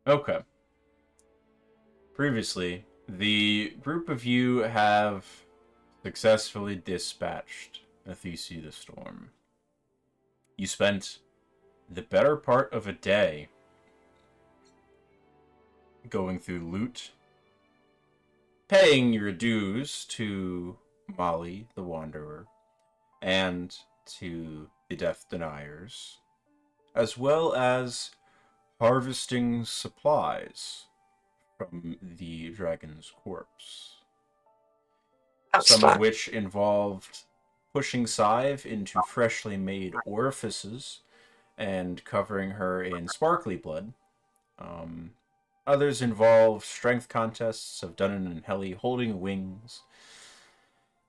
Okay. Previously, the group of you have successfully dispatched Athesi the Storm. You spent the better part of a day going through loot, paying your dues to Molly the Wanderer, and to the Death Deniers, as well as harvesting supplies from the dragon's corpse. That's Some of fun. which involved pushing Scythe into freshly made orifices and covering her in sparkly blood. Um, Others involved strength contests of Dunnan and Helly holding wings,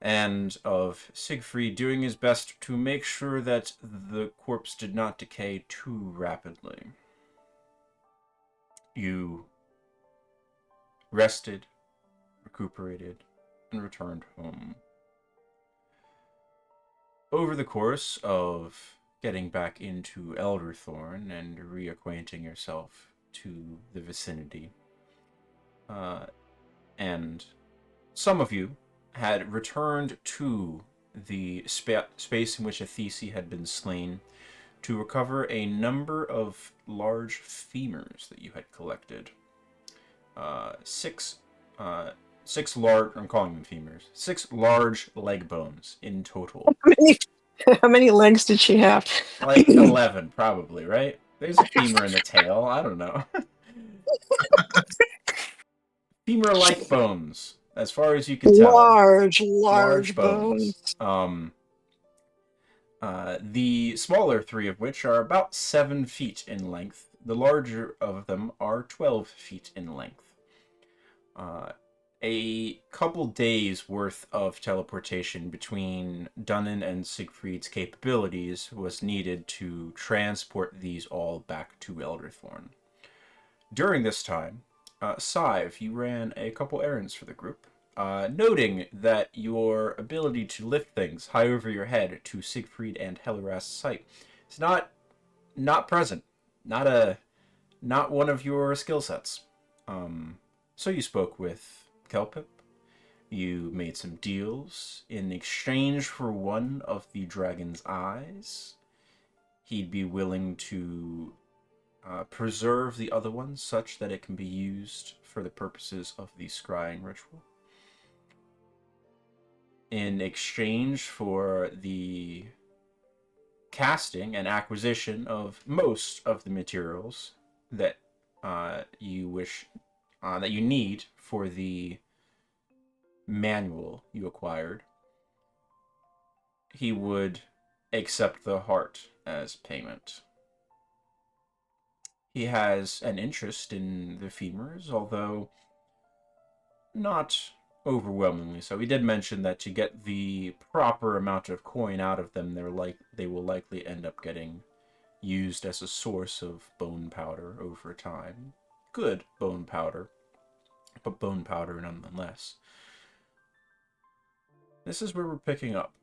and of Siegfried doing his best to make sure that the corpse did not decay too rapidly. You rested, recuperated, and returned home. Over the course of getting back into Elderthorn and reacquainting yourself to the vicinity, uh, and some of you had returned to the space in which Athesi had been slain to recover a number of large femurs that you had collected. Six, uh, six large. I'm calling them femurs. Six large leg bones in total. How many, how many legs did she have? Like 11, probably, right? There's a femur in the tail. I don't know. Femur-like bones, as far as you can tell. Large, Large large bones. bones. The smaller three of which are about 7 feet in length. The larger of them are 12 feet in length. Uh, a couple days worth of teleportation between Dunnan and Siegfried's capabilities was needed to transport these all back to Elderthorn. During this time, Scythe, you ran a couple errands for the group, noting that your ability to lift things high over your head to Siegfried and Hellerast's sight is not present, not one of your skill sets. So you spoke with Kelpip. You made some deals in exchange for one of the dragon's eyes. He'd be willing to preserve the other one such that it can be used for the purposes of the scrying ritual. In exchange for the casting and acquisition of most of the materials that you wish that you need for the manual you acquired, he would accept the heart as payment. He has an interest in the femurs, although not overwhelmingly so. He did mention that to get the proper amount of coin out of them, they will likely end up getting used as a source of bone powder over time. Good bone powder, but bone powder nonetheless. This is where we're picking up.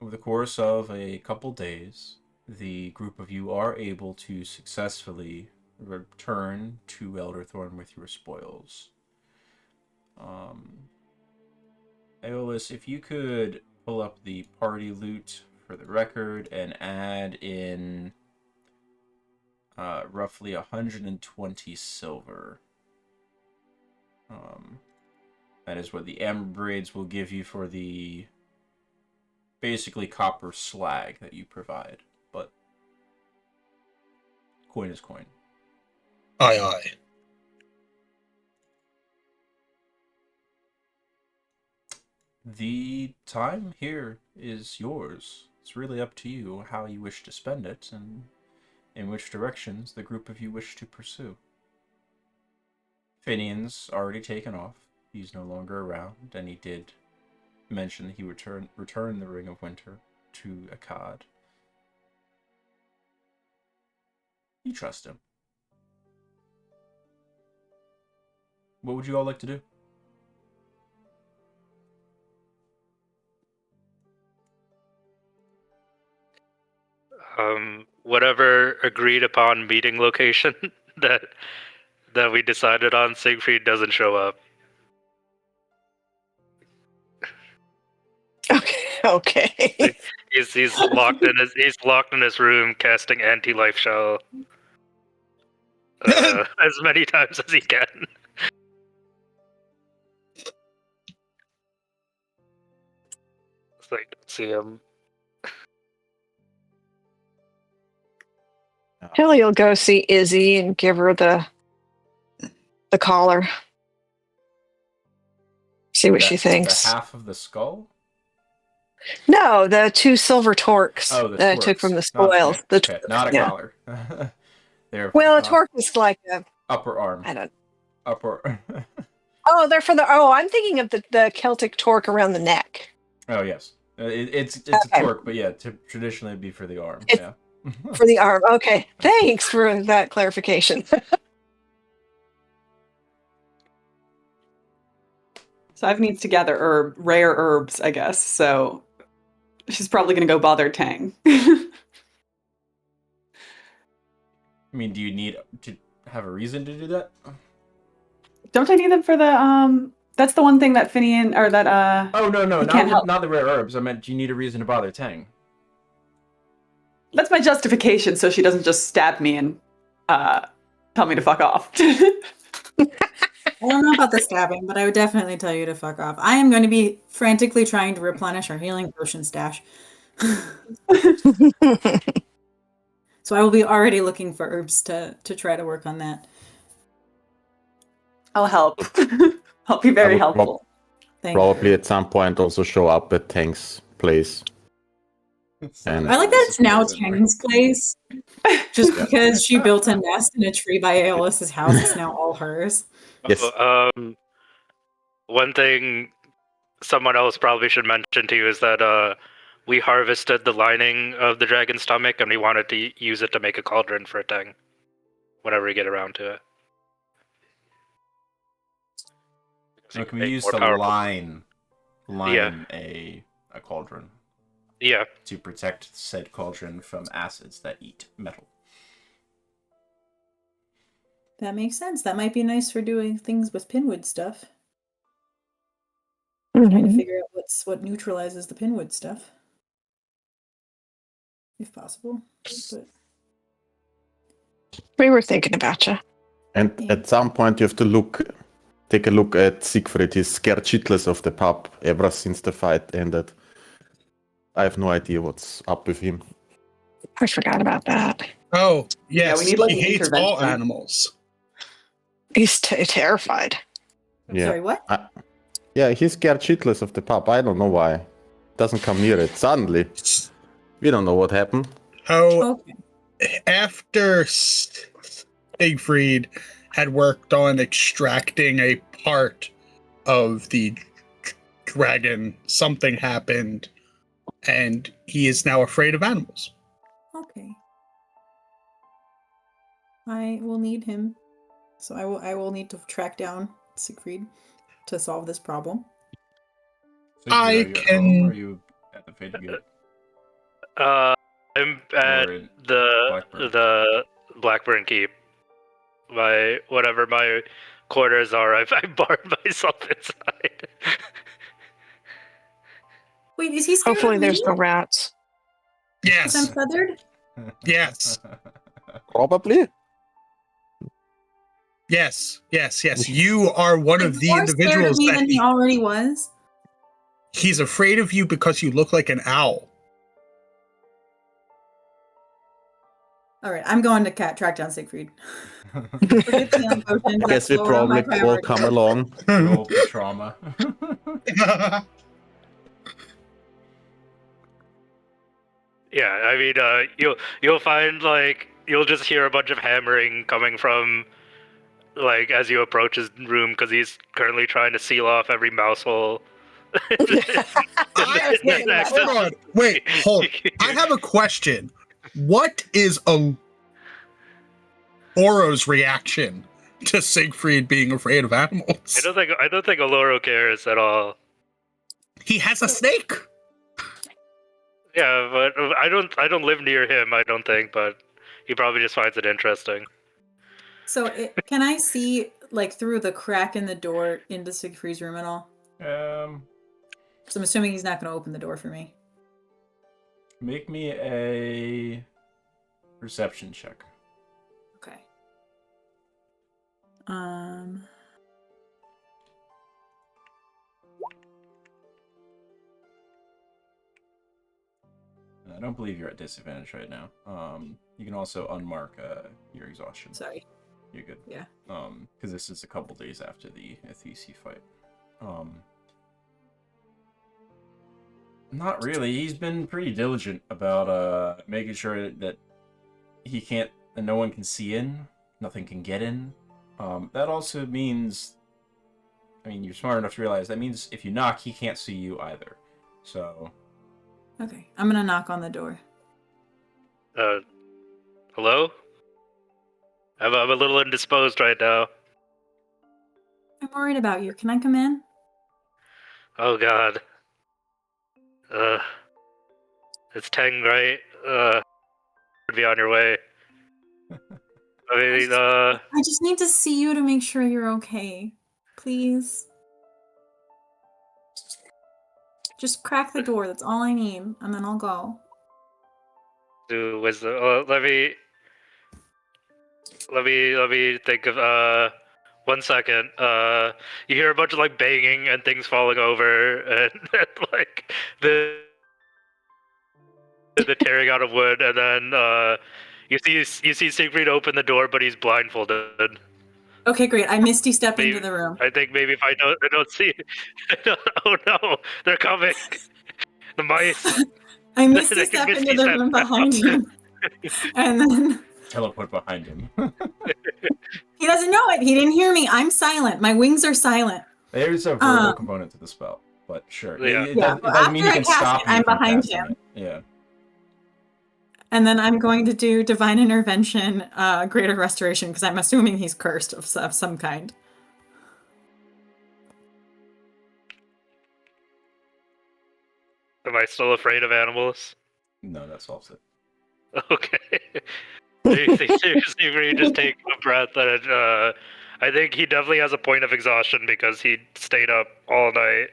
Over the course of a couple days, the group of you are able to successfully return to Elderthorn with your spoils. Um, Aeolus, if you could pull up the party loot for the record and add in roughly 120 silver. Um, that is what the amber braids will give you for the basically copper slag that you provide. But coin is coin. Aye, aye. The time here is yours. It's really up to you how you wish to spend it and in which directions the group of you wish to pursue. Finian's already taken off. He's no longer around, and he did mention that he return the Ring of Winter to Akkad. You trust him. What would you all like to do? Whatever agreed upon meeting location that that we decided on, Siegfried doesn't show up. Okay. He's locked in his room casting anti-life shell as many times as he can. So I don't see him. Kelly will go see Izzy and give her the collar. See what she thinks. The half of the skull? No, the 2 silver torques Oh, that I took twerks. from the spoils. Not a yeah. collar. They're Well, a torque is like a upper arm. I don't. Upper. Oh, they're for the. Oh, I'm thinking of the Celtic torque around the neck. Oh yes, it's Okay. a torque, but yeah, traditionally it'd be for the arm. It's yeah. for the arm. Okay, thanks for that clarification. So I've needs to gather rare herbs, I guess. So she's probably going to go bother Tang. I mean, do you need to have a reason to do that? Don't I need them for the That's the one thing that Finian or that Oh no, help. not the rare herbs. I meant, do you need a reason to bother Tang? That's my justification, so she doesn't just stab me and tell me to fuck off. I don't know about the stabbing, but I would definitely tell you to fuck off. I am going to be frantically trying to replenish our healing potion stash. So I will be already looking for herbs to try to work on that. I'll help. I'll be very helpful. Thank you. Probably at some point also show up at Tank's place. And I like that it's now Tang's place. Just because she built a nest in a tree by Aeolus's house, it's now all hers. Yes. One thing someone else probably should mention to you is that we harvested the lining of the dragon's stomach and we wanted to use it to make a cauldron for a Tang whenever we get around to it. So can we use to line a cauldron? Yeah. To protect said cauldron from acids that eat metal. That makes sense. That might be nice for doing things with pinwood stuff. Mm-hmm. Trying to figure out what neutralizes the pinwood stuff. If possible. But We were thinking about you. And at some point you have to take a look at Siegfried. He's scared shitless of the pub ever since the fight ended. I have no idea what's up with him. I forgot about that. Oh, yes. we need, like, he an hates all intervention. animals. He's terrified. Yeah. Sorry, what? Yeah, he's scared shitless of the pub. I don't know why. Doesn't come near it. Suddenly. We don't know what happened. How Okay. after Siegfried had worked on extracting a part of the dragon, something happened, and he is now afraid of animals. Okay. I will need him. So I will need to track down Siegfried to solve this problem. So I are you at can- home, or are you at the Fade to Get? I'm at Or in the Blackburn Keep. Whatever my quarters are, I barred myself inside. Wait, is he scared Hopefully of me? there's no rats. Because I'm Yes, feathered? yes, Probably. yes. You are one of the More scared of individuals me that than he already was. he's afraid of you because you look like an owl. All right, I'm going to track down Siegfried. Forget the healing potions, I that's guess we lower on my probably all priority come list. along. Roll for trauma. Yeah, I mean, you'll find you'll just hear a bunch of hammering coming from as you approach his room because he's currently trying to seal off every mouse hole. Wait, hold. I have a question. What is Oro's reaction to Siegfried being afraid of animals? I don't think Oloro cares at all. He has a snake. Yeah, but I don't live near him. I don't think, but he probably just finds it interesting. So can I see like through the crack in the door into Siegfried's room at all? So I'm assuming he's not going to open the door for me. Make me a perception check. Okay. I don't believe you're at disadvantage right now. You can also unmark your exhaustion. Sorry. You're good. Yeah. Because this is a couple days after the Athesi fight. Not really. He's been pretty diligent about making sure that no one can see in, nothing can get in. That also means, I mean, you're smart enough to realize that means if you knock, he can't see you either. So. Okay, I'm gonna knock on the door. Hello? I'm a little indisposed right now. I'm worried about you. Can I come in? Oh God. It's Teng, right? Be on your way. I mean, I just need to see you to make sure you're okay. Please. Just crack the door. That's all I need, and then I'll go. do wisdom. Let me think of 1 second. You hear a bunch of like banging and things falling over, and like the tearing out of wood, and then you see Siegfried open the door, but he's blindfolded. Okay, great. I misty step into the room. I think maybe if I don't see. Oh no, they're coming. The mice. I misty step into the room behind him, and then Teleport behind him. he doesn't know it. He didn't hear me. I'm silent. My wings are silent. There's a verbal component to the spell, but sure. Yeah. It doesn't mean you can stop. I'm behind him. Yeah. And then I'm going to do Divine Intervention, Greater Restoration, because I'm assuming he's cursed of some kind. Am I still afraid of animals? No, that solves it. Okay. Seriously, just take a breath, and I think he definitely has a point of exhaustion because he stayed up all night.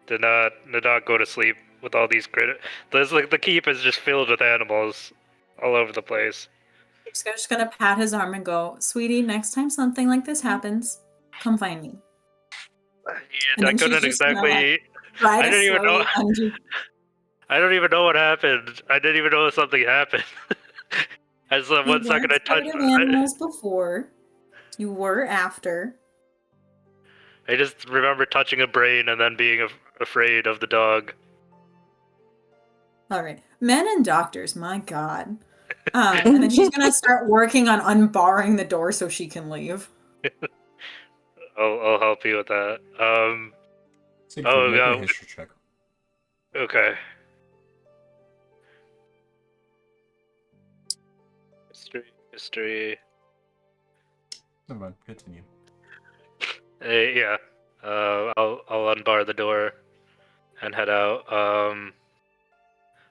Did not go to sleep with all these There's like the keep is just filled with animals all over the place. I'm just gonna pat his arm and go, "Sweetie, next time something like this happens, come find me." Yeah, I couldn't exactly. I didn't even know. I don't even know what happened. I didn't even know something happened. As 1 second I touched animals before. You were after. I just remember touching a brain and then being afraid of the dog. All right, men and doctors. My God. And then she's gonna start working on unbarring the door so she can leave. I'll help you with that. Make a history check. Okay. History. Never mind. Continue. Yeah. I'll unbar the door and head out.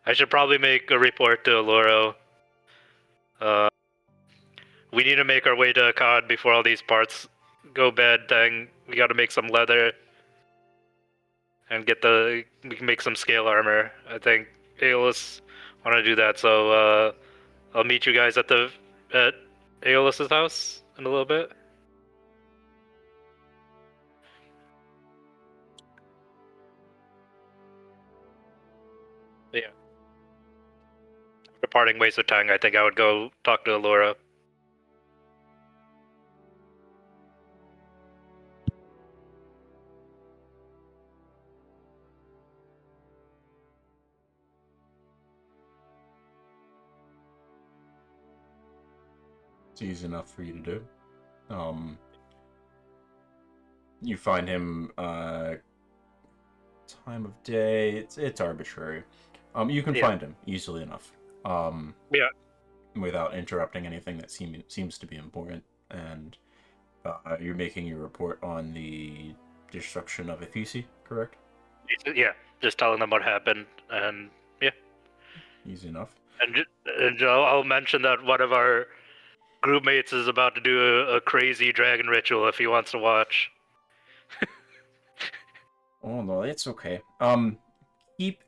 I should probably make a report to Aloro. We need to make our way to Akkad before all these parts go bad. Dang, we got to make some leather and we can make some scale armor. I think Aeolus want to do that, so I'll meet you guys at Aeolus's house in a little bit. Yeah. After parting ways with Tang, I think I would go talk to Alora. It's easy enough for you to do. You find him time of day. It's arbitrary. You can find him easily enough. Without interrupting anything that seems to be important, and you're making your report on the destruction of Athesi, correct? Yeah, just telling them what happened, and yeah. Easy enough. And I'll mention that one of our groupmates is about to do a crazy dragon ritual if he wants to watch. Oh no, it's okay. Keep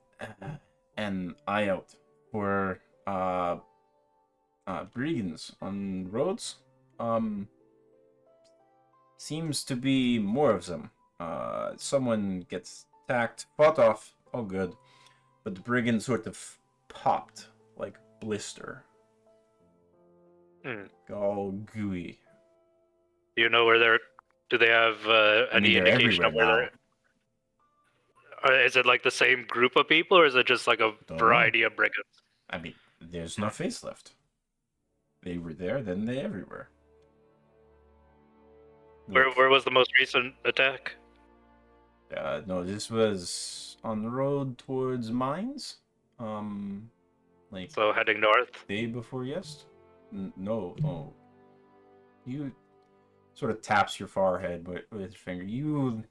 an eye out for brigands on roads. Seems to be more of them. Someone gets attacked, fought off, all good, but the brigand sort of popped like blister. All gooey. Do you know where they're? Do they have any they're indication of everywhere where now. they're? Is it like the same group of people, or is it just like a Don't variety of brigands? I mean, there's no face left. They were there, then they everywhere. Where was the most recent attack? No, this was on the road towards mines. Like So heading north. day before yes. No. You sort of taps your forehead with his finger. You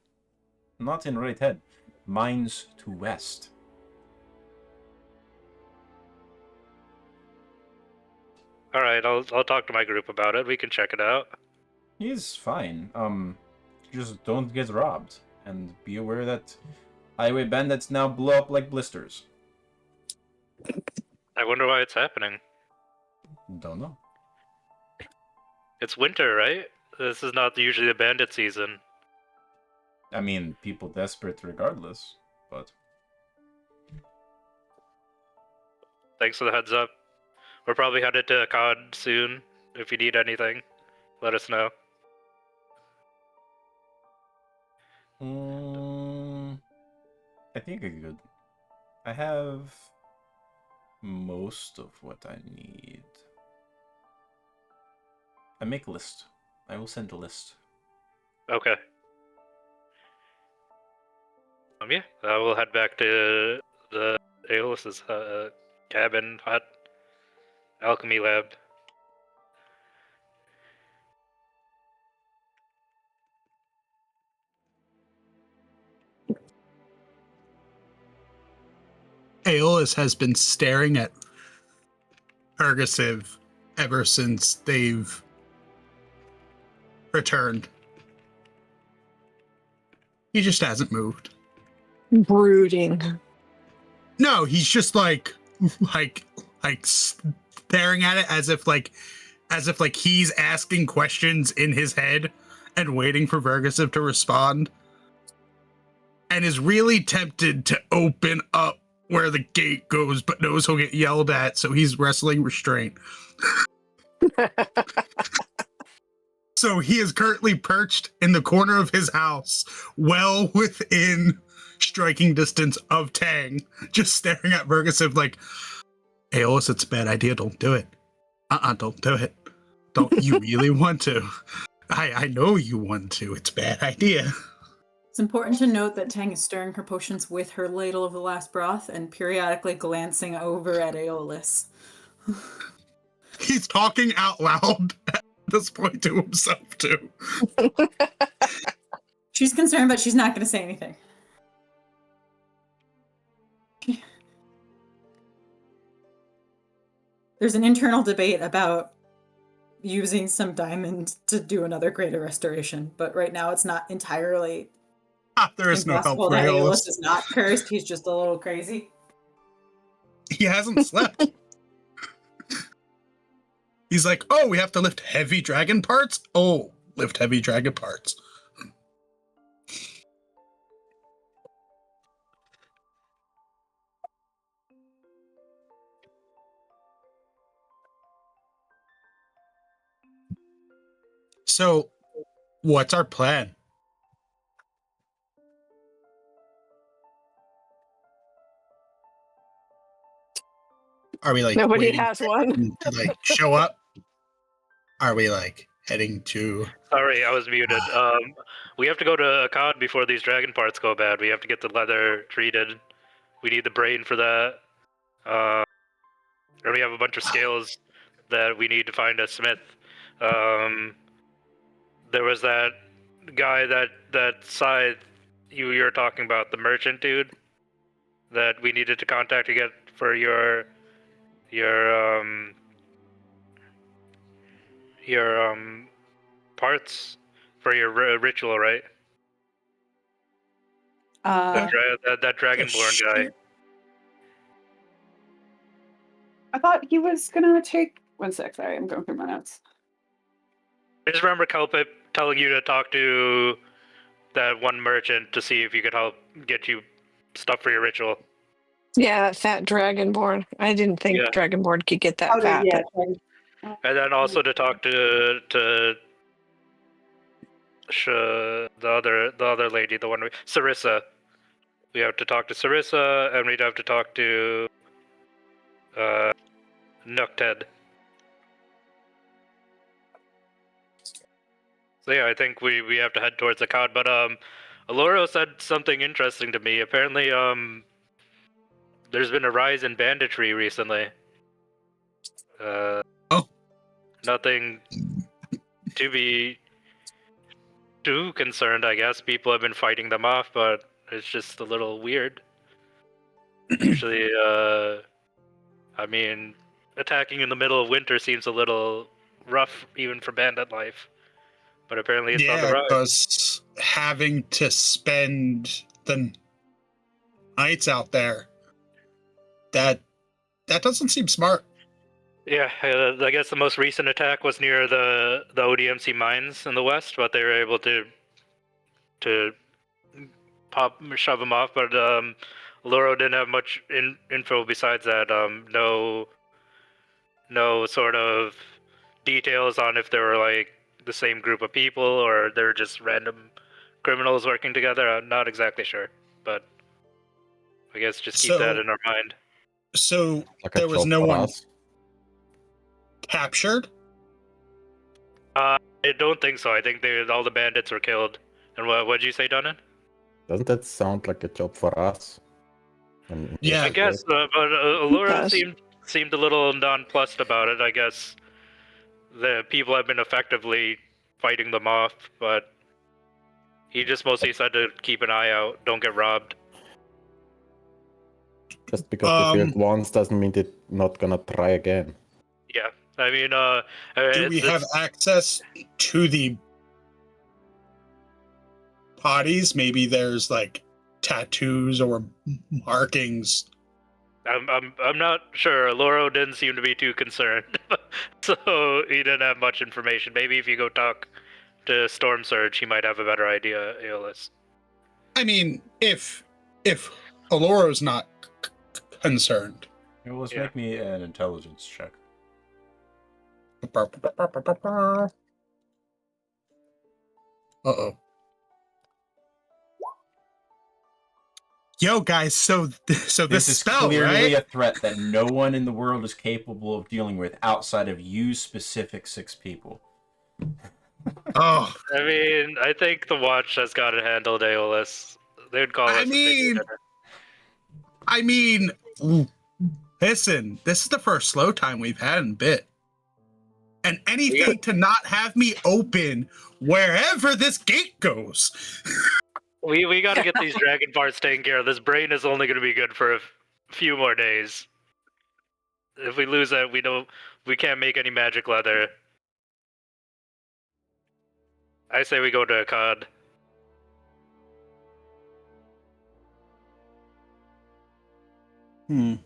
not in right head. Mines to west. All right, I'll talk to my group about it. We can check it out. He's fine. Just don't get robbed, and be aware that highway bandits now blow up like blisters. I wonder why it's happening. Don't know. It's winter, right? This is not usually the bandit season. I mean, people desperate regardless, but Thanks for the heads up. We're probably headed to COD soon. If you need anything, let us know. I think I'm good. I have most of what I need. I make a list. I will send a list. Okay. Yeah, we'll head back to the Aeolus's cabin, hut, alchemy lab. Aeolus has been staring at Urgasiv ever since they've returned. He just hasn't moved. Brooding. No, he's just like staring at it as if he's asking questions in his head and waiting for Vergasiv to respond. And is really tempted to open up where the gate goes, but knows he'll get yelled at, so he's wrestling restraint. So he is currently perched in the corner of his house, well within striking distance of Tang, just staring at Vergasiv like, Aeolus, it's a bad idea, don't do it. Don't do it. Don't you really want to? I know you want to, it's a bad idea. It's important to note that Tang is stirring her potions with her ladle of the last broth and periodically glancing over at Aeolus. He's talking out loud at this point to himself, too. She's concerned, but she's not going to say anything. There's an internal debate about using some diamond to do another greater restoration, but right now it's not entirely There is no help impossible for that Aeolus. Aeolus is not cursed. He's just a little crazy. He hasn't slept. He's like, oh, we have to lift heavy dragon parts? Oh, lift heavy dragon parts. So, what's our plan? Are we like Nobody waiting has for one. him to like show up? Are we like heading to? Sorry, I was muted. We have to go to COD before these dragon parts go bad. We have to get the leather treated. We need the brain for that. And we have a bunch of scales that we need to find a smith. There was that guy that side you were talking about, the merchant dude, that we needed to contact to get for your your parts for your ritual, right? That Dragonborn guy. I thought he was gonna take 1 sec. Sorry, I'm going through my notes. I just remember Kelpip telling you to talk to that one merchant to see if you could help get you stuff for your ritual. Yeah, that fat dragonborn. I didn't think dragonborn could get that fat. Yeah. And then also to talk to the other lady, the one Sarissa. We have to talk to Sarissa, and we'd have to talk to Nukted. So yeah, I think we have to head towards the cod. But Aloro said something interesting to me. Apparently, there's been a rise in banditry recently. Nothing to be too concerned, I guess. People have been fighting them off, but it's just a little weird. Usually, I mean, attacking in the middle of winter seems a little rough, even for bandit life. But apparently it's on the rise. Because having to spend the nights out there, that doesn't seem smart. Yeah, I guess the most recent attack was near the ODMC mines in the west, but they were able to shove them off. But Loro didn't have much info besides that. No sort of details on if they were like the same group of people or they're just random criminals working together. I'm not exactly sure, but I guess just keep that in our mind. So Like there was no one us. captured? I don't think so. I think all the bandits were killed. And what'd you say, Donan? Doesn't that sound like a job for us? Yeah, I guess, but Allura seemed a little nonplussed about it. I guess the people have been effectively fighting them off, but he just mostly said to keep an eye out, don't get robbed. Just because they failed once doesn't mean they're not gonna try again. Yeah, I mean, do we have access to the bodies? Maybe there's like tattoos or markings. I'm not sure. Loro didn't seem to be too concerned, so he didn't have much information. Maybe if you go talk to Storm Surge, he might have a better idea, Aeolus. I mean, if Aloro's not concerned. Aeolus, make me an intelligence check. Uh-oh. Yo, guys, so this is spell, clearly right? a threat that no one in the world is capable of dealing with outside of you specific 6 people. Oh. I mean, I think the Watch has got it handled, Aeolus. They'd call us. I mean, listen, this is the first slow time we've had in a bit. And anything to not have me open wherever this gate goes. We got to get these dragon parts taken care of. This brain is only going to be good for a few more days. If we lose that, we can't make any magic leather. I say we go to a cod. I'm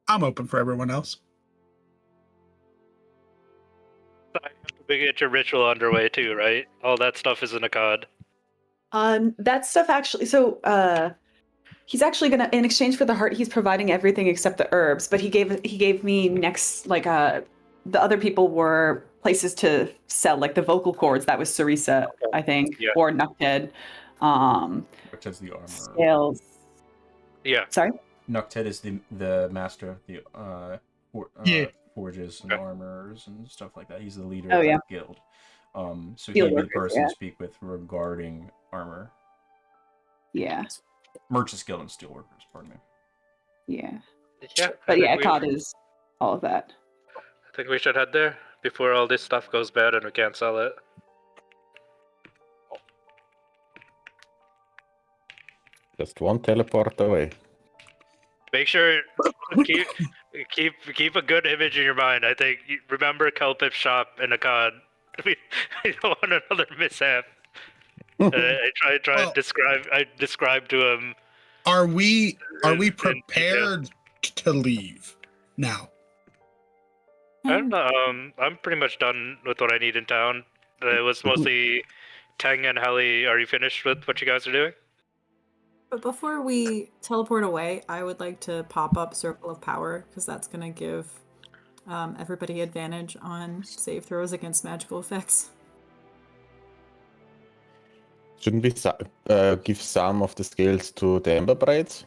open for everyone else. We get your ritual underway too, right? All that stuff is in a cod. That stuff actually. So, he's actually gonna, in exchange for the heart, he's providing everything except the herbs. But he gave me next, like, the other people were places to sell, like the vocal cords. That was Sarissa, I think, or Nukted. Which is the armor. Scales. Yeah. Sorry. Nukted is the master of the forges and armors and stuff like that. He's the leader of the guild. So he'd be the person to speak with regarding armor. Yeah. Merchants Guild and Steelworkers, pardon me. Yeah. Yeah. But yeah, COD is all of that. I think we should head there before all this stuff goes bad and we can't sell it. Just one teleport away. Make sure keep a good image in your mind. I think remember Kelpip's shop in Akkad. We don't want another mishap. I try Well, to describe to him. Are we in detail. prepared to leave now? I don't know. I'm pretty much done with what I need in town. It was mostly Tang and Heli. Are you finished with what you guys are doing? But before we teleport away, I would like to pop up Circle of Power, because that's going to give everybody advantage on save throws against magical effects. Shouldn't we give some of the skills to the Ember Braids?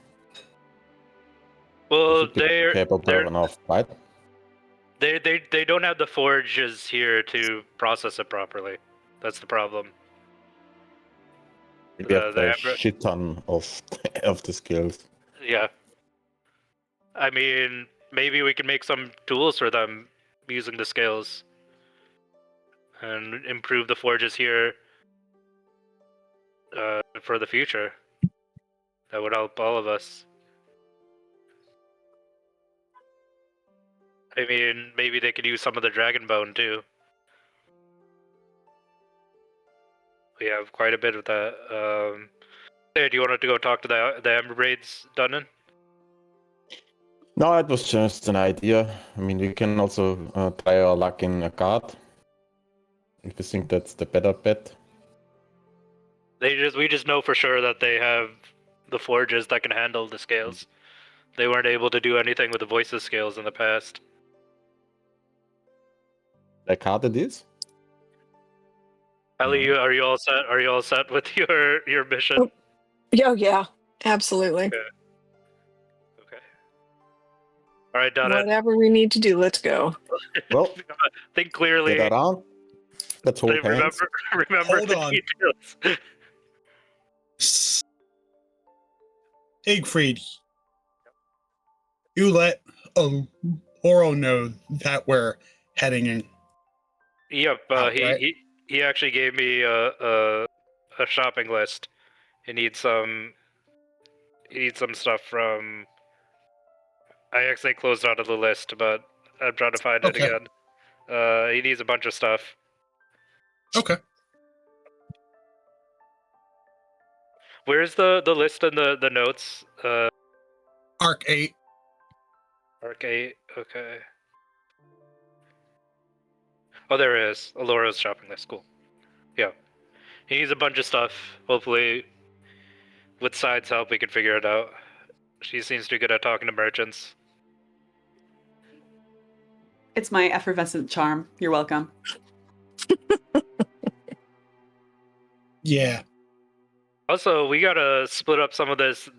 Well, they're capable enough, right? They don't have the forges here to process it properly. That's the problem. We have a shit ton of the skills. Yeah. I mean, maybe we can make some tools for them using the scales and improve the forges here for the future. That would help all of us. I mean, maybe they could use some of the dragon bone too. We have quite a bit of that. Hey, do you want to go talk to the Ember Braids, Dunnan? No, it was just an idea. I mean, we can also try our luck in Akkad. If you think that's the better bet. We just know for sure that they have the forges that can handle the scales. They weren't able to do anything with the voices scales in the past. Like hard it is? Ellie, are you all set? Are you all set with your mission? Oh, yeah, absolutely. Okay. All right, Donna. Whatever we need to do, let's go. Well, think clearly. Get around. Let's hold hands. Remember Hold the on. details. Siegfried, you let Oro know that we're heading in. Yep, right? he actually gave me a shopping list. He needs some stuff from. I actually closed out of the list, but I'm trying to find it again. He needs a bunch of stuff. Okay. Where's the list and the notes? Arc 8. Arc 8, okay. Oh, there it is. Alora's shopping list, cool. Yeah. He needs a bunch of stuff. Hopefully, with Side's help, we can figure it out. She seems to be good at talking to merchants. It's my effervescent charm. You're welcome. Yeah. Also, we gotta split up some of these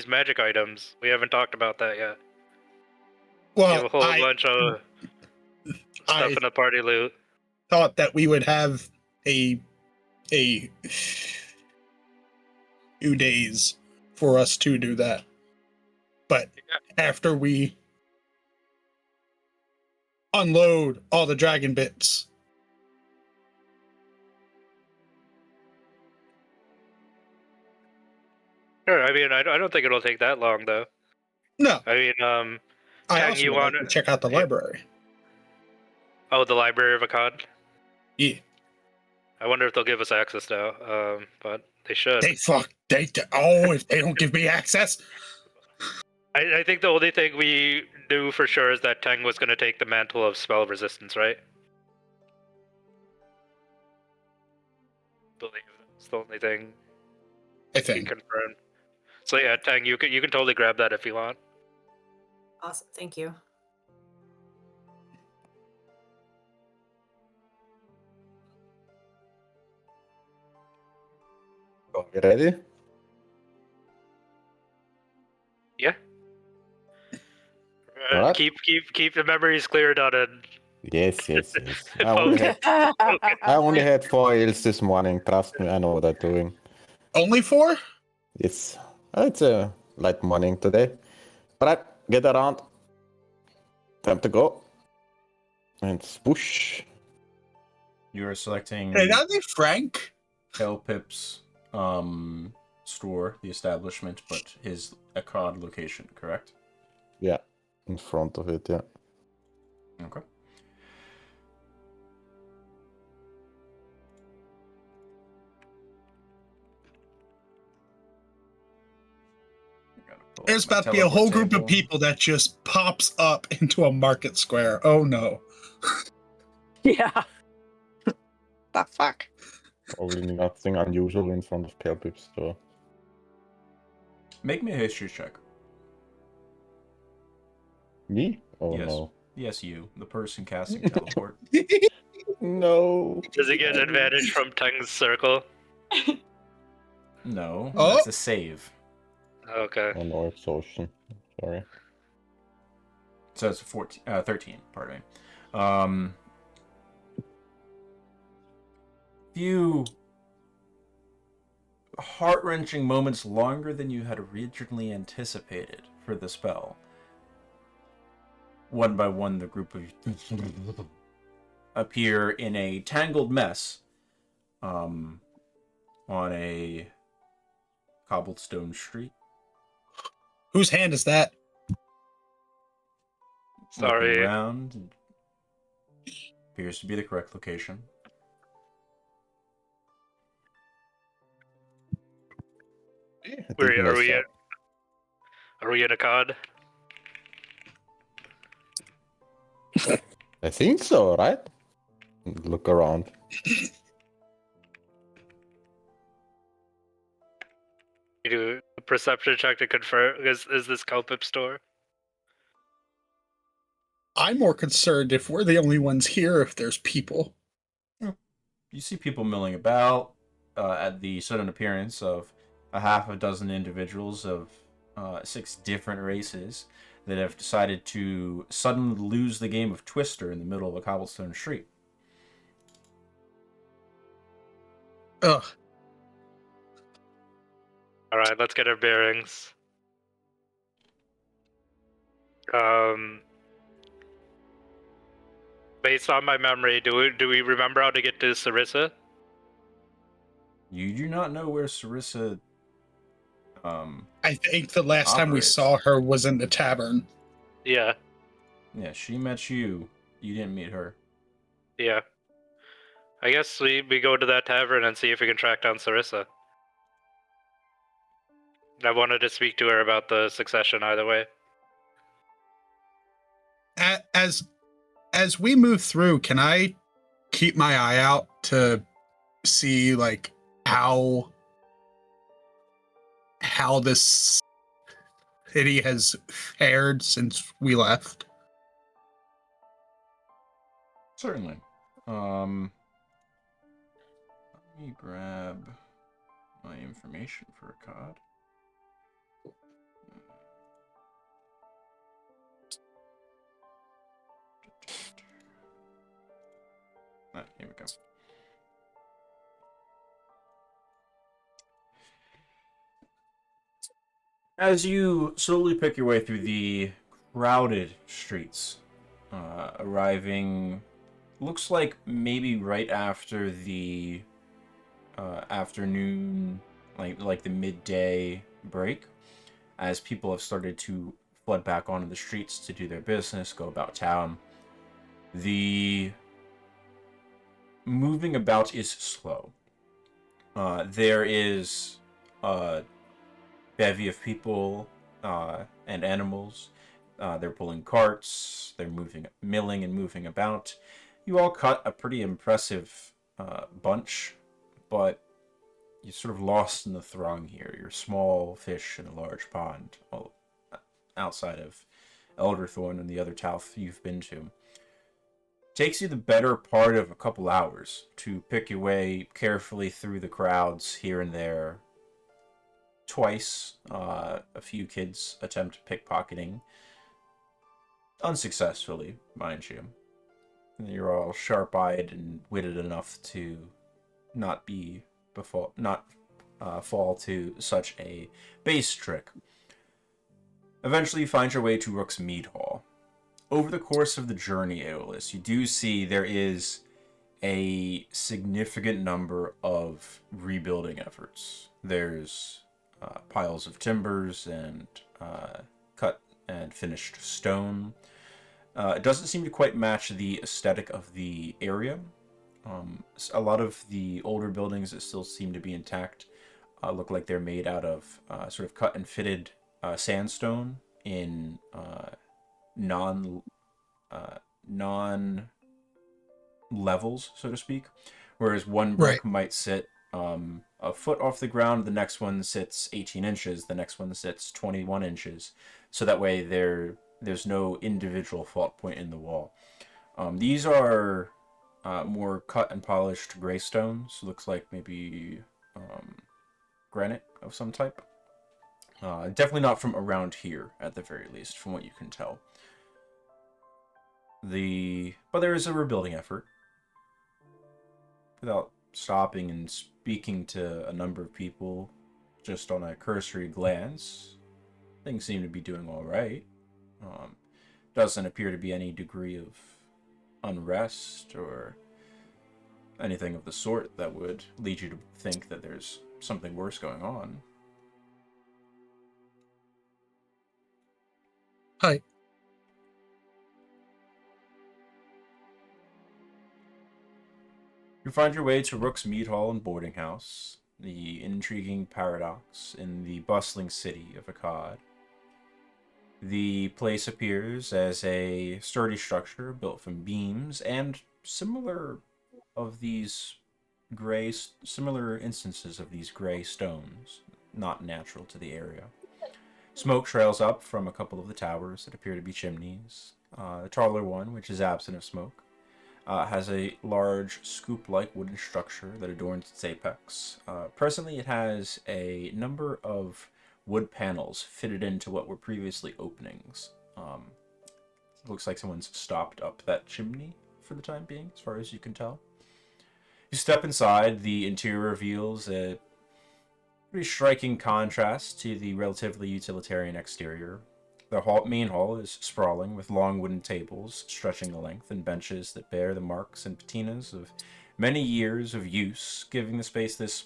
magic items. We haven't talked about that yet. Well, we have a whole bunch of stuff in the party loot. Thought that we would have a few days for us to do that. But after we unload all the dragon bits, Sure, I mean, I don't think it'll take that long, though. no. I mean, I Tang, also you would like want to check out the library. Oh, the Library of Akkad? Yeah. I wonder if they'll give us access now. But they should. If they don't give me access. I think the only thing we knew for sure is that Tang was going to take the mantle of spell resistance, right? I believe that's the only thing I we think. confirmed. So yeah, Tang, you can totally grab that if you want. Awesome, thank you. Are you ready? Yeah. Alright. Keep the memories cleared on it. Yes. I only had 4 ales this morning. Trust me, I know what I'm doing. Only 4? It's a light morning today. Alright, get around. Time to go. And swoosh. You are selecting Hey, that'd be Frank. Kelpip's store, the establishment, but his Akkad location, correct? Yeah. in front of it, yeah. Okay. Gotta pull up There's my about to be a teleport whole group table. of people that just pops up into a market square. Oh no. Yeah. The fuck? Probably nothing unusual in front of Pelpip's store. Make me a history check. Me? Oh Yes. no. Yes, you, the person casting teleport. No. Does he get advantage from Teng's circle? No, Oh. that's a save. Okay. Oh no, exhaustion. Sorry. So it's 13, pardon me. Few heart-wrenching moments longer than you had originally anticipated for the spell. One by one, the group of appear in a tangled mess on a cobblestone street. Whose hand is that? Sorry. Looking around, appears to be the correct location. Are we in a COD? I think so, right? Look around. You do a perception check to confirm. Is this Kelpip store? I'm more concerned if we're the only ones here, if there's people. You see people milling about at the sudden appearance of a half a dozen individuals of 6 different races that have decided to suddenly lose the game of Twister in the middle of a cobblestone street. Ugh. All right, let's get our bearings. Based on my memory, do we remember how to get to Sarissa? You do not know where Sarissa I think the last time we operates. saw her was in the tavern. Yeah, Yeah, she met you. You didn't meet her. yeah. I guess we go to that tavern and see if we can track down Sarissa. I wanted to speak to her about the succession either way. As we move through, can I keep my eye out to see like how this city has fared since we left? Certainly. Let me grab my information for a COD. Here we go. As you slowly pick your way through the crowded streets, arriving, looks like maybe right after the afternoon, like the midday break, as people have started to flood back onto the streets to do their business, go about town. The moving about is slow. There is a bevy of people and animals. They're pulling carts. They're milling and moving about. You all cut a pretty impressive bunch, but you're sort of lost in the throng here. You're small fish in a large pond, outside of Elderthorn and the other Talth you've been to. Takes you the better part of a couple hours to pick your way carefully through the crowds here and there. Twice, a few kids attempt pickpocketing. Unsuccessfully, mind you. You're all sharp-eyed and witted enough to not fall to such a base trick. Eventually, you find your way to Rook's Mead Hall. Over the course of the journey, Aeolus, you do see there is a significant number of rebuilding efforts. There's piles of timbers and cut and finished stone. It doesn't seem to quite match the aesthetic of the area. A lot of the older buildings that still seem to be intact look like they're made out of sort of cut and fitted sandstone in non levels, so to speak. Whereas one brick might sit a foot off the ground, the next one sits 18 inches, the next one sits 21 inches. So that way there's no individual fault point in the wall. These are more cut and polished gray stones. Looks like maybe granite of some type. Definitely not from around here, at the very least, from what you can tell. But there is a rebuilding effort. Without stopping and speaking to a number of people, just on a cursory glance, things seem to be doing all right. Doesn't appear to be any degree of unrest or anything of the sort that would lead you to think that there's something worse going on. Hi. You find your way to Rook's Mead Hall and Boarding House, the intriguing paradox in the bustling city of Akkad. The place appears as a sturdy structure built from beams and similar instances of these gray stones, not natural to the area. Smoke trails up from a couple of the towers that appear to be chimneys. The taller one, which is absent of smoke, has a large scoop-like wooden structure that adorns its apex. Presently, it has a number of wood panels fitted into what were previously openings. It looks like someone's stopped up that chimney for the time being, as far as you can tell. You step inside, the interior reveals a pretty striking contrast to the relatively utilitarian exterior. The main hall is sprawling, with long wooden tables stretching the length and benches that bear the marks and patinas of many years of use, giving the space this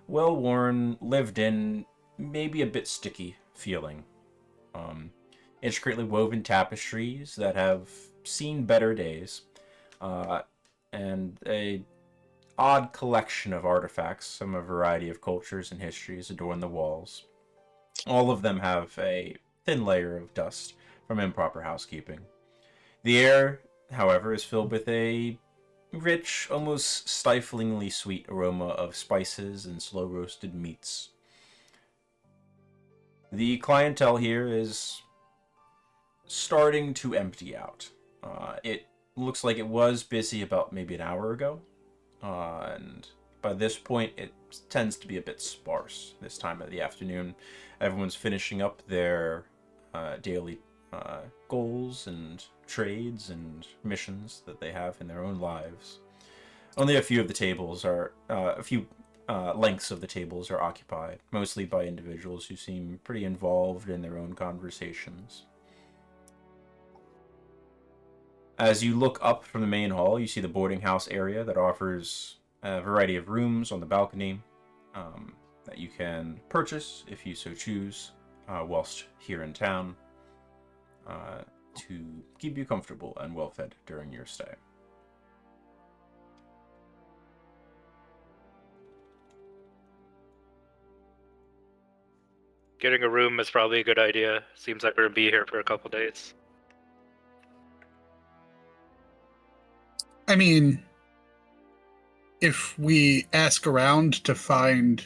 well-worn, lived-in, maybe a bit sticky feeling. Intricately woven tapestries that have seen better days, and a odd collection of artifacts from a variety of cultures and histories adorn the walls. All of them have a thin layer of dust from improper housekeeping. The air, however, is filled with a rich, almost stiflingly sweet aroma of spices and slow-roasted meats. The clientele here is starting to empty out. It looks like it was busy about maybe an hour ago, and by this point it tends to be a bit sparse this time of the afternoon. Everyone's finishing up their daily goals and trades and missions that they have in their own lives. Only a few of the tables are lengths of the tables are occupied, mostly by individuals who seem pretty involved in their own conversations. As you look up from the main hall, you see the boarding house area that offers a variety of rooms on the balcony that you can purchase if you so choose whilst here in town to keep you comfortable and well fed during your stay. Getting a room is probably a good idea. Seems like we're gonna be here for a couple days. I mean, if we ask around to find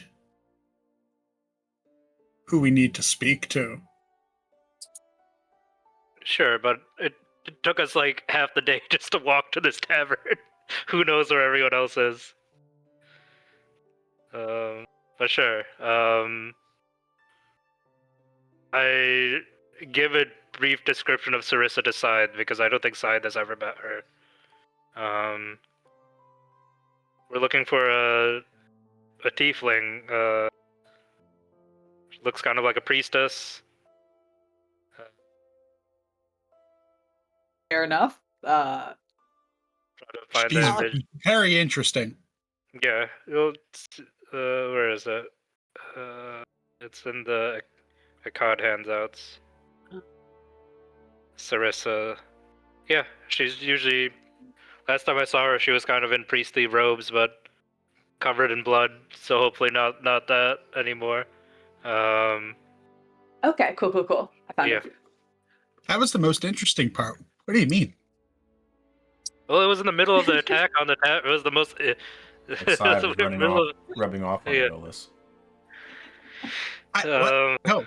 who we need to speak to. Sure, but it took us like half the day just to walk to this tavern. Who knows where everyone else is? But sure. I give a brief description of Sarissa to Scythe because I don't think Scythe has ever met her. We're looking for a tiefling. Looks kind of like a priestess. Fair enough. Try to find She's the very interesting. yeah. Where is it? It's in the Akkad handouts. Sarissa. Yeah, she's usually. Last time I saw her, she was kind of in priestly robes, but covered in blood. So hopefully not that anymore. Okay, cool. I found Yeah. it. That was the most interesting part. What do you mean? Well, it was in the middle of the attack on the tap. It was the most. It was Sigh the was running middle off, of. rubbing off on Yeah. Aeolus. What? No.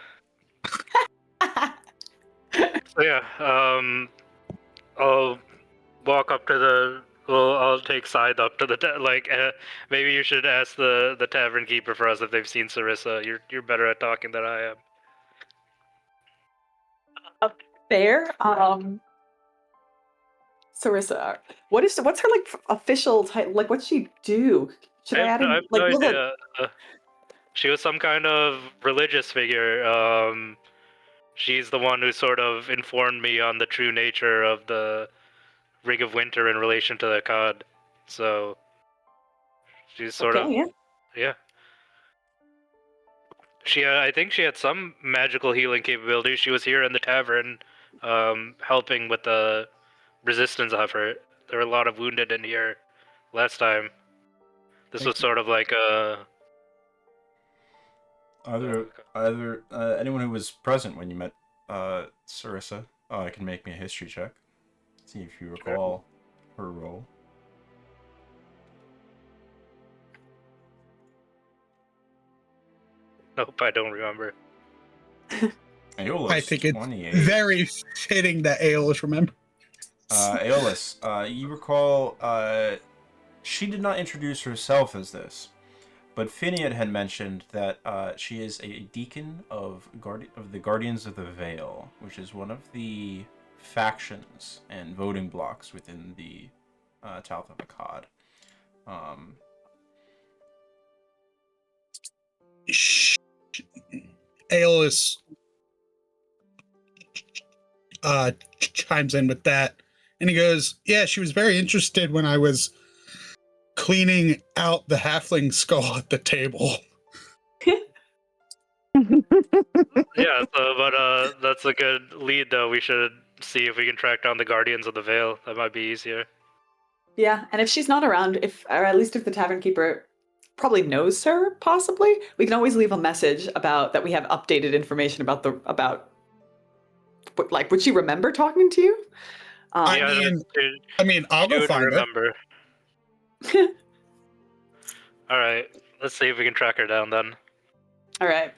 So yeah, I'll walk up to the. Well, I'll take Scythe up to the maybe you should ask the tavern keeper for us if they've seen Sarissa. You're better at talking than I am. Fair. Sarissa, what's her like official title? Like, what's she do? Should I add I in? have Like, no will the- idea. She was some kind of religious figure. She's the one who sort of informed me on the true nature of the Rig of Winter in relation to the COD. So she's sort of yeah. yeah. I think she had some magical healing capabilities. She was here in the tavern, helping with the resistance effort. There were a lot of wounded in here last time. This was sort of like a. Either anyone who was present when you met Sarissa can make me a history check. See if you recall her role. Nope, I don't remember. Aeolus, I think it's 28. very fitting that Aeolus remember. Aeolus, you recall she did not introduce herself as this, but Finiad had mentioned that she is a deacon of the Guardians of the Vale, which is one of the factions and voting blocks within the Talth of Akkad. Aeolus chimes in with that, and he goes, "Yeah, she was very interested when I was cleaning out the halfling skull at the table." Yeah, but that's a good lead, though. We should see if we can track down the Guardians of the Vale. That might be easier. Yeah, and if she's not around, or at least if the tavern keeper probably knows her, possibly, we can always leave a message about that we have updated information about would she remember talking to you? I mean, I'll go find remember. All right, let's see if we can track her down then. All right.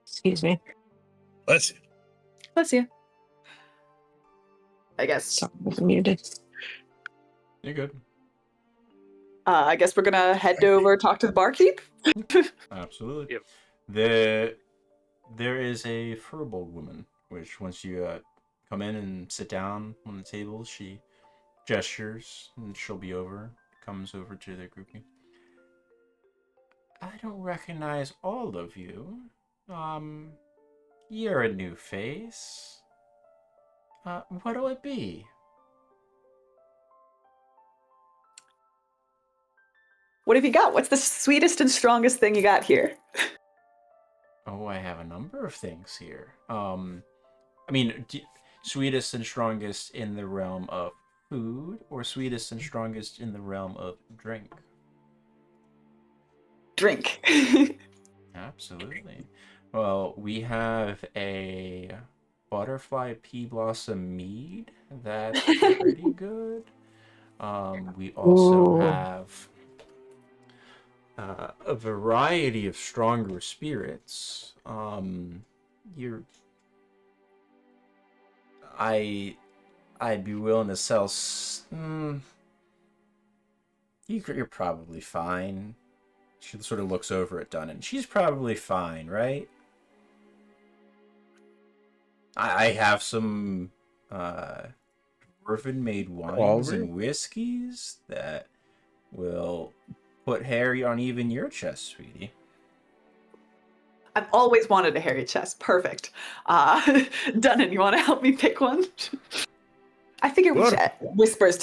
Excuse me. Let's see. I guess. Sorry, I was muted. You're good. I guess we're gonna head over talk to the barkeep. Absolutely. Yep. There is a furball woman, which once you come in and sit down on the table, she gestures and she'll be comes over to the grouping. I don't recognize all of you. You're a new face. What'll it be? What have you got? What's the sweetest and strongest thing you got here? Oh, I have a number of things here. I mean, sweetest and strongest in the realm of food, or sweetest and strongest in the realm of drink? Drink. Absolutely. Well, we have a butterfly pea blossom mead that's pretty good. We also have a variety of stronger spirits. I'd be willing to sell. You're probably fine. She sort of looks over at Dunnan. She's probably fine, right? I have some dwarven-made wines and whiskeys that will put hair on even your chest, sweetie. I've always wanted a hairy chest. Perfect. Dunnan, you want to help me pick one? I figure we should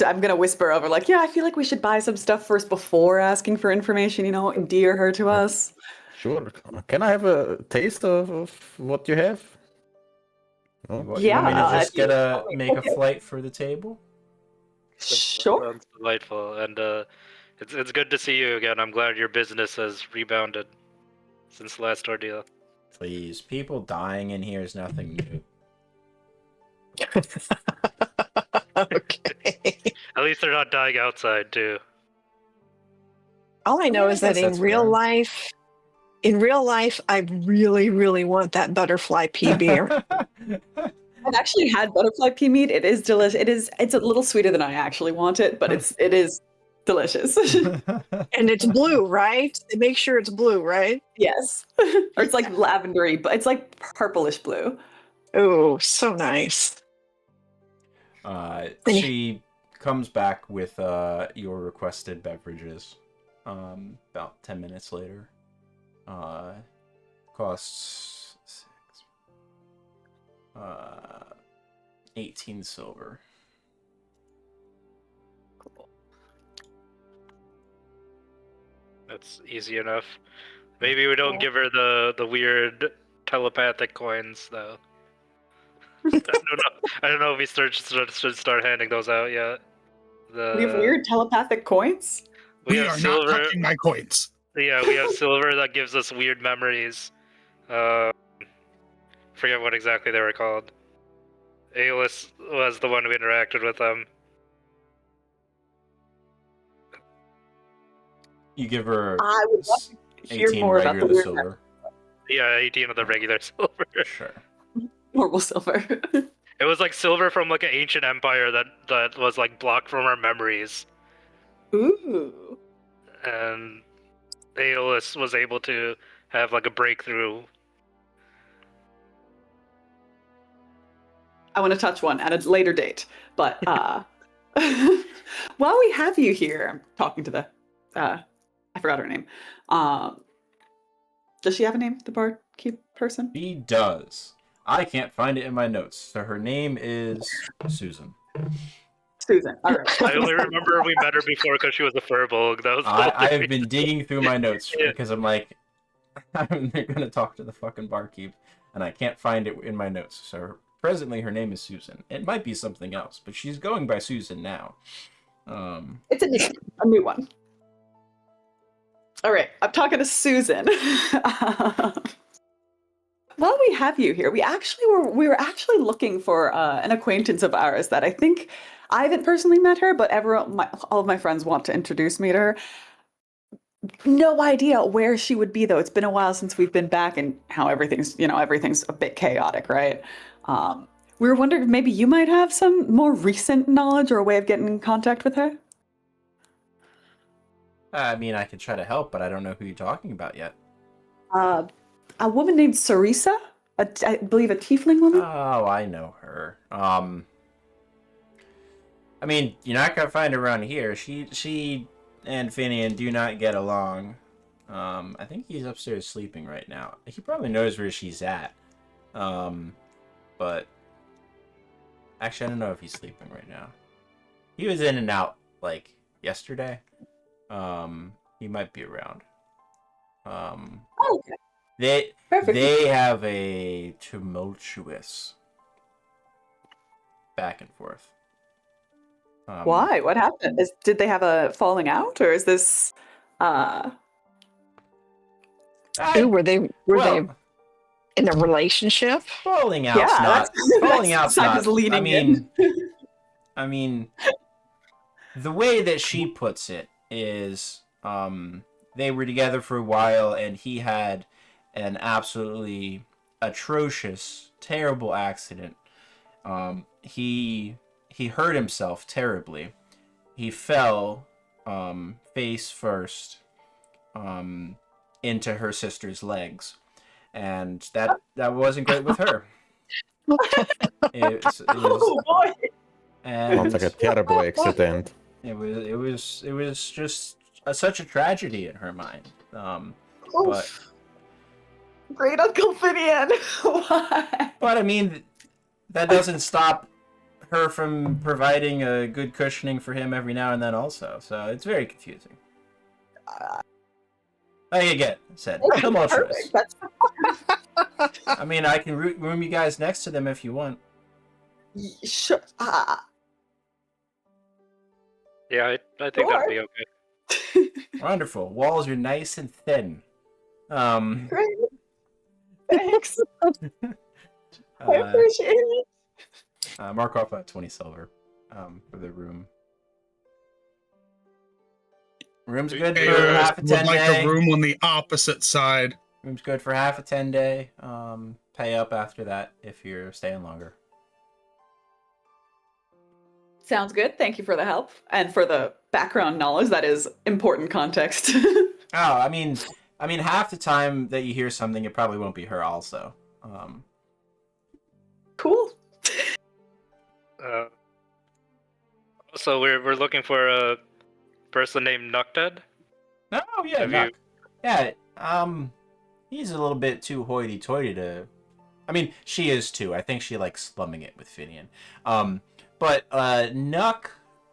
I'm going to whisper over I feel like we should buy some stuff first before asking for information, endear her to us. Sure. Can I have a taste of what you have? No? You want Yeah, me to just okay. make a flight for the table? Sure. Sounds delightful, and it's good to see you again. I'm glad your business has rebounded since the last ordeal. Please, people dying in here is nothing new. Okay. At least they're not dying outside too. All I know I is that guess that's in real life, I really, really want that butterfly pea beer. I've actually had butterfly pea meat. It is delicious. It's a little sweeter than I actually want it, but it is delicious. And it's blue, right? Make sure it's blue, right? Yes. Or it's like lavendery, but it's like purplish blue. Oh, so nice. She comes back with your requested beverages. About 10 minutes later. Costs 18 silver. Cool. That's easy enough. Maybe we don't give her the weird telepathic coins though. I don't know if we should start handing those out yet. We have weird telepathic coins? We have are silver. not touching my coins. Yeah, we have silver that gives us weird memories. Forget what exactly they were called. Aeolus was the one who interacted with them. You give her I would love to hear 18 more about the regular weird silver. Yeah, 18 of the regular silver. Sure. normal silver. It was like silver from like an ancient empire that was like blocked from our memories. Ooh. And Aeolus was able to have like a breakthrough. I want to touch one at a later date, but while we have you here, I'm talking to the I forgot her name. Does she have a name, the barkeep person? She does. I can't find it in my notes. So her name is Susan. Susan. All right. I only remember we met her before because she was a furbolg. That was the I only have been digging through my notes Yeah. because I'm like, I'm gonna talk to the fucking barkeep, and I can't find it in my notes. So presently, her name is Susan. It might be something else, but she's going by Susan now. It's a new one. All right, I'm talking to Susan. While we have you here, we were actually looking for an acquaintance of ours that I think I haven't personally met her, but all of my friends want to introduce me to her. No idea where she would be though. It's been a while since we've been back, and how everything's a bit chaotic, right? We were wondering if maybe you might have some more recent knowledge or a way of getting in contact with her. I mean, I could try to help, but I don't know who you're talking about yet. A woman named Sarisa, I believe a tiefling woman. Oh, I know her. I mean, you're not gonna find her around here. She and Finian do not get along. I think he's upstairs sleeping right now. He probably knows where she's at. But actually, I don't know if he's sleeping right now. He was in and out like yesterday. He might be around. Okay. Perfect. They have a tumultuous back and forth. Why? What happened? Did they have a falling out, or is this? Ooh, were they in a relationship? Falling out's Yeah, not. Falling out's Simon's not. leaning I mean, in. I mean, the way that she puts it is, they were together for a while, and he had an absolutely atrocious, terrible accident. He hurt himself terribly. He fell, face first, into her sister's legs, and that wasn't great with her. It was, Oh boy! and Sounds like a terrible accident. it was just such a tragedy in her mind. But Oof. Great Uncle Finian. Why? but I mean, that doesn't stop her from providing a good cushioning for him every now and then also. So it's very confusing. Like again, said Okay, tumultuous. perfect. That's I mean, I can room you guys next to them if you want. sure. Yeah, I think that'd be okay. Wonderful. Walls are nice and thin. Great. Thanks. I uh, appreciate it. mark off 20 silver for the room. Room's good for half a 10 would like day. a room on the opposite side. Room's good for half a 10 day. Pay up after that if you're staying longer. Sounds good. Thank you for the help and for the background knowledge. That is important context. Oh, I mean, half the time that you hear something, it probably won't be her also. Cool. So we're looking for a person named Nocted. Oh yeah, Have Nuck. you- Yeah, he's a little bit too hoity-toity to. I mean, she is too. I think she likes slumming it with Finian. But Nuck,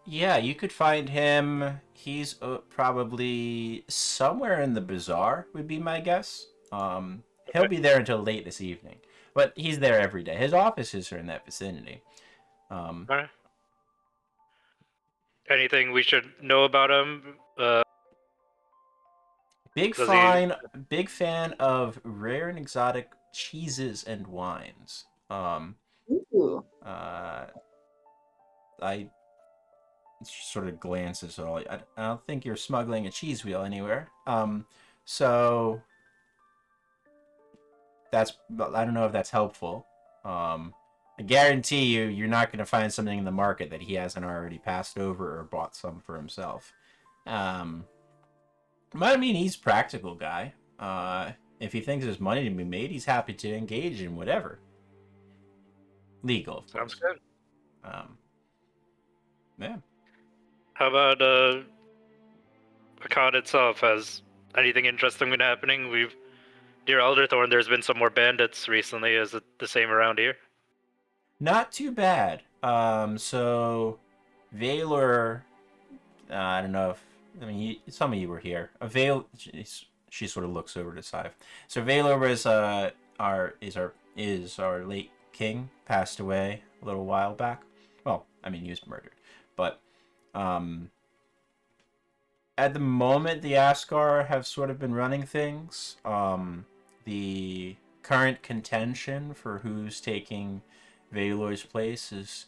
yeah, you could find him. He's probably somewhere in the bazaar, would be my guess. He'll be there until late this evening, but he's there every day. His offices are in that vicinity. Alright. Anything we should know about him? Big fan of rare and exotic cheeses and wines. Ooh. She sort of glances at all. I don't think you're smuggling a cheese wheel anywhere. So that's. I don't know if that's helpful. I guarantee you're not going to find something in the market that he hasn't already passed over or bought some for himself. But I mean, he's a practical guy. If he thinks there's money to be made, he's happy to engage in whatever. Legal, of course. Sounds good. Yeah. How about the con itself? Has anything interesting been happening? Near Elderthorn, there's been some more bandits recently. Is it the same around here? Not too bad. So Valor, I don't know if some of you were here. She sort of looks over to Sive. So Valor was our late king, passed away a little while back. Well, I mean, he was murdered, but at the moment the Askar have sort of been running things. The current contention for who's taking Valor's place is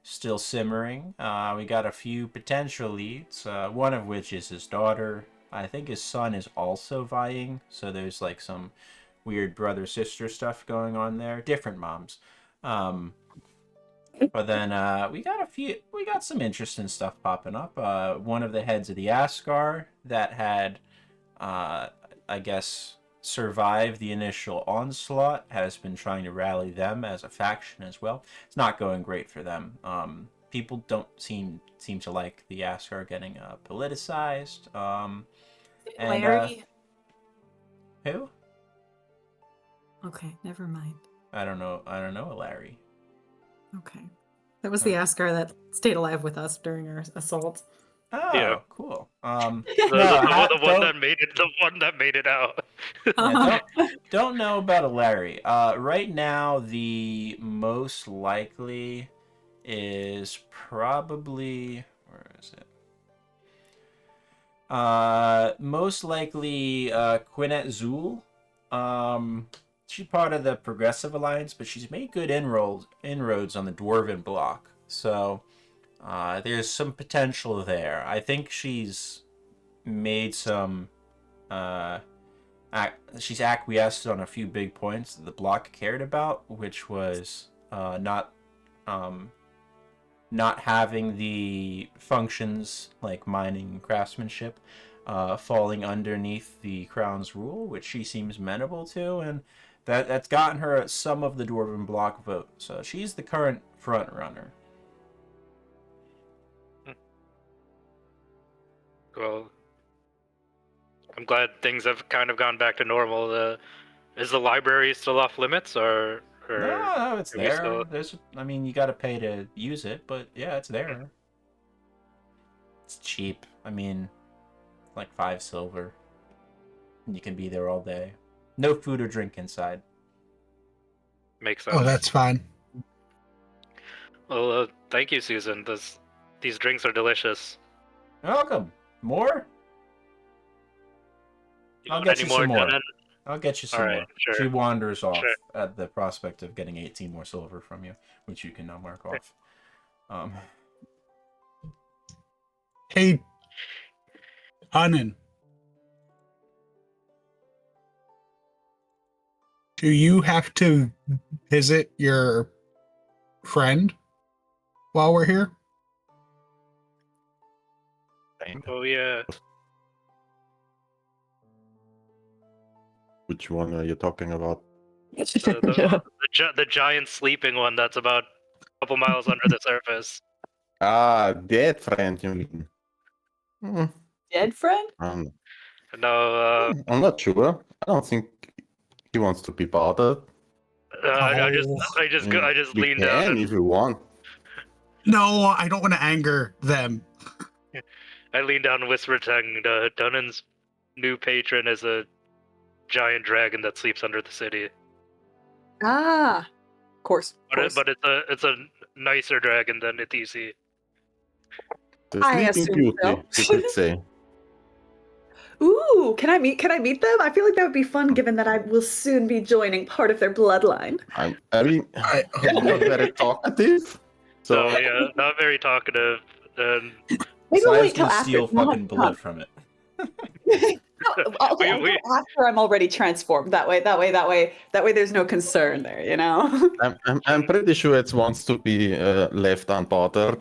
still simmering. We got a few potential leads, one of which is his daughter. I think his son is also vying, so there's like some weird brother-sister stuff going on there. Different moms. But then we got some interesting stuff popping up. One of the heads of the Askar that had, I guess, survived the initial onslaught has been trying to rally them as a faction as well. It's not going great for them. People don't seem to like the Askar getting politicized. And Larry. who? Okay, never mind. I don't know a Larry. Okay. That was the Askar that stayed alive with us during our assault. Oh, Yeah. cool. The one that made it out. Yeah, don't know about a Larry. Right now, the most likely is probably, where is it? Most likely Quinette Zool. She's part of the Progressive Alliance, but she's made good inroads on the Dwarven block. So there's some potential there. I think she's made some. She's acquiesced on a few big points that the block cared about, which was not having the functions like mining and craftsmanship falling underneath the crown's rule, which she seems amenable to, and that's gotten her some of the Dwarven block vote. So she's the current front runner. Well, I'm glad things have kind of gone back to normal. Is the library still off limits, or No, it's are we there. still- You got to pay to use it, but yeah, it's there. It's cheap. Like 5 silver. You can be there all day. No food or drink inside. Makes sense. Oh, that's fine. Well, thank you, Susan. These drinks are delicious. You're welcome. More? You I'll want get any you some more. Denon? I'll get you some Alright, more. sure. She wanders off Sure. at the prospect of getting 18 more silver from you, which you can now mark off. Hey, Anan. Do you have to visit your friend while we're here? Oh yeah. Which one are you talking about? The giant sleeping one that's about a couple miles under the surface. Ah, dead friend, you mean? Hmm, Dead friend? No, I'm not sure. I don't think he wants to be bothered. I mean, just we lean can down and if you want. No, I don't want to anger them. I lean down and whisper to Dunnan's new patron is a giant dragon that sleeps under the city. Ah, of course. But it's a nicer dragon than Ithisi. The I sleeping assume beauty, so. you could say. Ooh, can I meet them? I feel like that would be fun given that I will soon be joining part of their bloodline. I mean, I'm not very talkative. So So yeah, not very talkative. And Maybe we'll Sly's wait till gonna after. steal Now fucking it's blood done. from it. No, I'll go after I'm already transformed. That way, there's no concern there, you know? I'm pretty sure it wants to be left unbothered.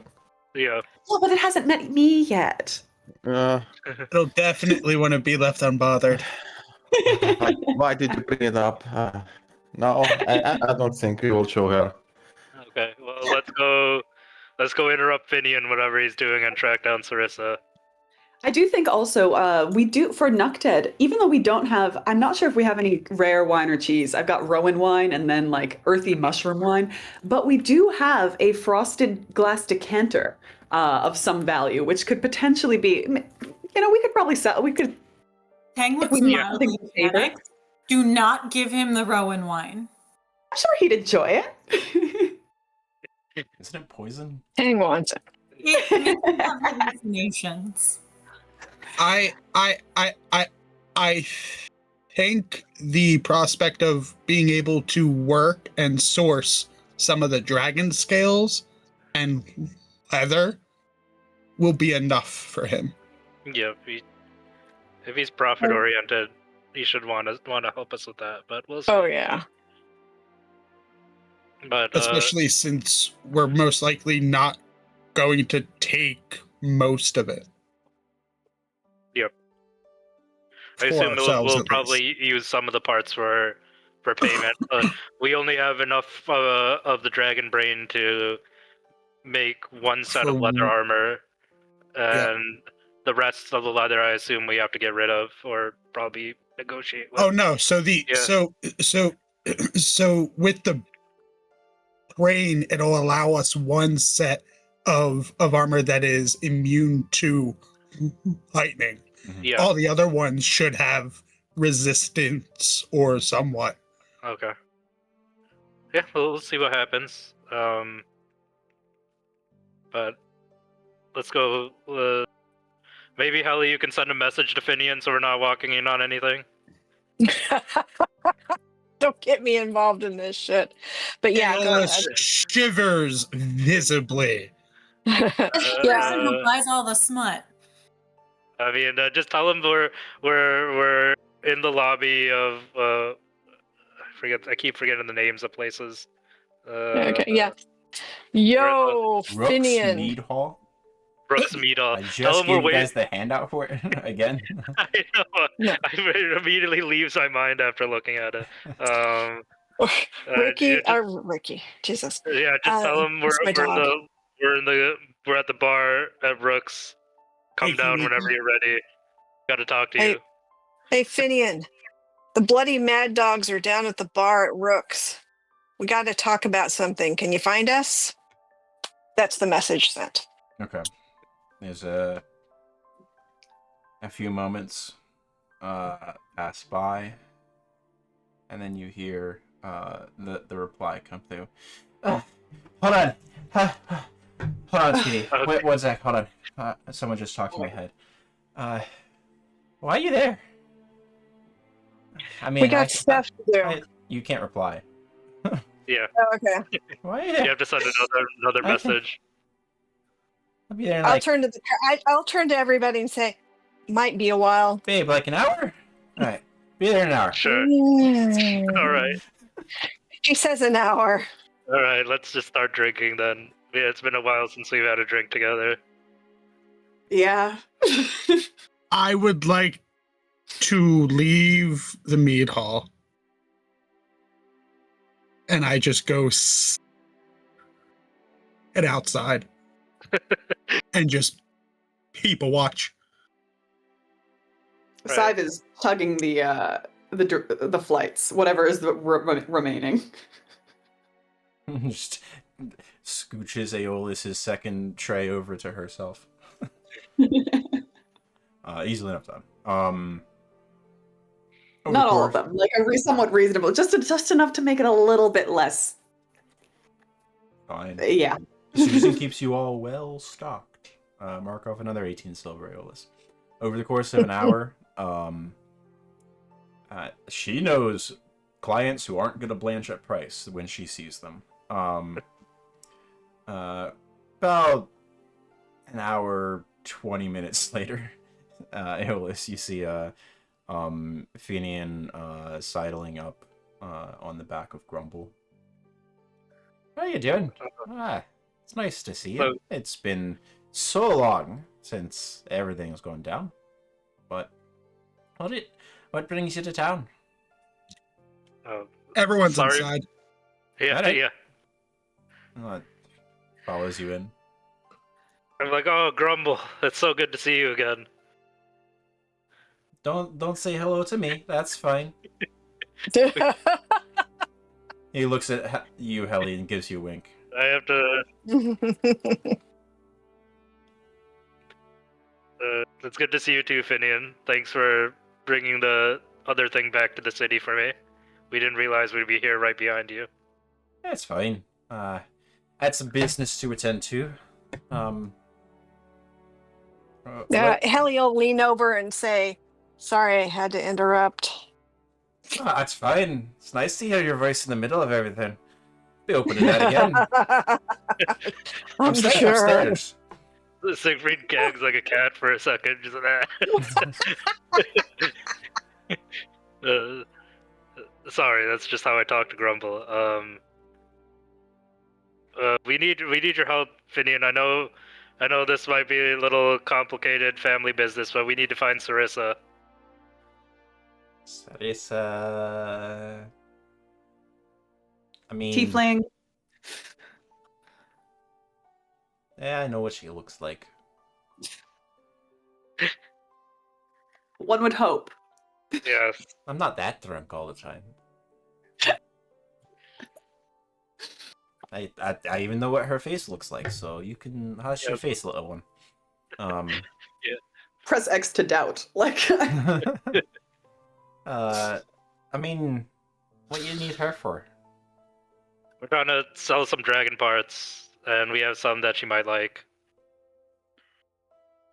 yeah. Well, but it hasn't met me yet. It'll definitely want to be left unbothered. Why did you bring it up? No, I don't think we will show her. Okay. Well, let's go interrupt Finian whatever he's doing and track down Sarissa. I do think also we do for Nukted, even though we don't have, I'm not sure if we have any rare wine or cheese. I've got Rowan wine and then like earthy mushroom wine, but we do have a frosted glass decanter of some value, which could potentially be, we could probably sell, we could, Tang would If we smile think and we favor. panic. Do not give him the Rowan wine. I'm sure he'd enjoy it. Isn't it poison? Hang on. It makes him have hallucinations. I think the prospect of being able to work and source some of the dragon scales and leather will be enough for him. Yeah. If he's profit oriented, he should want to help us with that. But we'll see. Oh yeah. But Especially since we're most likely not going to take most of it. Yep. I For assume ourselves, we'll at probably use some of the parts for payment. We only have enough of the dragon brain to make one set of leather armor, and the rest of the leather I assume we have to get rid of or probably negotiate with. Oh no! So so with the brain, it'll allow us one set of armor that is immune to lightning. Yeah. All the other ones should have resistance or somewhat. Okay. Yeah, we'll see what happens. But let's go. Maybe Helly, you can send a message to Finian so we're not walking in on anything. Don't get me involved in this shit. But yeah, go ahead. Shivers visibly. Yeah. Person who buys all the smut. I mean, just tell them we're in the lobby of I keep forgetting the names of places. Okay. Yeah. Yo, Finian. Mead Hall? Brooks Mead Hall. I Tell just them we're gave you waiting. guys the handout for it again. I know. No. It immediately leaves my mind after looking at it. Ricky. Jesus. Yeah, just tell them it's my dog. we're at the bar at Brooks. Come down whenever you're ready. Got to talk to you. Hey, Finian. The bloody mad dogs are down at the bar at Rook's. We got to talk about something. Can you find us? That's the message sent. Okay. There's a few moments. pass by, and then you hear the reply come through. Hold on. Hold on, sweetie. Okay. Wait, one sec. Hold on. Someone just talked to my head. Why are you there? I mean, We got stuff to do. you can't reply. Yeah, Oh, okay. Why are you you there? have to send another I can- message. I'll be there in I'll like, I'll turn to everybody and say, might be a while. babe, like an hour? Alright. Be there in an hour. Sure. All right. She says an hour. All right. Let's just start drinking then. Yeah, it's been a while since we've had a drink together. Yeah. I would like to leave the mead hall. And I just go head outside and just keep a watch. Right. Sive is tugging the flights, whatever is remaining. Just scooches Aeolus's second tray over to herself. Easily enough time. Over Not the all of course- them, like somewhat reasonable, just enough to make it a little bit less. Fine. Yeah. Susan keeps you all well stocked. Mark off another 18 silver Aeolus. Over the course of an hour, she knows clients who aren't going to blanch at price when she sees them. About an hour, 20 minutes later, Aeolus, you see Finian sidling up on the back of Grumble. How are you doing? It's nice to see you. So- It's been so long since everything's gone down. But what brings you to town? Everyone's Sorry. inside. Yeah, Alright. yeah. Follows you in. I'm like, oh, Grumble, it's so good to see you again. Don't say hello to me. That's fine. He looks at you, Helly, and gives you a wink. I have to. It's good to see you too, Finian. Thanks for bringing the other thing back to the city for me. We didn't realize we'd be here right behind you. That's fine. I had some business to attend to. Helly will lean over and say, sorry, I had to interrupt. That's fine. It's nice to hear your voice in the middle of everything. Be open to that again. I'm staying sure. upstairs. Siegfried gags like a cat for a second. Just sorry, that's just how I talk to Grumble. We need your help, Finian. I know this might be a little complicated family business, but we need to find Sarissa. Sarissa. I mean, Tiefling. yeah, I know what she looks like. One would hope. Yes. I'm not that drunk all the time. I even know what her face looks like, so you can hush your Yep. face, little one. Press X to doubt. Like, I mean, what you need her for? We're trying to sell some dragon parts, and we have some that she might like.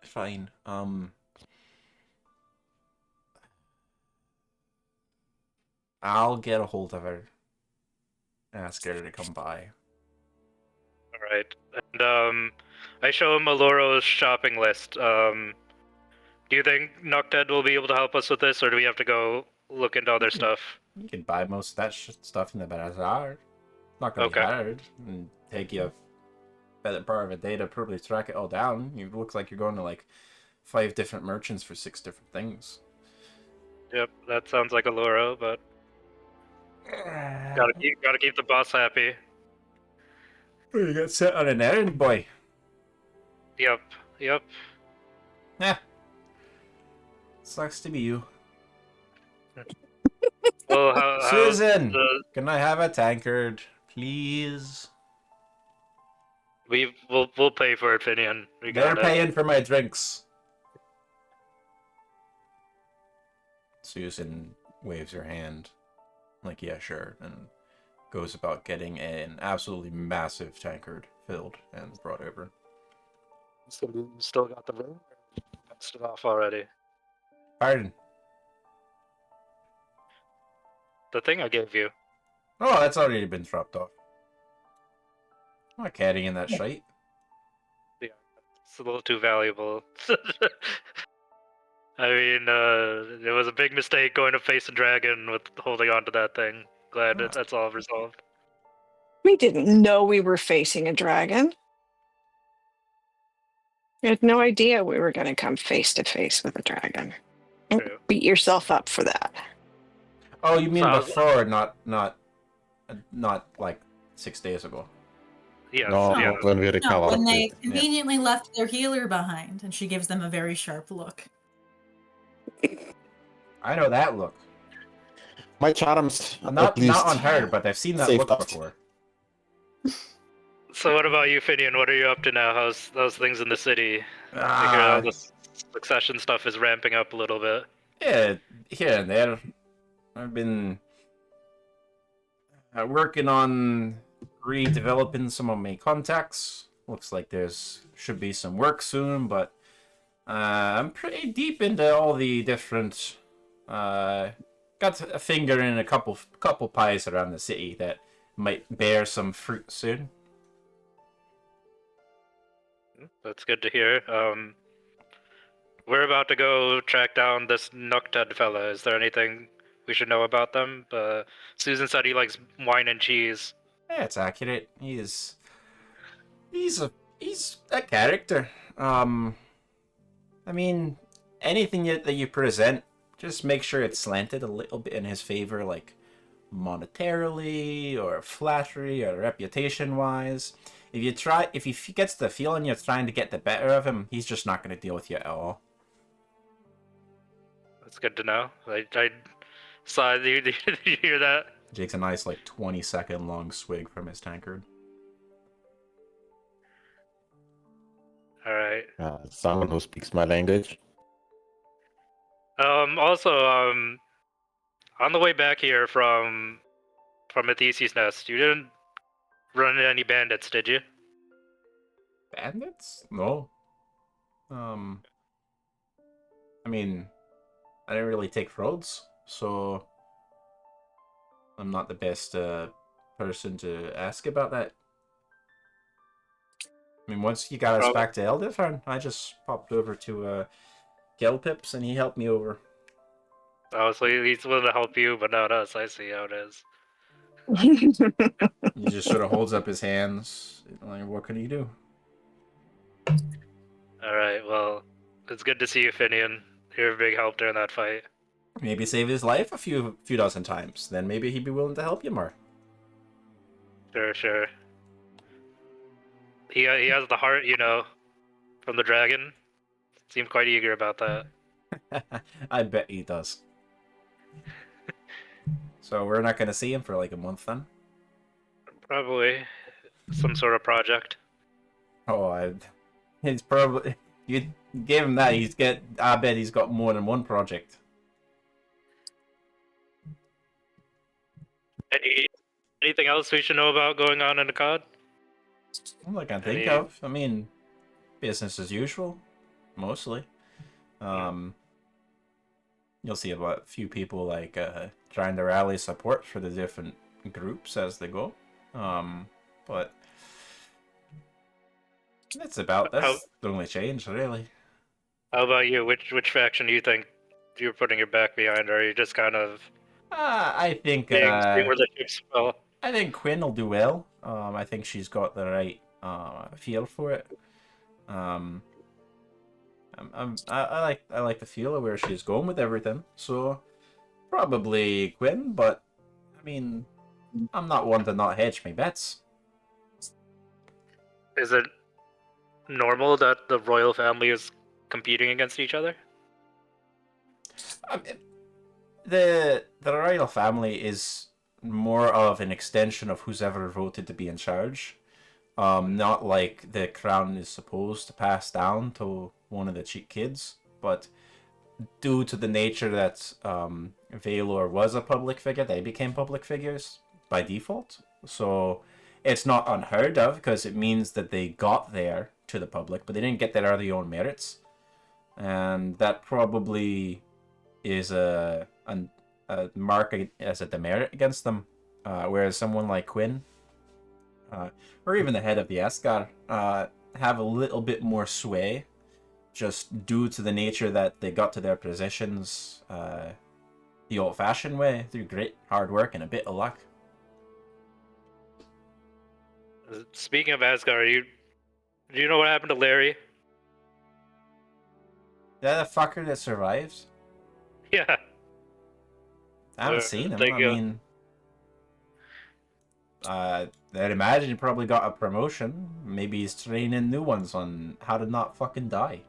Fine. I'll get a hold of her. Ask her to come by. Alright. And, I show him Aloro's shopping list. Do you think Nocted will be able to help us with this, or do we have to go look into other stuff? You can buy most of that stuff in the bazaar. Not gonna Okay. be hard. And take you a better part of a day to probably track it all down. You look like you're going to like 5 different merchants for 6 different things. Yep, that sounds like Aloro, but gotta keep the boss happy. You got set on an errand, boy. Yep. Yeah. Sucks to be you. Well, how's Susan, the- can I have a tankard, please? we'll pay for it, Finian. We They're got it. paying for my drinks. Susan waves her hand, like, yeah, sure, and goes about getting an absolutely massive tankard filled and brought over. So you still got the room? Passed it off already. Pardon? The thing I gave you. Oh, that's already been dropped off. I'm not carrying that shite. Yeah, it's a little too valuable. I mean, it was a big mistake going to face a dragon with holding on to that thing. Glad that's all resolved. We didn't know we were facing a dragon. We had no idea we were going to come face to face with a dragon. Don't True. beat yourself up for that. Oh, you mean So- before, not like 6 days ago. Yes, No, yeah. not when we No, recover. when they Yeah. conveniently left their healer behind, and she gives them a very sharp look. I know that look. My charms, Not at least, on her, but I've seen that saved look us. before. So what about you, Finian? What are you up to now? How's things in the city? I hear all this succession stuff is ramping up a little bit. Yeah, here and there. I've been working on redeveloping some of my contacts. Looks like should be some work soon, but I'm pretty deep into all the different. Got a finger in a couple pies around the city that might bear some fruit soon. That's good to hear. We're about to go track down this Nuktad fella. Is there anything we should know about them? Susan said he likes wine and cheese. Yeah, it's accurate. He's a character. I mean, anything that you present, just make sure it's slanted a little bit in his favor, like monetarily or flattery or reputation wise. If he gets the feeling you're trying to get the better of him, he's just not going to deal with you at all. That's good to know. I saw. Did you hear that? Takes a nice, like, 20-second long swig from his tankard. All right. Someone who speaks my language. Also, on the way back here from Athesi's Nest, you didn't run into any bandits, did you? Bandits? No. I mean, I didn't really take roads, so I'm not the best person to ask about that. I mean, once you got us back to Elderfarn, I just popped over to Gelpips and he helped me over. Oh, so he's willing to help you, but not us. I see how it is. He just sort of holds up his hands. Like, what can he do? All right. Well, it's good to see you, Finian. You're a big help during that fight. Maybe save his life a few dozen times. Then maybe he'd be willing to help you more. Sure. He has the heart, from the dragon. Seemed quite eager about that. I bet he does. So we're not going to see him for like a month then? Probably some sort of project. Oh, he's probably... You gave him that, I bet he's got more than one project. Anything else we should know about going on in the COD? All I can think of. I mean, business as usual, mostly. You'll see a few people like trying to rally support for the different groups as they go. But that's the only change, really. How about you? Which faction do you think you're putting your back behind, or are you just kind of I think seeing where the chips fell? I think Quinn will do well. I think she's got the right feel for it. I like the feel of where she's going with everything. So probably Quinn, but I mean, I'm not one to not hedge my bets. Is it normal that the royal family is competing against each other? The royal family is more of an extension of who's ever voted to be in charge. Not like the crown is supposed to pass down to one of the cheap kids, but due to the nature that Valor was a public figure, they became public figures by default. So it's not unheard of because it means that they got there to the public, but they didn't get there out of their own merits. And that probably is a mark as a demerit against them. Whereas someone like Quinn, or even the head of the Asgar, have a little bit more sway, just due to the nature that they got to their positions the old-fashioned way, through grit, hard work, and a bit of luck. Speaking of Asgard, do you know what happened to Larry? That the fucker that survives? Yeah. I haven't seen him. Thank I you. mean, I'd imagine he probably got a promotion. Maybe he's training new ones on how to not fucking die.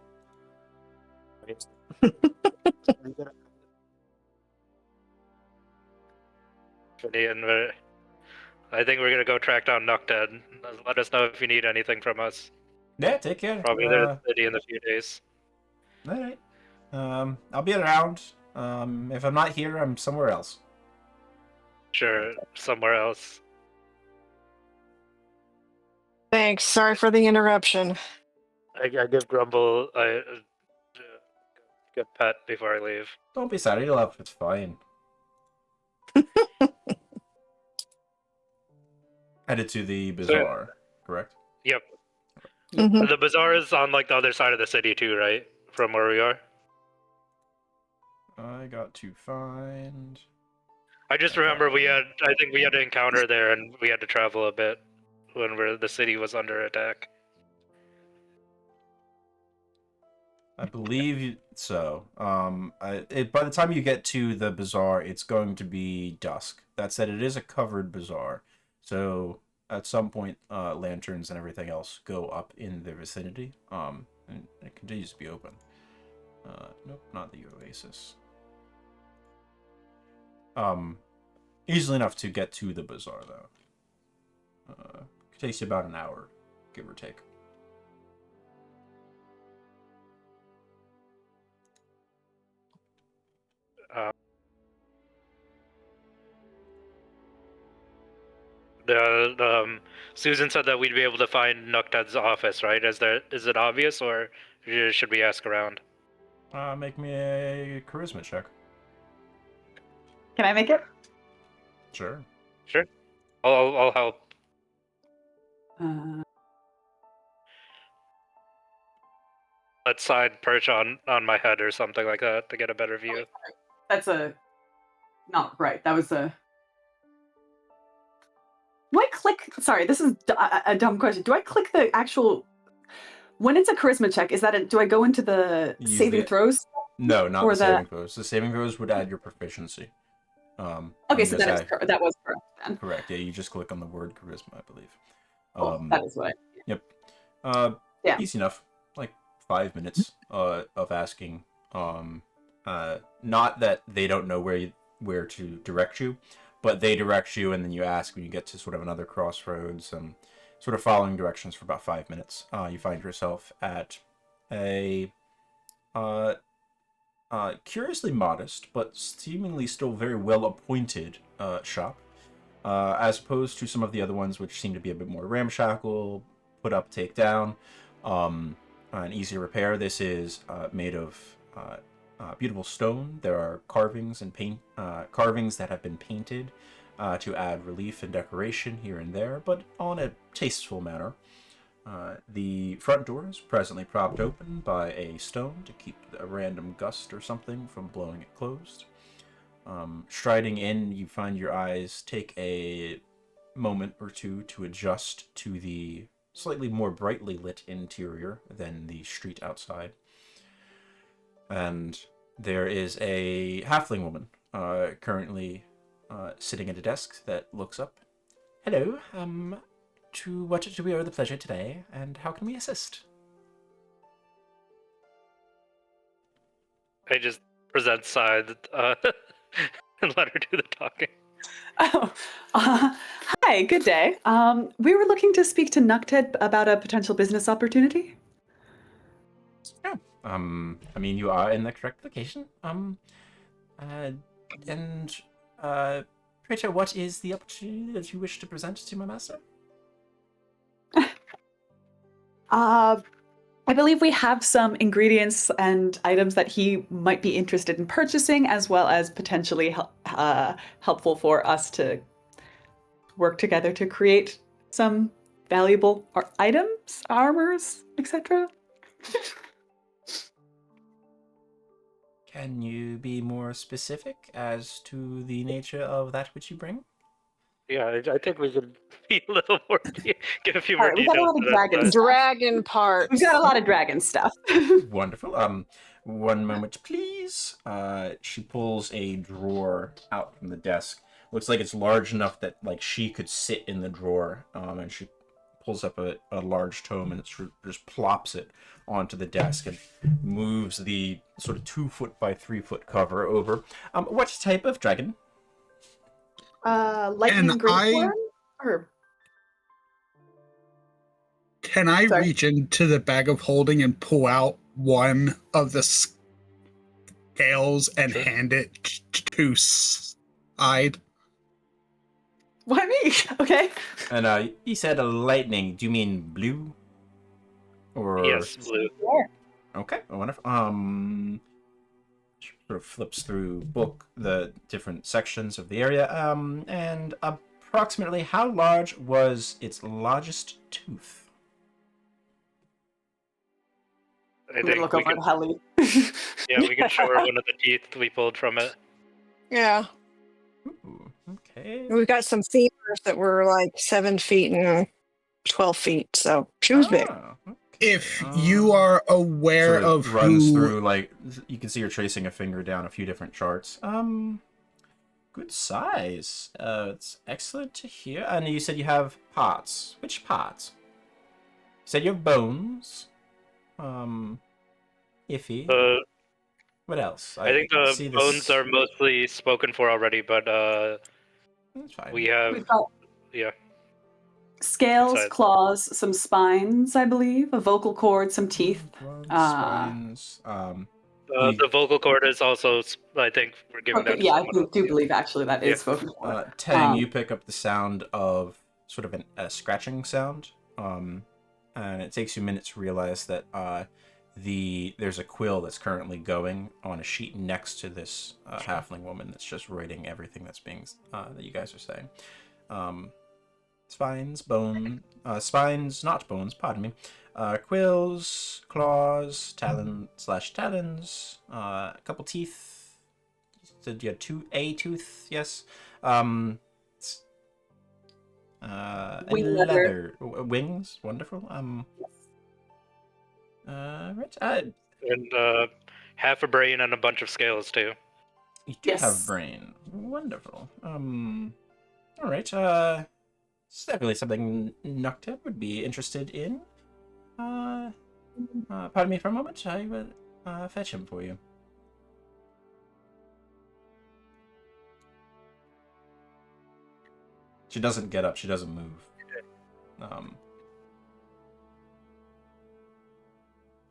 And I think we're gonna go track down Nocted. Let us know if you need anything from us. Yeah, take care. Probably there in the city in a few days. Alright. I'll be around. If I'm not here, I'm somewhere else. Sure, somewhere else. Thanks. Sorry for the interruption. I give Grumble a good pet before I leave. Don't be sorry, love. It's fine. Headed to the bazaar, correct? Yep. Mhm. The bazaar is on like the other side of the city too, right? From where we are. I got to find... I just remember I think we had an encounter there and we had to travel a bit when the city was under attack. I believe so. By the time you get to the bazaar, it's going to be dusk. That said, it is a covered bazaar, so at some point, lanterns and everything else go up in the vicinity. And it continues to be open. Nope, not the oasis. Easily enough to get to the bazaar, though. It takes you about an hour, give or take. Susan said that we'd be able to find Nuktad's office, right? Is it obvious, or should we ask around? Make me a charisma check. Can I make it? Sure. Sure. I'll help. Let's side perch on my head or something like that to get a better view. That's not right. That was a... Do I click... Sorry, this is a dumb question. Do I click the actual... When it's a charisma check, do I go into the saving throws? No, not or the saving throws. The saving throws would add your proficiency. Okay, so that was correct then. Correct. Yeah, you just click on the word charisma, I believe. That is what Yep. Yeah. Easy enough. Like 5 minutes of asking. Not that they don't know where to direct you, but they direct you, and then you ask when you get to sort of another crossroads, and sort of following directions for about 5 minutes. You find yourself at a curiously modest, but seemingly still very well appointed shop, as opposed to some of the other ones which seem to be a bit more ramshackle, put up, take down, and easy to repair. This is made of beautiful stone. There are carvings and carvings that have been painted to add relief and decoration here and there, but on a tasteful manner. The front door is presently propped open by a stone to keep a random gust or something from blowing it closed. Striding in, you find your eyes take a moment or two to adjust to the slightly more brightly lit interior than the street outside. And there is a halfling woman currently sitting at a desk that looks up. Hello, to what do we owe the pleasure today, and how can we assist? I just present side and let her do the talking. Oh, hi, good day. We were looking to speak to Nukted about a potential business opportunity. Yeah, I mean, you are in the correct location. Praetor, what is the opportunity that you wish to present to my master? I believe we have some ingredients and items that he might be interested in purchasing, as well as potentially helpful for us to work together to create some valuable items, armors, etc. Can you be more specific as to the nature of that which you bring? Yeah, I think we could be a little more, give a few All more right, we've got a details lot of to dragon that. stuff. Dragon We've parts. got a lot of dragon stuff. Wonderful. One moment, please. She pulls a drawer out from the desk. Looks like it's large enough that like she could sit in the drawer. And she pulls up a large tome and just plops it onto the desk and moves the sort of 2 foot by 3 foot cover over. What type of dragon? Lightning And great form? Or Can I Sorry. reach into the bag of holding and pull out one of the scales and Sure. hand it to Side? why me? Okay. And you said a lightning. Do you mean blue? Or Yes, blue. Okay, wonderful. Sort of flips through the different sections of the area. And approximately how large was its largest tooth? I I'm gonna think look we over can, at Helly. yeah, we can show her one of the teeth we pulled from it. Yeah. Ooh, okay. We've got some femurs that were like 7 feet and 12 feet. So she was big. Okay. If you are aware sort of runs who through, like, you can see her tracing a finger down a few different charts. Good size. It's excellent to hear. And you said you have parts. Which parts? You said you have bones. Iffy. What else? I think the see bones this. are mostly spoken for already, but That's fine. we have, We've got yeah. scales, Besides. claws, some spines, I believe, a vocal cord, some teeth. Spines. The vocal cord is also, I think, we're giving Okay, that to yeah, I someone else. do believe actually that is Yeah. spoken for. Tang, you pick up the sound of sort of a scratching sound. And it takes you minutes to realize that there's a quill that's currently going on a sheet next to this halfling woman that's just writing everything that's being that you guys are saying. Spines, not bones, pardon me. Quills, claws, talons, a couple teeth. You said you had a tooth, yes. And Wing leather. Wings, wonderful. Right. And half a brain and a bunch of scales, too. You do Yes. have brain. Wonderful. All right. It's definitely something Nocta would be interested in. Pardon me for a moment. I will fetch him for you. She doesn't get up. She doesn't move.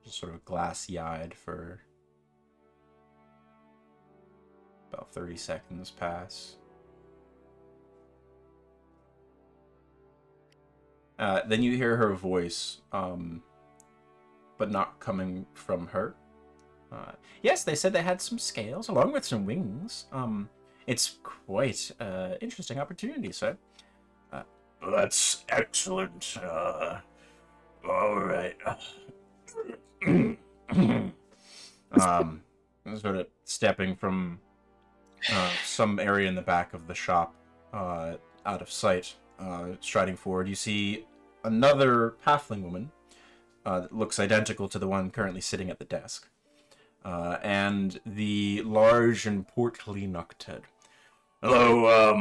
Just sort of glassy-eyed for about 30 seconds pass. Then you hear her voice, but not coming from her. Yes, they said they had some scales along with some wings. It's quite interesting opportunity, sir. That's excellent. All right. Sort of stepping from some area in the back of the shop, out of sight, striding forward, you see another halfling woman that looks identical to the one currently sitting at the desk. And the large and portly Nocted. Hello,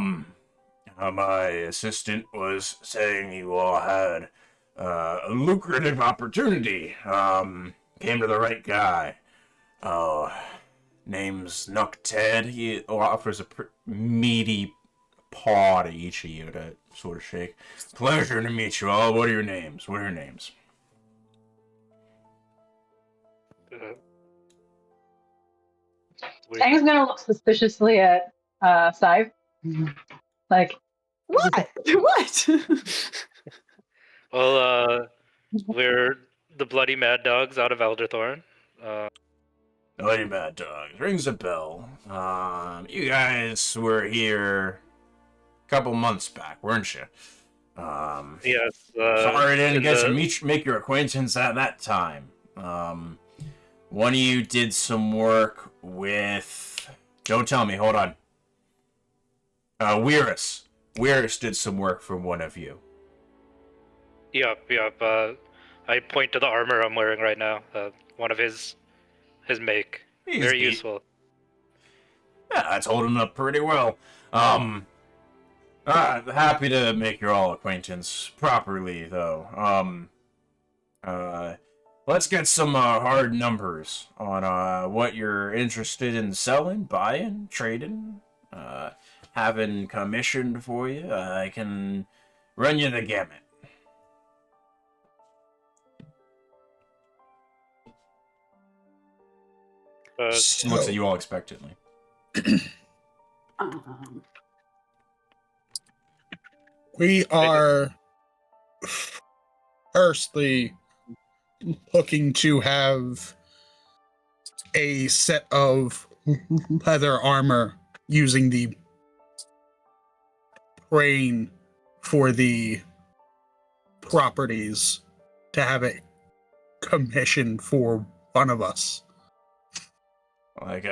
my assistant was saying you all had a lucrative opportunity. Came to the right guy. Name's Nocted. He offers a meaty paw to each of you to sort of shake. Pleasure to meet you all. What are your names? Tang's gonna look suspiciously at Scythe. Like, What? What? Well, we're the Bloody Mad Dogs out of Elderthorn. Bloody Mad Dogs. Rings a bell. You guys were here a couple months back, weren't you? Yes. Sorry I didn't get to make your acquaintance at that time. One of you did some work with... Don't tell me, hold on. Weirus. Weirus did some work for one of you. Yep. I point to the armor I'm wearing right now. One of his make. He's Very neat. useful. Yeah, it's holding up pretty well. Happy to make your all acquaintance properly, though. Let's get some hard numbers on what you're interested in selling, buying, trading, having commissioned for you. I can run you the gamut. Looks at you all expectantly. We are firstly looking to have a set of leather armor using the brain for the properties to have it commissioned for one of us. Like,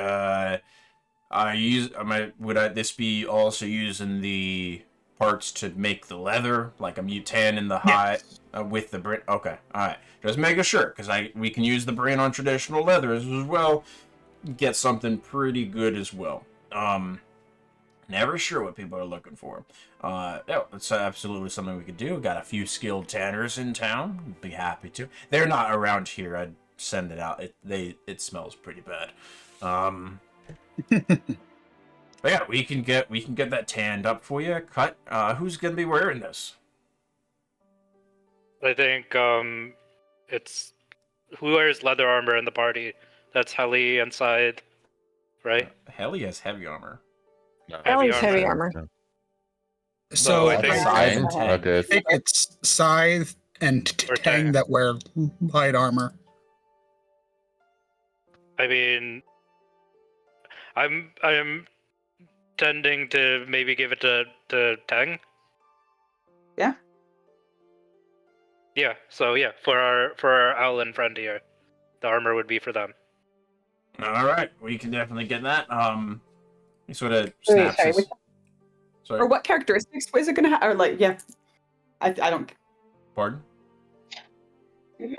this be also using the parts to make the leather, like a mutan in the hide with the brain? Okay, alright. Just making sure, because we can use the brain on traditional leathers as well. Get something pretty good as well. Never sure what people are looking for. Yeah, it's absolutely something we could do. Got a few skilled tanners in town. Be happy to. They're not around here. I'd send it out. It smells pretty bad. But yeah, we can get that tanned up for you. Cut. Who's gonna be wearing this? I think it's who wears leather armor in the party. That's Helly and Scythe, right? Helly has heavy armor. No. Ellie's heavy armor. So I think Scythe and Okay. I think it's Scythe and Or Tang Tang. that wear light armor. I mean, I'm tending to maybe give it to Tang. Yeah. Yeah. So yeah, for our Owlin friend here, the armor would be for them. All right, we can definitely get that. He sort of Wait, snaps. sorry, his... Sorry. Or what characteristics is it gonna have? Or like, yeah, I don't. Pardon?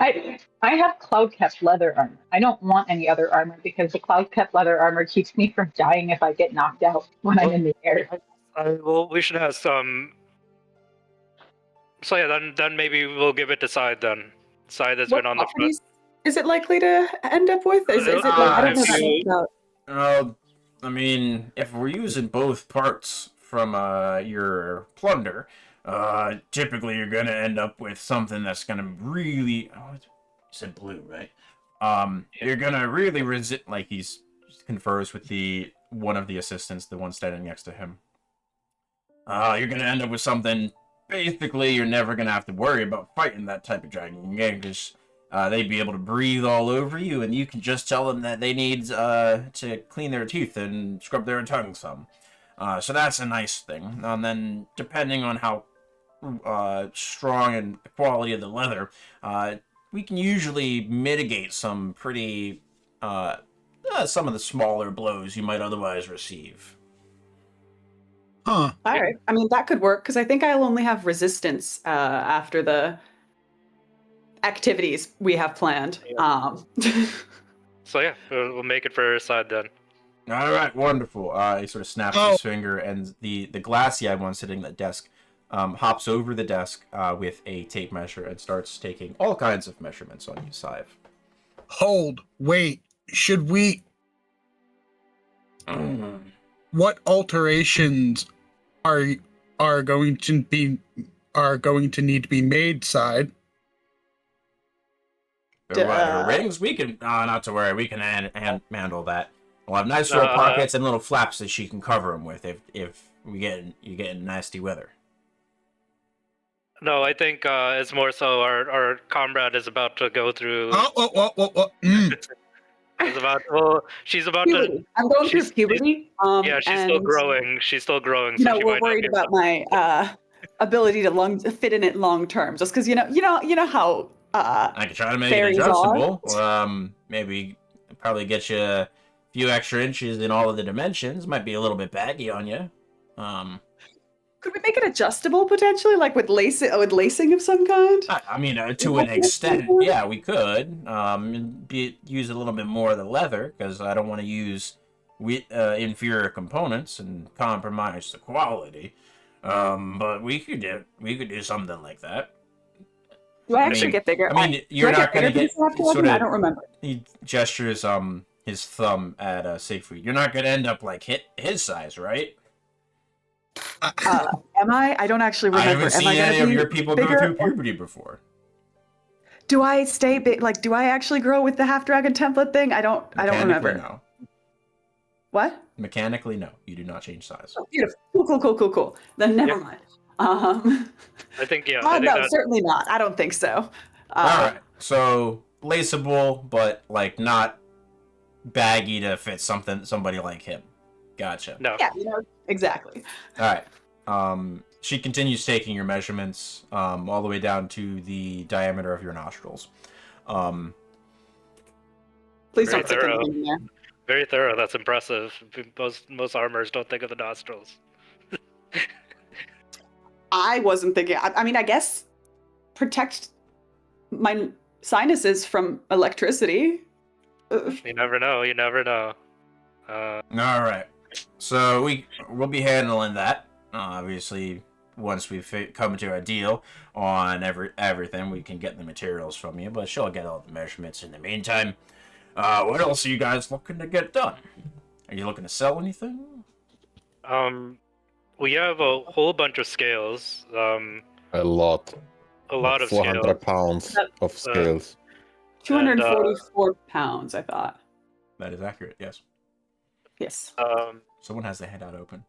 I have cloud kept leather armor. I don't want any other armor because the cloud kept leather armor keeps me from dying if I get knocked out when I'm in the air. Well, we should have some. So yeah, then maybe we'll give it to Scythe then. Scythe has What been on the front. properties is it likely to end up with? Is it like, I don't know if that you- much about. I mean, if we're using both parts from your plunder, typically you're gonna end up with something that's gonna really. Oh, you said blue, right? You're gonna really resist. Like he's confers with one of the assistants, the one standing next to him. You're gonna end up with something. Basically, you're never gonna have to worry about fighting that type of dragon again, because they'd be able to breathe all over you, and you can just tell them that they need to clean their teeth and scrub their tongue some. So that's a nice thing. And then, depending on how strong and the quality of the leather, we can usually mitigate some pretty some of the smaller blows you might otherwise receive. Huh. All right. I mean, that could work because I think I'll only have resistance after the activities we have planned. So yeah, we'll make it for Scythe then. All right, wonderful. He sort of snaps his finger, and the glassy one sitting at the desk hops over the desk with a tape measure and starts taking all kinds of measurements on you, Scythe. Hold, wait. Should we? What alterations are going to need to be made, Side? Her rings, we can. Not to worry, we can handle that. We'll have nice little pockets and little flaps that she can cover them with if you get in nasty weather. No, I think it's more so our comrade is about to go through. She's about Puberty. to. I'm going through she's- puberty. Yeah, she's still growing. She's still growing. You So know, she we're might not worried be about my ability to fit in it long term. Just because you know how I can try to make it fairies adjustable. Maybe probably get you a few extra inches in all of the dimensions. Might be a little bit baggy on you. Could we make it adjustable potentially, like with lacing of some kind? I mean, to an extent, yeah, we could. Use a little bit more of the leather because I don't want to use inferior components and compromise the quality. But we could do something like that. Do I actually get bigger? I mean, you're not going to get sort of. I don't remember. He gestures his thumb at Siegfried. You're not going to end up like his size, right? Am I? I don't actually remember. I haven't seen any of your people go through puberty before. Do I stay big? Like, do I actually grow with the half dragon template thing? I don't remember. No. What? Mechanically, no. You do not change size. Oh, beautiful. Cool. Then never mind. I think Oh, I think no, certainly not. I don't think so. All right. So laceable, but like not baggy to fit somebody like him. Gotcha. No. Yeah, exactly. All right. She continues taking your measurements all the way down to the diameter of your nostrils. Please Very don't stick thorough. anything in there. Very thorough. That's impressive. Most armors don't think of the nostrils. I wasn't thinking. I mean, I guess protect my sinuses from electricity. You never know. All right. So we'll be handling that. Obviously, once we come to a deal on everything, we can get the materials from you. But she'll get all the measurements in the meantime. What else are you guys looking to get done? Are you looking to sell anything? We have a whole bunch of scales. A lot. A lot of 400 scales. pounds of scales. 244 pounds, I thought. That is accurate. Yes. Yes. Someone has their head out open.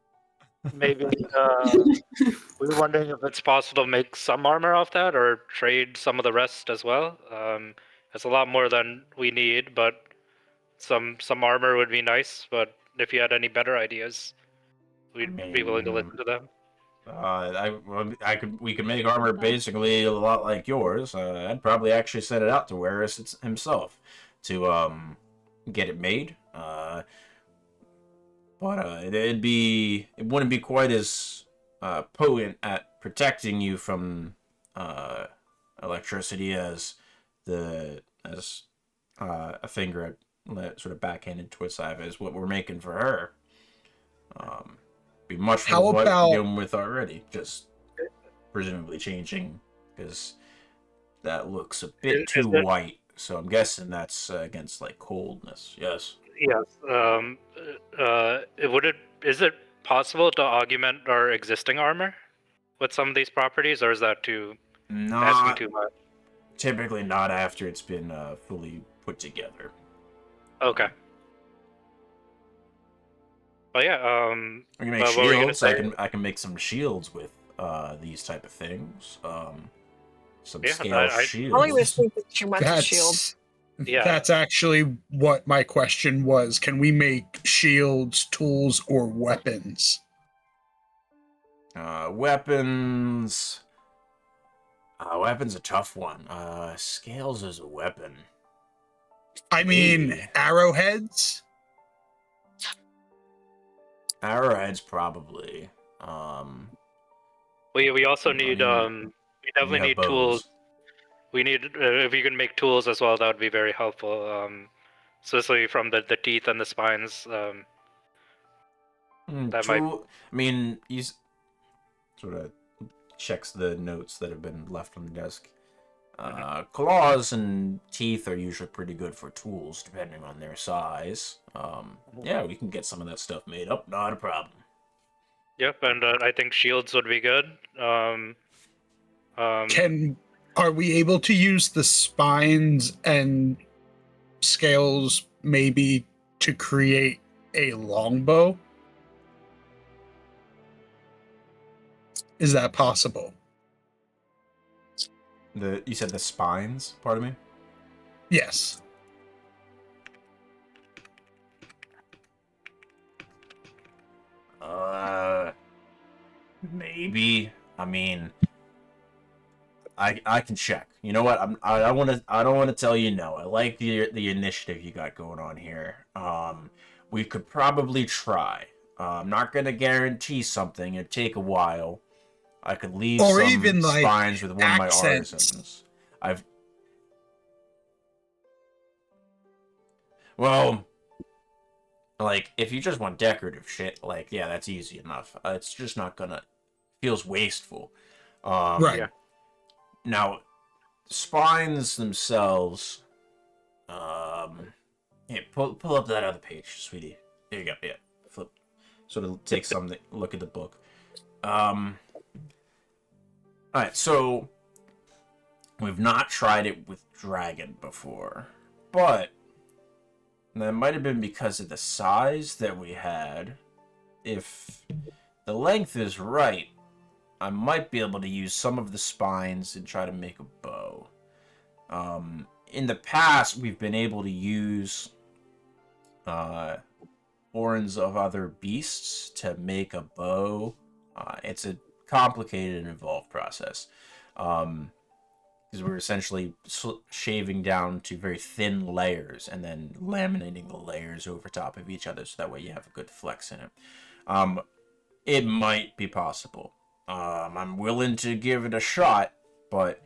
Maybe we were wondering if it's possible to make some armor off that, or trade some of the rest as well. It's a lot more than we need, but some armor would be nice. But if you had any better ideas, we'd be willing to listen to them. We could make armor basically a lot like yours. I'd probably actually send it out to Warris himself to get it made. But it wouldn't be quite as potent at protecting you from electricity as a finger sort of backhanded twist knife is what we're making for her. Be much How more what about- we're dealing with already, just presumably changing because that looks a bit too white. So I'm guessing that's against like coldness. Yes. Yes. Is it possible to augment our existing armor with some of these properties, or is that asking Not too much? typically not after it's been fully put together. Okay. But yeah, I can make what were you gonna shields. say? I can make some shields with these type of things. Some Yeah, scale I- shields. Only was thinking she wants a shield. Yeah. That's actually what my question was. Can we make shields, tools, or weapons? Weapons. Weapon's a tough one. Scales is a weapon. I mean, Maybe. arrowheads? Arrowheads probably. We also need we definitely have need bows. tools. We need if you can make tools as well, that would be very helpful. Especially from the teeth and the spines. That might- I mean, he's sort of checks the notes that have been left on the desk. Claws and teeth are usually pretty good for tools, depending on their size. Yeah, we can get some of that stuff made up. Not a problem. Yep, and I think shields would be good. Can Are we able to use the spines and scales maybe to create a longbow? Is that possible? You said the spines, pardon me? Yes. Maybe. I mean, I can check. You know what? I don't want to tell you no. I like the initiative you got going on here. We could probably try. I'm not gonna guarantee something. It'd take a while. I could leave Or some even, like, spines with one of my accents. artisans. Well, like, if you just want decorative shit, like, yeah, that's easy enough. It's just not gonna... feels wasteful. Right. Yeah. Now, spines themselves... Hey, pull up that other page, sweetie. There you go, yeah. Flip. Sort of take some look at the book. Alright, so... we've not tried it with dragon before. But... that might have been because of the size that we had. If the length is right, I might be able to use some of the spines and try to make a bow. In the past, we've been able to use horns of other beasts to make a bow. It's a complicated and involved process. Because we're essentially shaving down to very thin layers and then laminating the layers over top of each other so that way you have a good flex in it. It might be possible. I'm willing to give it a shot, but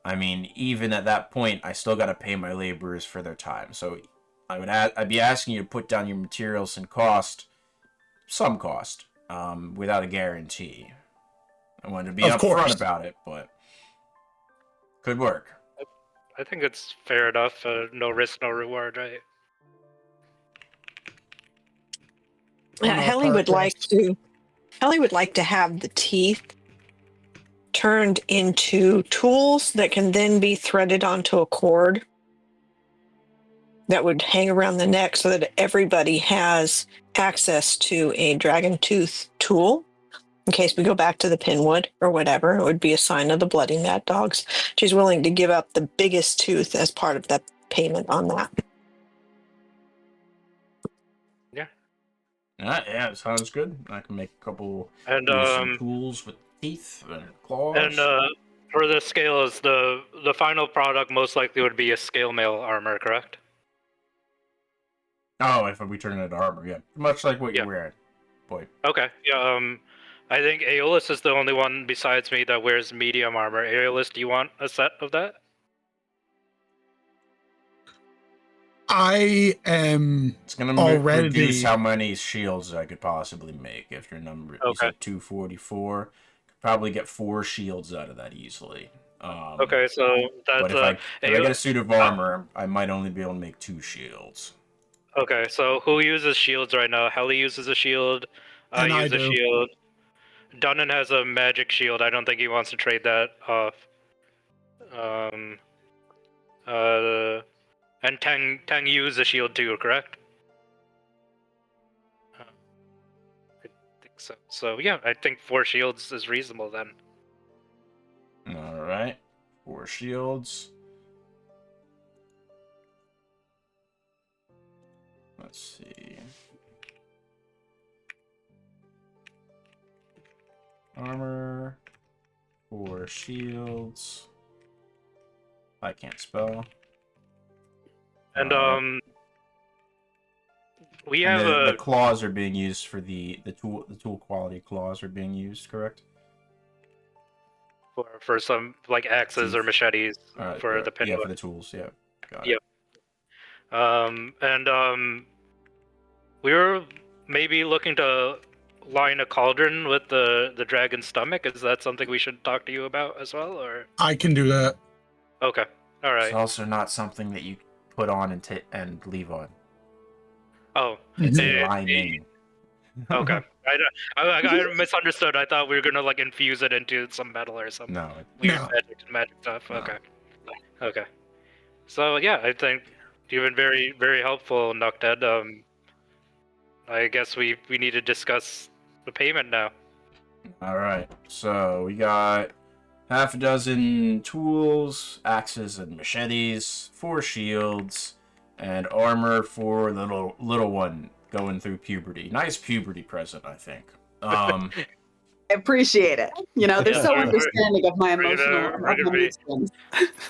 I mean, even at that point, I still got to pay my laborers for their time. So I'd be asking you to put down your materials and some cost, without a guarantee. I wanted to be upfront about it, but could work. I think it's fair enough. No risk, no reward, right? Helly would like to have the teeth turned into tools that can then be threaded onto a cord that would hang around the neck so that everybody has access to a dragon tooth tool. In case we go back to the pinwood or whatever, it would be a sign of the bloody mad dogs. She's willing to give up the biggest tooth as part of that payment on that. Yeah, it sounds good. I can make a couple And some tools with teeth and claws. And for the scales, the final product most likely would be a scale mail armor, correct? Oh, if we turn it into armor, yeah. Much like what you're wearing, boy. Okay, yeah, I think Aeolus is the only one besides me that wears medium armor. Aeolus, do you want a set of that? I am It's gonna already reduce how many shields I could possibly make. If your number you said 244, could probably get 4 shields out of that easily. Okay, so that's but if I get a suit of armor, I might only be able to make 2 shields. Okay, so who uses shields right now? Helly uses a shield. I use a shield. Dunnan has a magic shield. I don't think he wants to trade that off. And Tang used a shield too, correct? I think so. So yeah, I think 4 shields is reasonable then. All right, 4 shields. Let's see. Armor, 4 shields. I can't spell. And we have the claws are being used for the tool quality claws are being used, correct? For some like axes or machetes for the pinwood. Yeah, for the tools. Yeah, got it. Yep. We were maybe looking to line a cauldron with the dragon's stomach. Is that something we should talk to you about as well, or? I can do that. Okay. All right. It's also not something that you put on and leave on. Oh, it's a lining. Okay. I misunderstood. I thought we were gonna like infuse it into some metal or some No. weird No. magic stuff. No. Okay. Okay. So yeah, I think you've been very, very helpful, Nocted. I guess we need to discuss the payment now. All right. So we got half a dozen tools, axes and machetes, 4 shields, and armor for the little one going through puberty. Nice puberty present, I think. I appreciate it. You know, they're Yeah, so we're- understanding of my we're gonna- emotional we're of gonna my be- mood swings.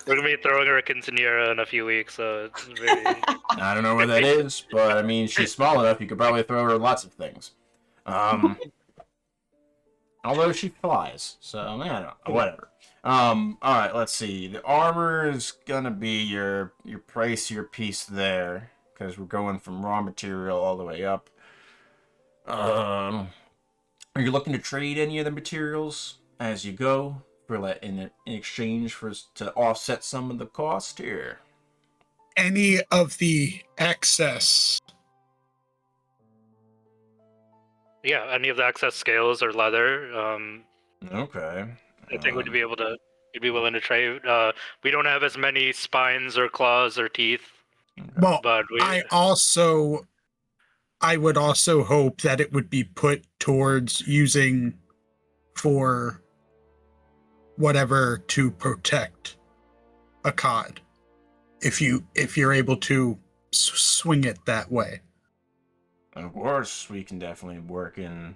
We're gonna be throwing her a quinceanera in a few weeks, so it's very. I don't know where that is, but I mean, she's small enough. You could probably throw her lots of things. Although she flies, so I don't know. Whatever. All right. Let's see. The armor is gonna be your pricier piece there, because we're going from raw material all the way up. Are you looking to trade any of the materials as you go for like in exchange for to offset some of the cost here? Any of the excess. Yeah, any of the excess scales or leather. Okay. I think we'd be able to. You'd be willing to trade. We don't have as many spines or claws or teeth, Well, but we. I would also hope that it would be put towards using for whatever to protect a cod. If you're able to swing it that way. Of course, we can definitely work in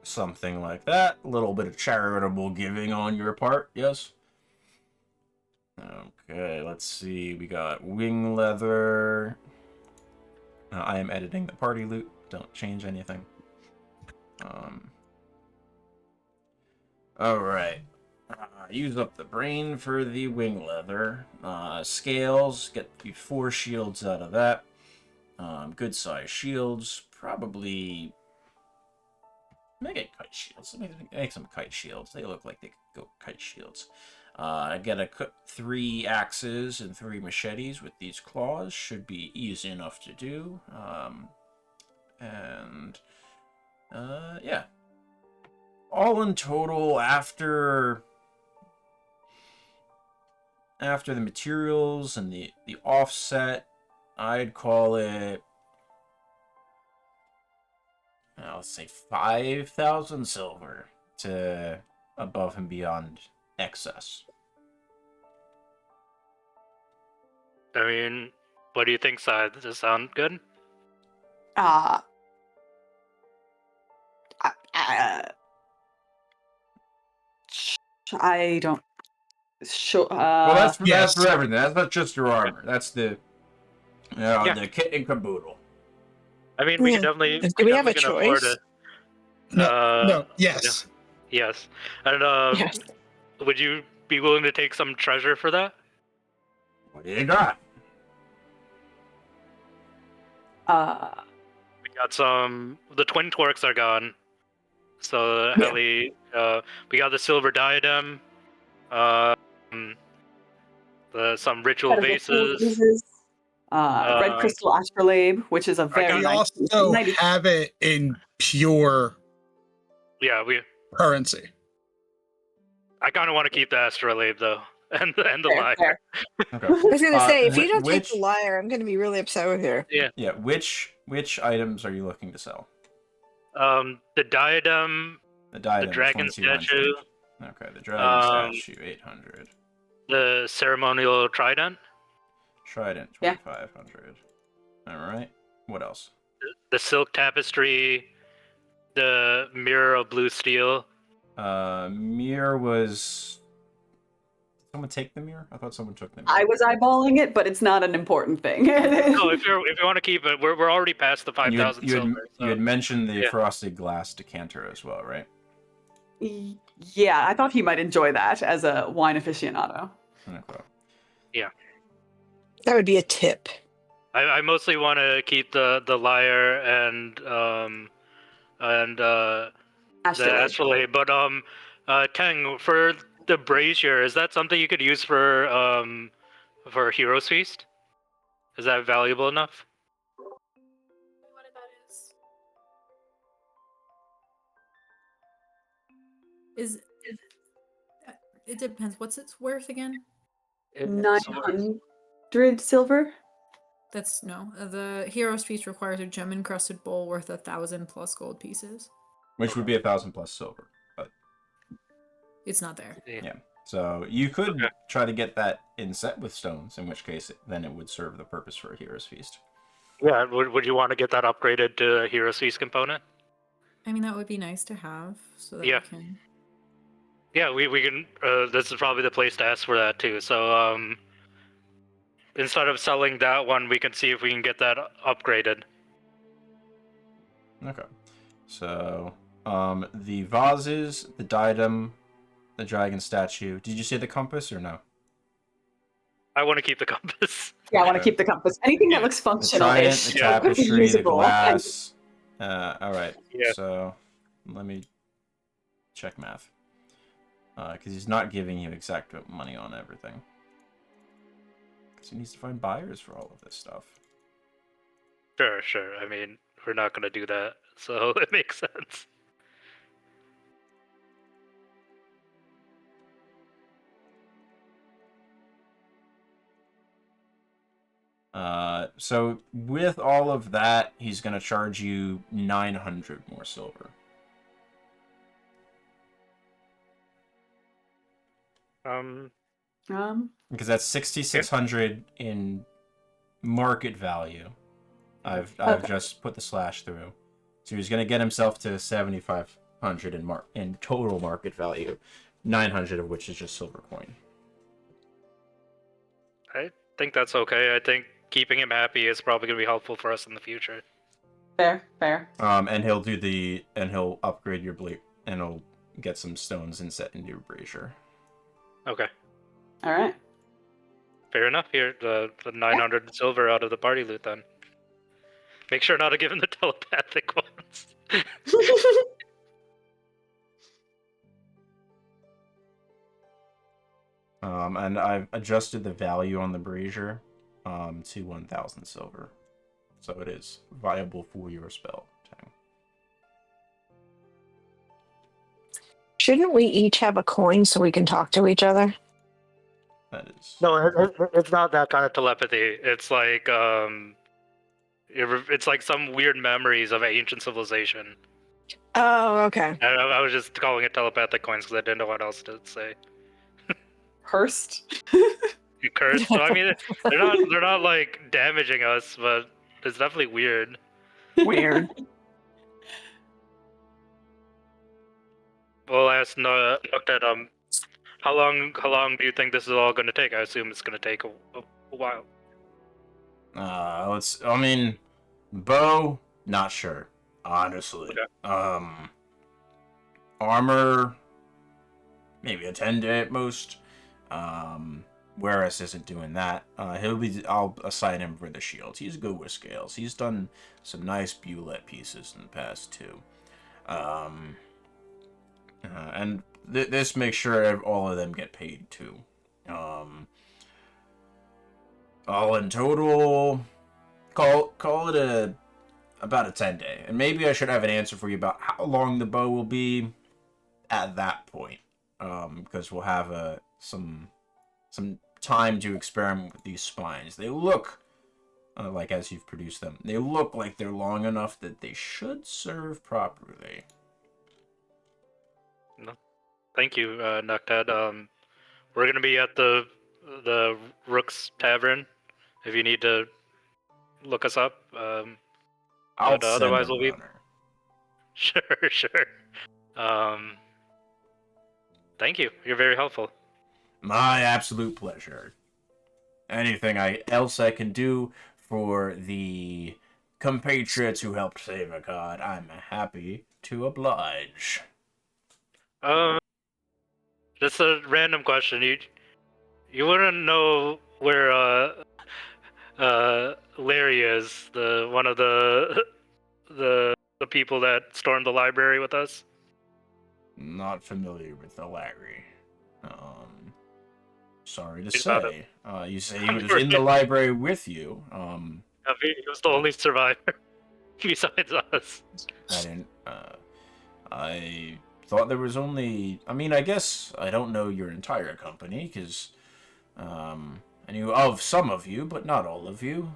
something like that. A little bit of charitable giving on your part, yes? Okay, let's see. We got wing leather. I am editing the party loot. Don't change anything. Alright. Use up the brain for the wing leather. Scales, get you 4 shields out of that. Good size shields. Probably make kite shields. Let me make some kite shields. They look like they could go kite shields. Get 3 axes and 3 machetes with these claws. Should be easy enough to do. Yeah. All in total, after the materials and the offset, I'd call it, let's say 5,000 silver to above and beyond excess. I mean, what do you think, Sai? Does this sound good? I don't. Sure. Well, that's Yes. for everything. That's not just your armor. That's the Yeah. the kit and caboodle. I mean, we Yeah. can definitely. Do we have a definitely can afford choice? it. No, yes. Yes. And Yes. would you be willing to take some treasure for that? What do you got? We got some. The twin twerks are gone. So Yeah. Heli, we got the silver diadem. Some ritual vases. Red crystal astrolabe, which is a very We nice. also 90 have it in pure Yeah, currency. I kind of want to keep the astrolabe though, and the fair, lyre. fair. Okay. I was going to say, if you whi- don't take which- the lyre, I'm going to be really upset with you. Yeah, which items are you looking to sell? The diadem, The diadem, dragon 2200. statue. Okay, the dragon statue, 800. the ceremonial trident, Trident, Yeah. 2500. All right. What else? the silk tapestry, the mirror of blue steel. Mirror was. Did someone take the mirror? I thought someone took the mirror. I was eyeballing it, but it's not an important thing. Oh, if you want to keep it, we're already past the 5,000 you had, silver. you had mentioned the yeah. frosted glass decanter as well, right? Yeah, I thought he might enjoy that as a wine aficionado. Okay. That would be a tip. I mostly want to keep the lyre and the astrolabe, but Teng, for the brazier, is that something you could use for Heroes Feast? Is that valuable enough? Is it depends. What's its worth again? It's 900 silver. That's no. The hero's feast requires a gem encrusted bowl worth 1,000 plus gold pieces. Which would be 1,000 plus silver. But It's not there. yeah. So you could Okay. try to get that in set with stones, in which case then it would serve the purpose for a hero's feast. Yeah, would you want to get that upgraded to a Hero's Feast component? I mean, that would be nice to have, so that Yeah. we can. Yeah, we can. This is probably the place to ask for that too. So instead of selling that one, we can see if we can get that upgraded. Okay. So, the vases, the diadem, the dragon statue. Did you say the compass or no? I want to keep the compass. Yeah, I want to Okay. keep the compass. Anything Yeah. that looks The functional. trident, the Yeah. tapestry, the Usable. glass. All right. Yeah. So, let me check math. Because he's not giving you exact money on everything. Because he needs to find buyers for all of this stuff. Sure. I mean, we're not gonna do that, so it makes sense. So with all of that, he's going to charge you 900 more silver. Because that's 6,600 in market value. I've Okay. just put the slash through. So he's going to get himself to 7,500 in total market value, 900 of which is just silver coin. I think that's okay. I think keeping him happy is probably gonna be helpful for us in the future. Fair. And he'll upgrade your blade, and he'll get some stones and set into your brazier. Okay, All right. fair enough. Here, the 900 silver out of the party loot then. Make sure not to give him the telepathic ones. And I've adjusted the value on the brazier to 1,000 silver. So it is viable for your spell. Tang. Shouldn't we each have a coin so we can talk to each other? That is. No, it's not that kind of telepathy. It's like it's like some weird memories of ancient civilization. Oh, okay. I was just calling it telepathic coins because I didn't know what else to say. Cursed. Cursed. So I mean, they're not like damaging us, but it's definitely weird. Weird. Well, I asked Noctet, how long do you think this is all going to take? I assume it's going to take a while. I mean, bow, not sure, honestly. Okay. Armor, maybe a 10 day at most. Whereas isn't doing that. I'll assign him for the shields. He's good with scales. He's done some nice Bulette pieces in the past too. And this makes sure all of them get paid too. All in total, call it about a 10 day. And maybe I should have an answer for you about how long the bow will be at that point. Because we'll have some time to experiment with these spines. They look like, as you've produced them, they look like they're long enough that they should serve properly. No, thank you, Noctet. We're gonna be at the Rook's Tavern. If you need to look us up, I'll but otherwise send a we'll be runner. sure. Thank you. You're very helpful. My absolute pleasure. Anything else I can do for the compatriots who helped save a god, I'm happy to oblige. Just a random question. You wouldn't know where Larry is, the one of the people that stormed the library with us? Not familiar with the Larry. Sorry to He's not say. You say he was in the library with you. He was the only survivor besides us. I didn't. I thought there was only... I mean, I guess I don't know your entire company, because I knew of some of you, but not all of you.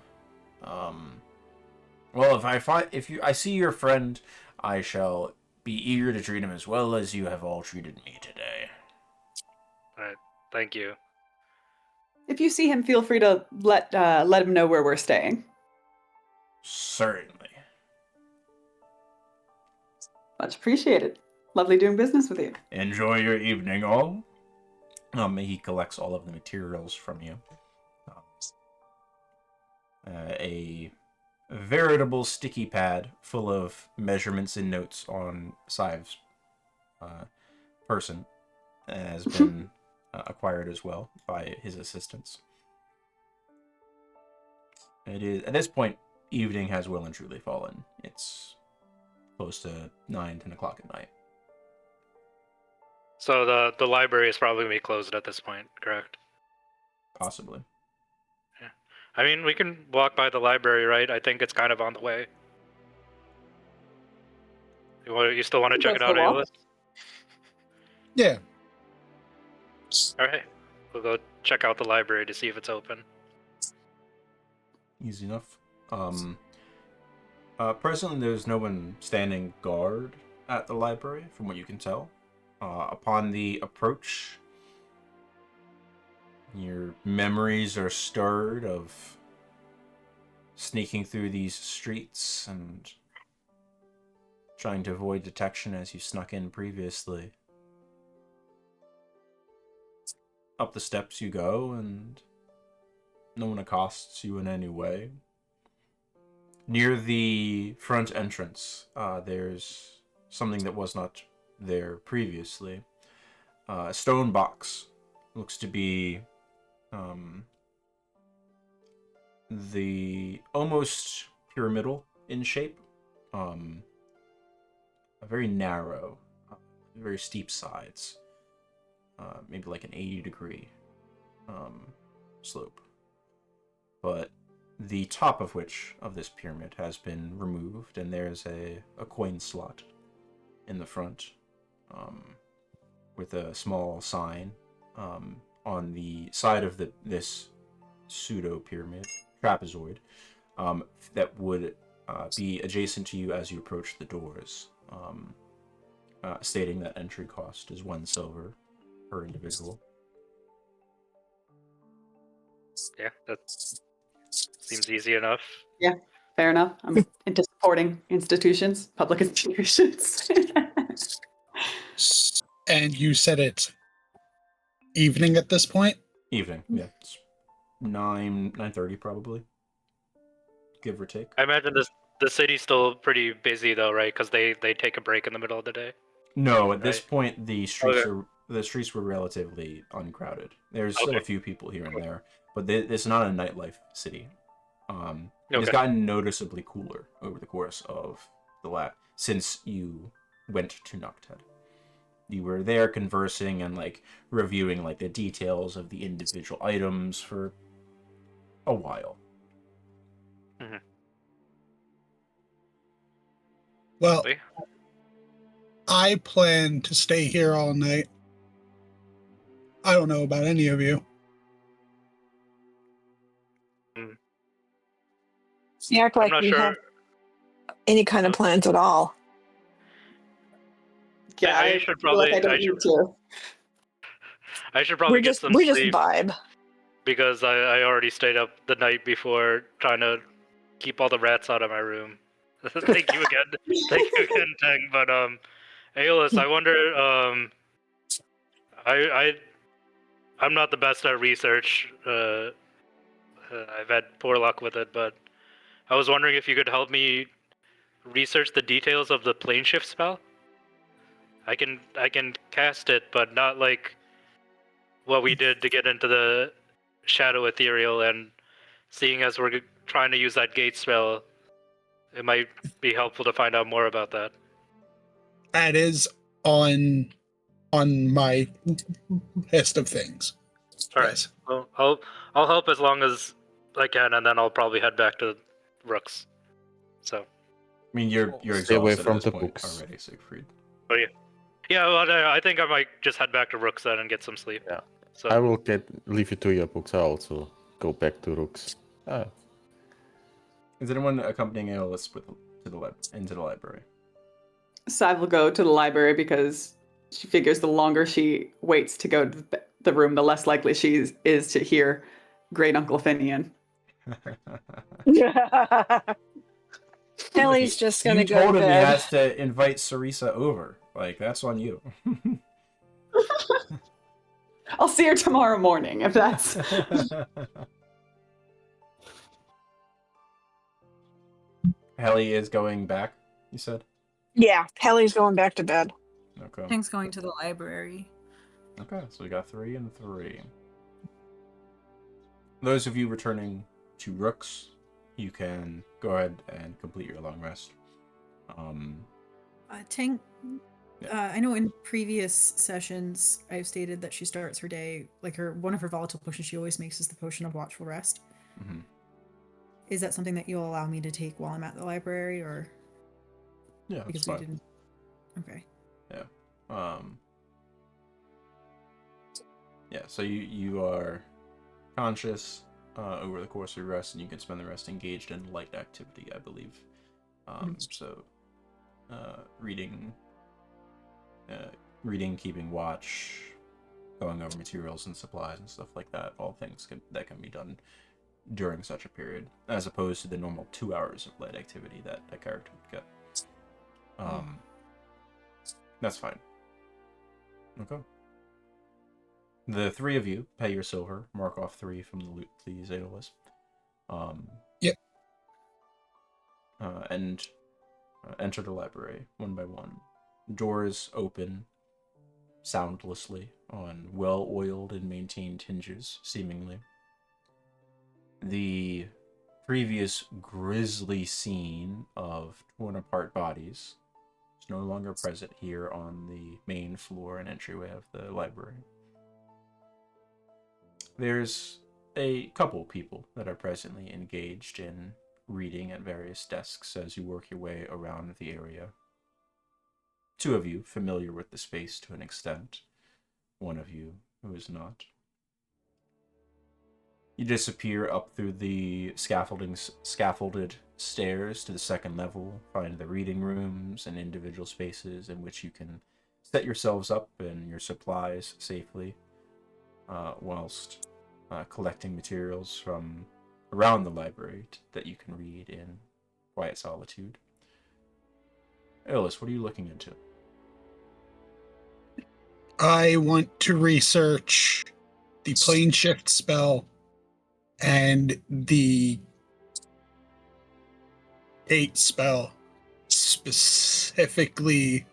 Well, if I see your friend, I shall be eager to treat him as well as you have all treated me today. Alright, thank you. If you see him, feel free to let him know where we're staying. Certainly. Much appreciated. Lovely doing business with you. Enjoy your evening, all. He collects all of the materials from you. A veritable sticky pad full of measurements and notes on Sive's person has been acquired as well by his assistants. It is at this point, evening has well and truly fallen. It's close to 9-10 o'clock at night. So the library is probably going to be closed at this point, correct? Possibly. Yeah. I mean, we can walk by the library, right? I think it's kind of on the way. You still want to check it out, Aeolus? Yeah. Alright. We'll go check out the library to see if it's open. Easy enough. Presently, there's no one standing guard at the library, from what you can tell. Upon the approach, your memories are stirred of sneaking through these streets and trying to avoid detection as you snuck in previously. Up the steps you go, and no one accosts you in any way. Near the front entrance, there's something that was not there previously. A stone box. Looks to be the almost pyramidal in shape. Very narrow, very steep sides. Maybe like an 80-degree slope. But the top of this pyramid has been removed, and there's a coin slot in the front with a small sign on the side of this pseudo-pyramid, trapezoid, that would be adjacent to you as you approach the doors, stating that entry cost is 1 silver per individual. Yeah, that seems easy enough. Yeah, fair enough. I'm into supporting institutions, public institutions. And you said it's evening at this point? Evening, yeah. It's 9:30 probably, give or take. I imagine the city's still pretty busy though, right? Because they take a break in the middle of the day. No, at this point the streets Okay. the streets were relatively uncrowded. There's still a few people here and there, but it's not a nightlife city. It's gotten noticeably cooler over the course of since you went to Nocted. You were there conversing and reviewing the details of the individual items for a while. Mm-hmm. Well, I plan to stay here all night. I don't know about any of you. You act like I'm not we sure. have any kind of plans at all. Yeah, I should probably. I don't need to. I should probably get some we just sleep vibe. because I already stayed up the night before trying to keep all the rats out of my room. Thank you again, Tang. But Aeolus, I wonder. I'm not the best at research. I've had poor luck with it, but I was wondering if you could help me research the details of the plane shift spell. I can cast it, but not like what we did to get into the Shadow Ethereal, and seeing as we're trying to use that gate spell, it might be helpful to find out more about that. That is on my list of things. All right. Yes. Well, I'll help as long as I can, and then I'll probably head back to Rooks. So. I mean, you're Stay away exhausted from at this the point books. already, Siegfried. Oh yeah. Yeah, well, I think I might just head back to Rook's then and get some sleep. Yeah. So I will leave you to your books. I also go back to Rook's. Is anyone accompanying Aeolus into the library? Sav will go to the library because she figures the longer she waits to go to the room, the less likely she is to hear Great Uncle Finian. Ellie's just gonna You go to told him he bed. has to invite Sarisa over. Like, that's on you. I'll see her tomorrow morning if that's. Helly is going back, you said? Yeah, Ellie's going back to bed. Okay. Thanks going to the library. Okay, so we got 3 and 3. Those of you returning to Rook's, you can go ahead and complete your long rest. Tang, Yeah. I know in previous sessions I've stated that she starts her day, like one of her volatile potions she always makes is the potion of watchful rest. Mm-hmm. Is that something that you'll allow me to take while I'm at the library, or Yeah, that's because fine. we didn't? Okay. Yeah. Yeah, so you are conscious over the course of your rest, and you can spend the rest engaged in light activity, I believe. So reading, keeping watch, going over materials and supplies and stuff like that, all things that can be done during such a period, as opposed to the normal 2 hours of light activity that a character would get. That's fine. Okay. The 3 of you pay your silver, mark off 3 from the loot, please, Aeolus. Yep. And enter the library one by one. Doors open soundlessly on well-oiled and maintained hinges, seemingly. The previous grisly scene of torn-apart bodies is no longer present here on the main floor and entryway of the library. There's a couple people that are presently engaged in reading at various desks as you work your way around the area. 2 of you familiar with the space to an extent, 1 of you who is not. You disappear up through the scaffolded stairs to the 2nd level, find the reading rooms and individual spaces in which you can set yourselves up and your supplies safely, whilst collecting materials from around the library that you can read in quiet solitude. Aeolus, what are you looking into? I want to research the plane shift spell and the 8 spell. Specifically,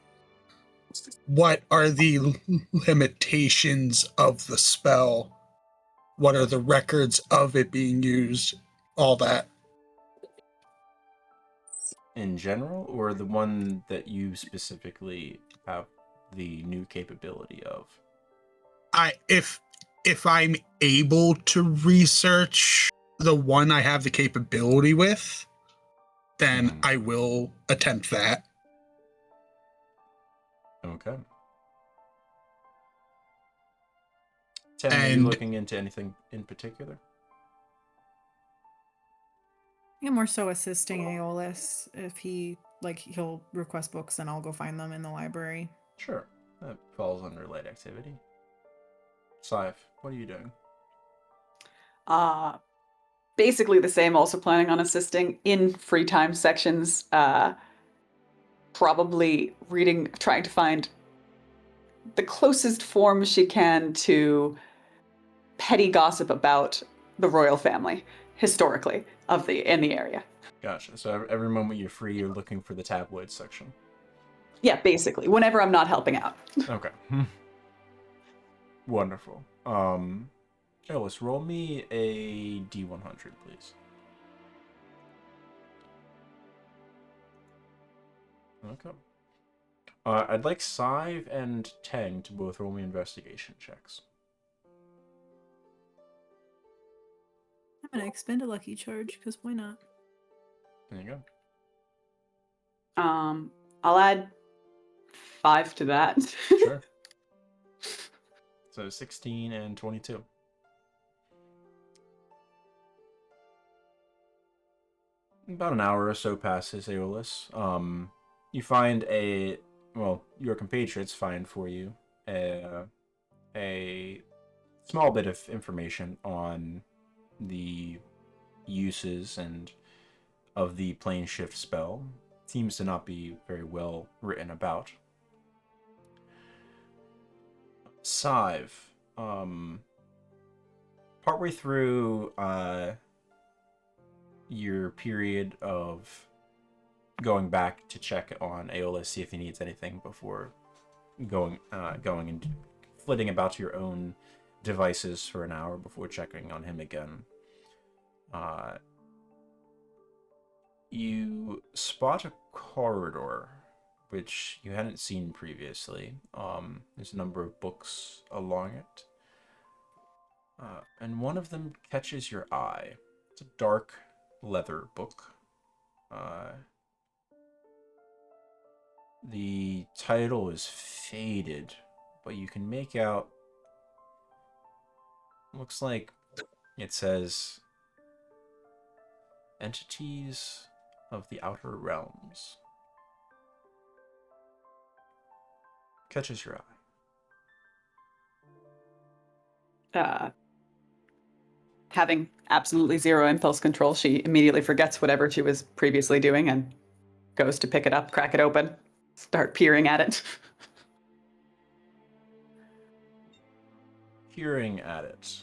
what are the limitations of the spell? What are the records of it being used? All that. In general, or the one that you specifically have the new capability of? If I'm able to research the one I have the capability with, then I will attempt that. Okay. Tim, are you looking into anything in particular? Yeah, more so assisting Aeolus. If he'll request books and I'll go find them in the library. Sure. That falls under light activity. Sif, what are you doing? Basically the same, also planning on assisting in free time sections, probably reading, trying to find the closest form she can to petty gossip about the royal family, historically, in the area. Gotcha. So every moment you're free, you're looking for the tabloid section. Yeah, basically, whenever I'm not helping out. Okay. Wonderful. Aeolus, roll me a D100, please. Okay. I'd like Sive and Tang to both roll me investigation checks. I'm gonna expend a lucky charge, because why not? There you go. I'll add 5 to that. Sure. So 16 and 22. About an hour or so passes, Aeolus. You find your compatriots find for you a small bit of information on the uses and of the plane shift spell. Seems to not be very well written about. Sive, partway through your period of going back to check on Aeolus, see if he needs anything before going and flitting about to your own devices for an hour before checking on him again. You spot a corridor which you hadn't seen previously. There's a number of books along it. And one of them catches your eye. It's a dark leather book. The title is faded, but you can make out... Looks like it says... Entities of the Outer Realms. Catches your eye. Having absolutely zero impulse control, she immediately forgets whatever she was previously doing and goes to pick it up, crack it open, start peering at it. Peering at it.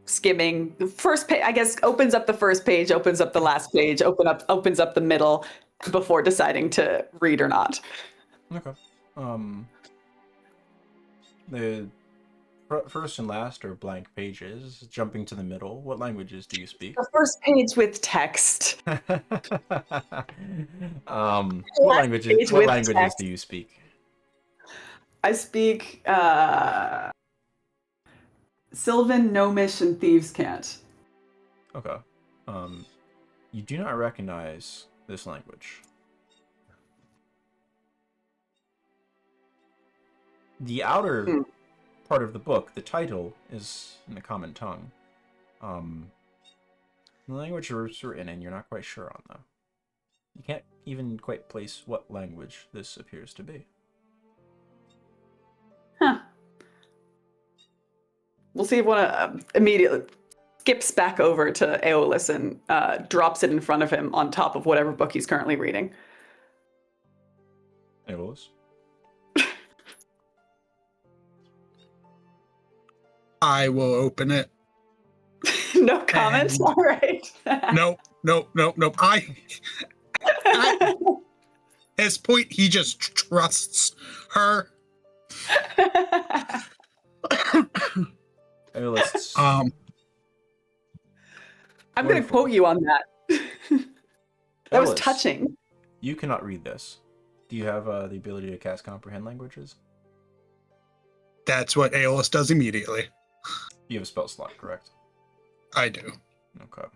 Skimming the first page, I guess, opens up the first page, opens up the last page, opens up the middle before deciding to read or not. Okay. The first and last are blank pages. Jumping to the middle, what languages do you speak? The first page with text. What languages do you speak? I speak Sylvan, Gnomish, and Thieves' Cant. Okay. You do not recognize this language. The outer part of the book, the title, is in the common tongue. The language it's written in, you're not quite sure on, though. You can't even quite place what language this appears to be. Huh. We'll see if one immediately skips back over to Aeolus and drops it in front of him on top of whatever book he's currently reading. Aeolus? I will open it. No comments? And- All right. Nope. At his point, he just trusts her. Aeolus. I'm going to quote you on that. That was Aeolus, touching. You cannot read this. Do you have the ability to cast Comprehend Languages? That's what Aeolus does immediately. You have a spell slot, correct? I do. Okay.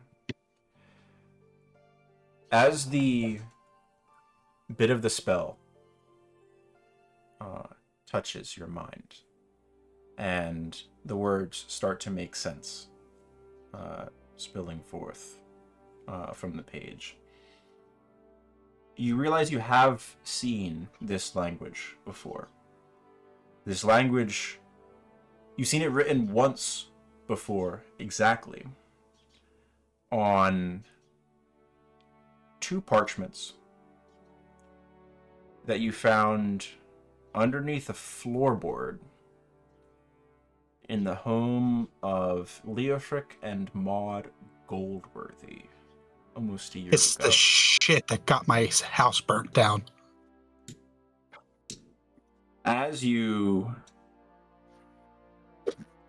As the bit of the spell touches your mind, and the words start to make sense, spilling forth from the page, you realize you have seen this language before. This language, you've seen it written once before, exactly, on 2 parchments that you found underneath a floorboard in the home of Leofric and Maud Goldworthy almost a year It's ago. the shit that got my house burnt down. As you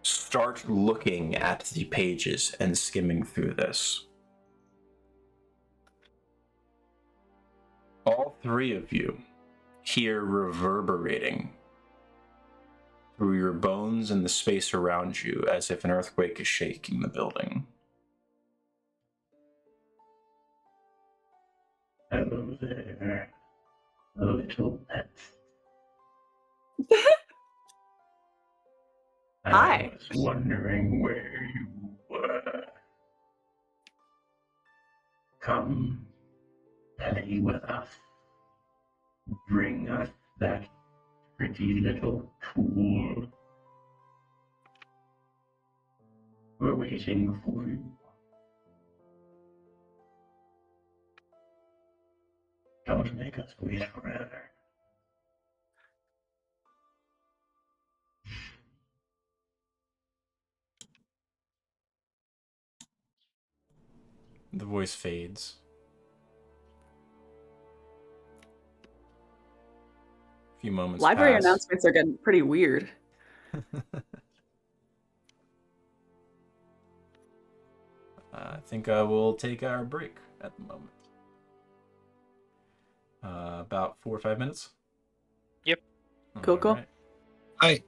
start looking at the pages and skimming through this, all 3 of you hear reverberating through your bones and the space around you as if an earthquake is shaking the building. Hello there, little pets. Hi. I was wondering where you were. Come, play with us. Bring us that pretty little tool. We're waiting for you. Don't make us wait forever. The voice fades. A few moments Library pass. announcements are getting pretty weird. I think I will take our break at the moment. About 4 or 5 minutes. Yep. Cool, cool. Alright. Hi.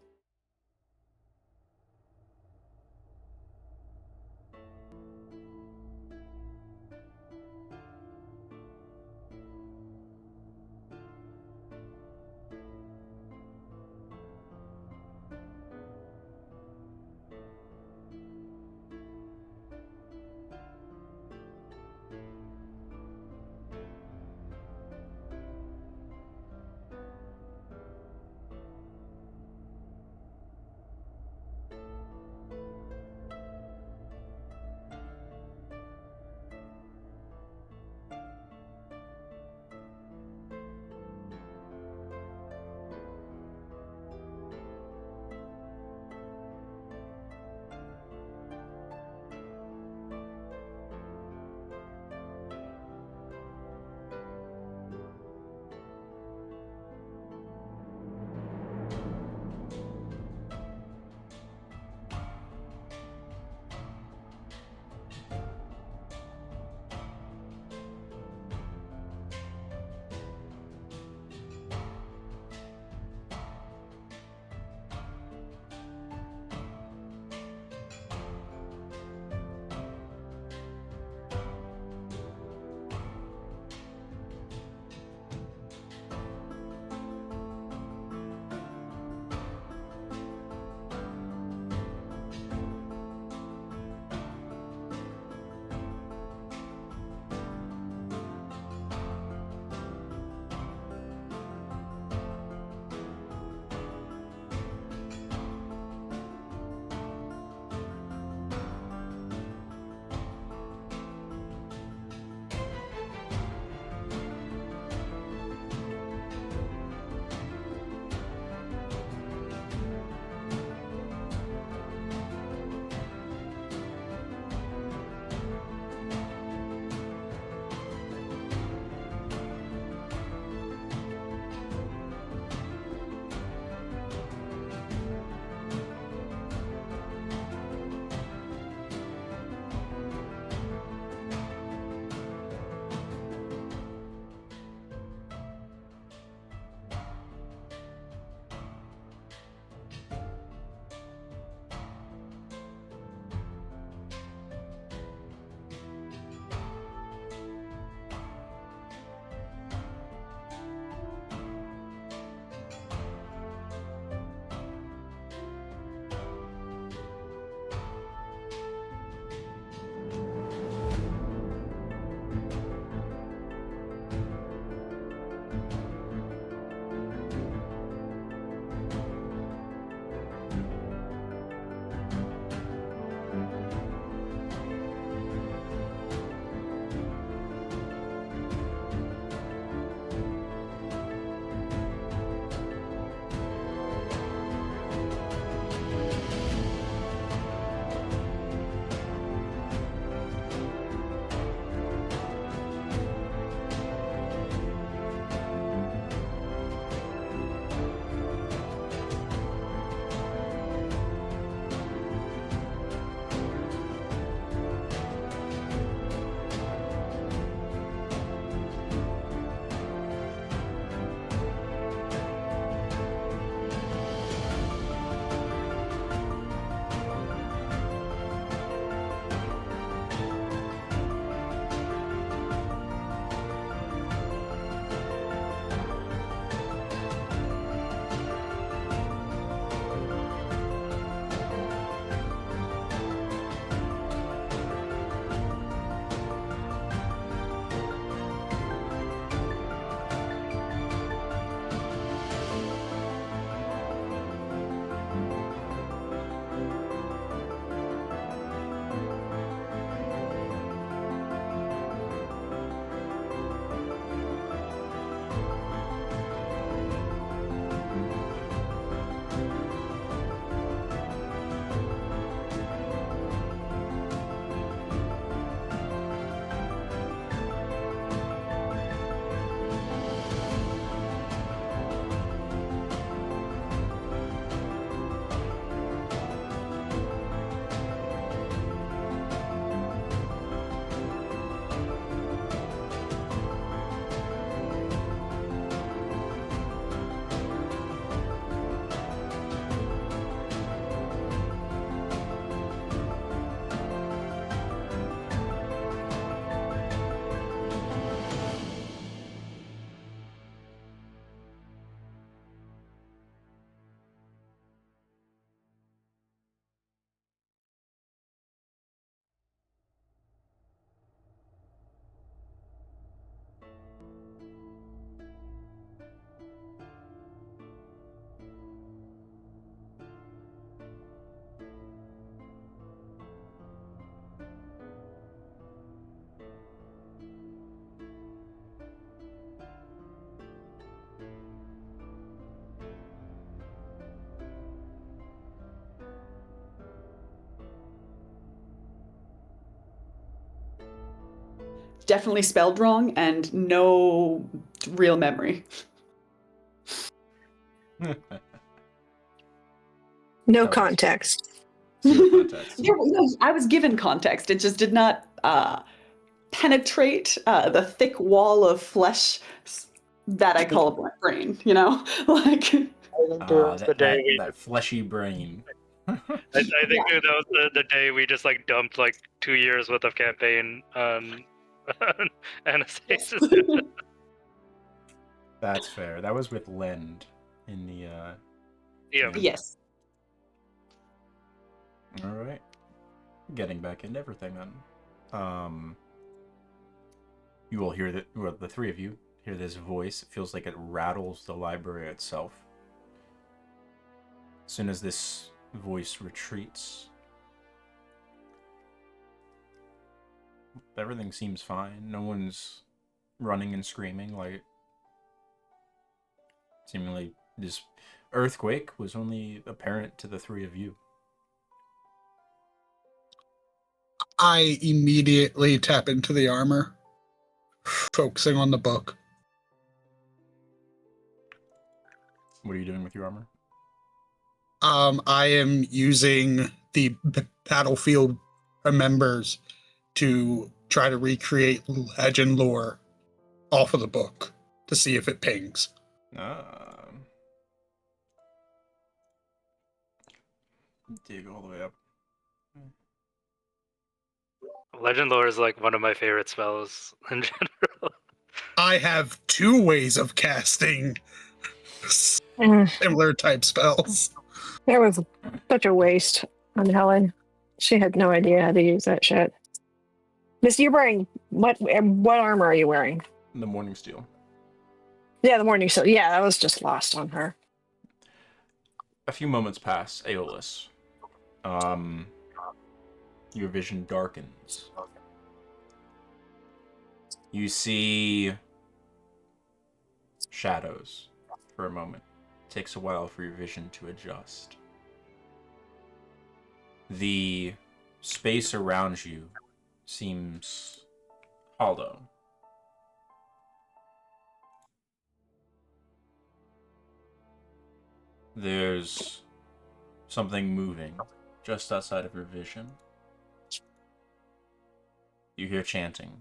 definitely spelled wrong and no real memory. No That was- context. Zero context. No, I was given context. It just did not penetrate the thick wall of flesh that I call a brain, you know? Like, That fleshy brain. I think that was the day we just like dumped like 2 years worth of campaign on Anastasis. That's fair. That was with Lend in the Yeah. yes. All right. Getting back into everything then. You will hear that. Well, the three of you hear this voice. It feels like it rattles the library itself. As soon as this voice retreats, everything seems fine. No one's running and screaming like. Seemingly, this earthquake was only apparent to the three of you. I immediately tap into the armor, focusing on the book. What are you doing with your armor? I am using the battlefield members to try to recreate legend lore off of the book to see if it pings. Dig all the way up. Legend lore is like one of my favorite spells in general. I have 2 ways of casting similar type spells. That was such a waste on Helen. She had no idea how to use that shit. Miss, you're wearing what armor are you wearing? The Morning Steel. Yeah, the morning so yeah, that was just lost on her. A few moments pass, Aeolus. Your vision darkens. You see shadows for a moment. It takes a while for your vision to adjust. The space around you seems hollow. There's something moving just outside of your vision. You hear chanting.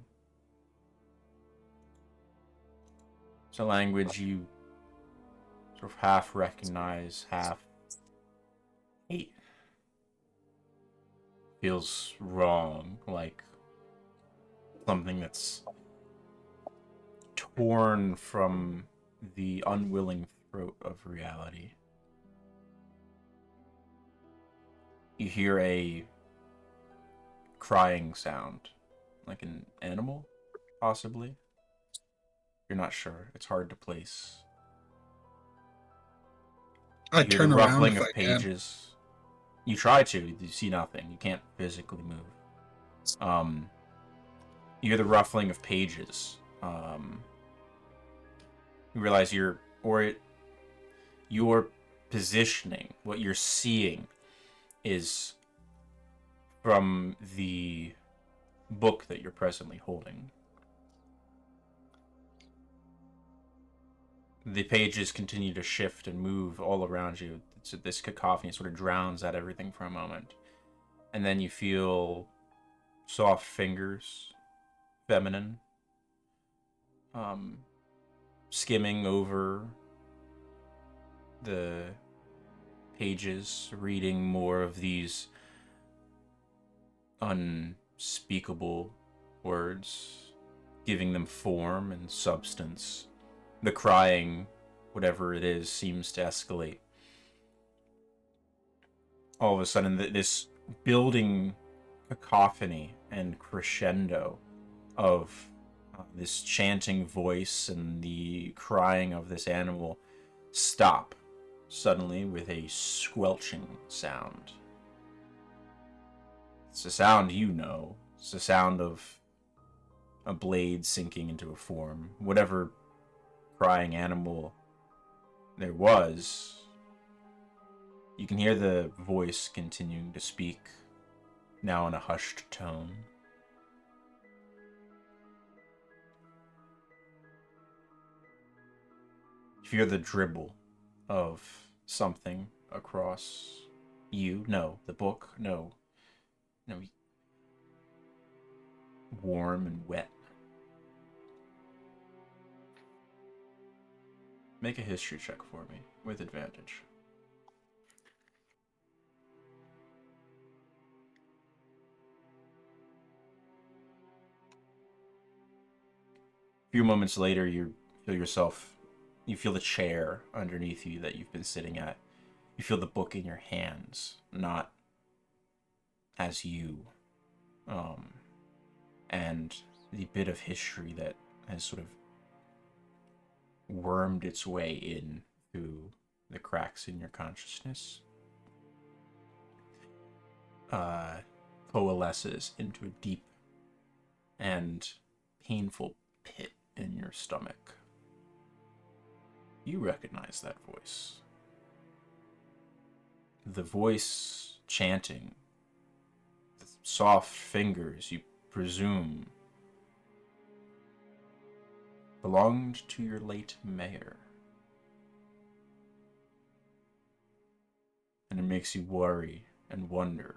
It's a language you sort of half recognize, half hate. Feels wrong, like something that's torn from the unwilling throat of reality. You hear a crying sound, like an animal, possibly. You're not sure. It's hard to place. I You hear turn the around ruffling if of I can. pages. You try to. You see nothing. You can't physically move. You hear the ruffling of pages. You realize your positioning, what you're seeing, is from the book that you're presently holding. The pages continue to shift and move all around you. So this cacophony sort of drowns out everything for a moment. And then you feel soft fingers, feminine, skimming over the pages, reading more of these unspeakable words, giving them form and substance. The crying, whatever it is, seems to escalate. All of a sudden, this building cacophony and crescendo of this chanting voice and the crying of this animal stop suddenly with a squelching sound. It's a sound you know. It's the sound of a blade sinking into a form. Whatever crying animal there was, you can hear the voice continuing to speak, now in a hushed tone. You hear the dribble of something across you. No, the book. No. No. Warm and wet. Make a history check for me with advantage. A few moments later, you feel the chair underneath you that you've been sitting at. You feel the book in your hands, not as you. And the bit of history that has sort of wormed its way in through the cracks in your consciousness coalesces into a deep and painful pit in your stomach. You recognize that voice. The voice chanting, the soft fingers you presume belonged to your late mayor. And it makes you worry and wonder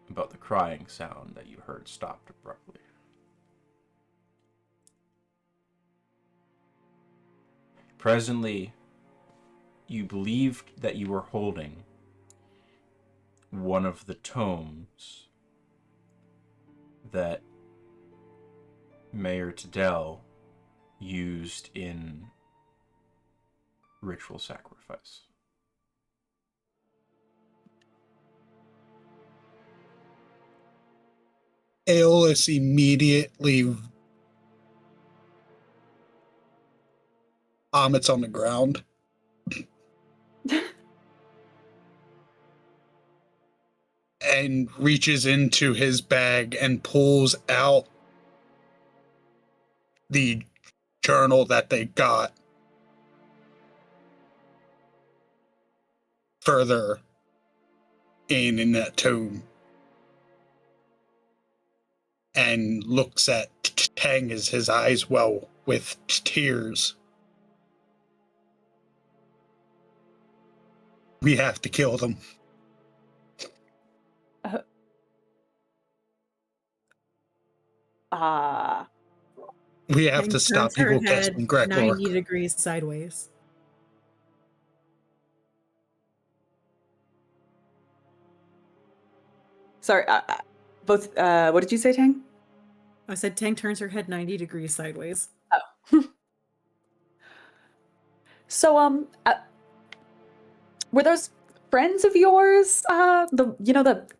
about the crying sound that you heard stopped abruptly. Presently, you believed that you were holding one of the tomes that Mayor Tadell used in ritual sacrifice. Aeolus immediately vomits on the ground. And reaches into his bag and pulls out the journal that they got further in that tomb. And looks at Tang as his eyes well with tears. We have to kill them. We have Tang to stop turns her evil head casting Greg 90 degrees sideways. Sorry, both. What did you say, Tang? I said Tang turns her head 90 degrees sideways. Oh. So, were those friends of yours? The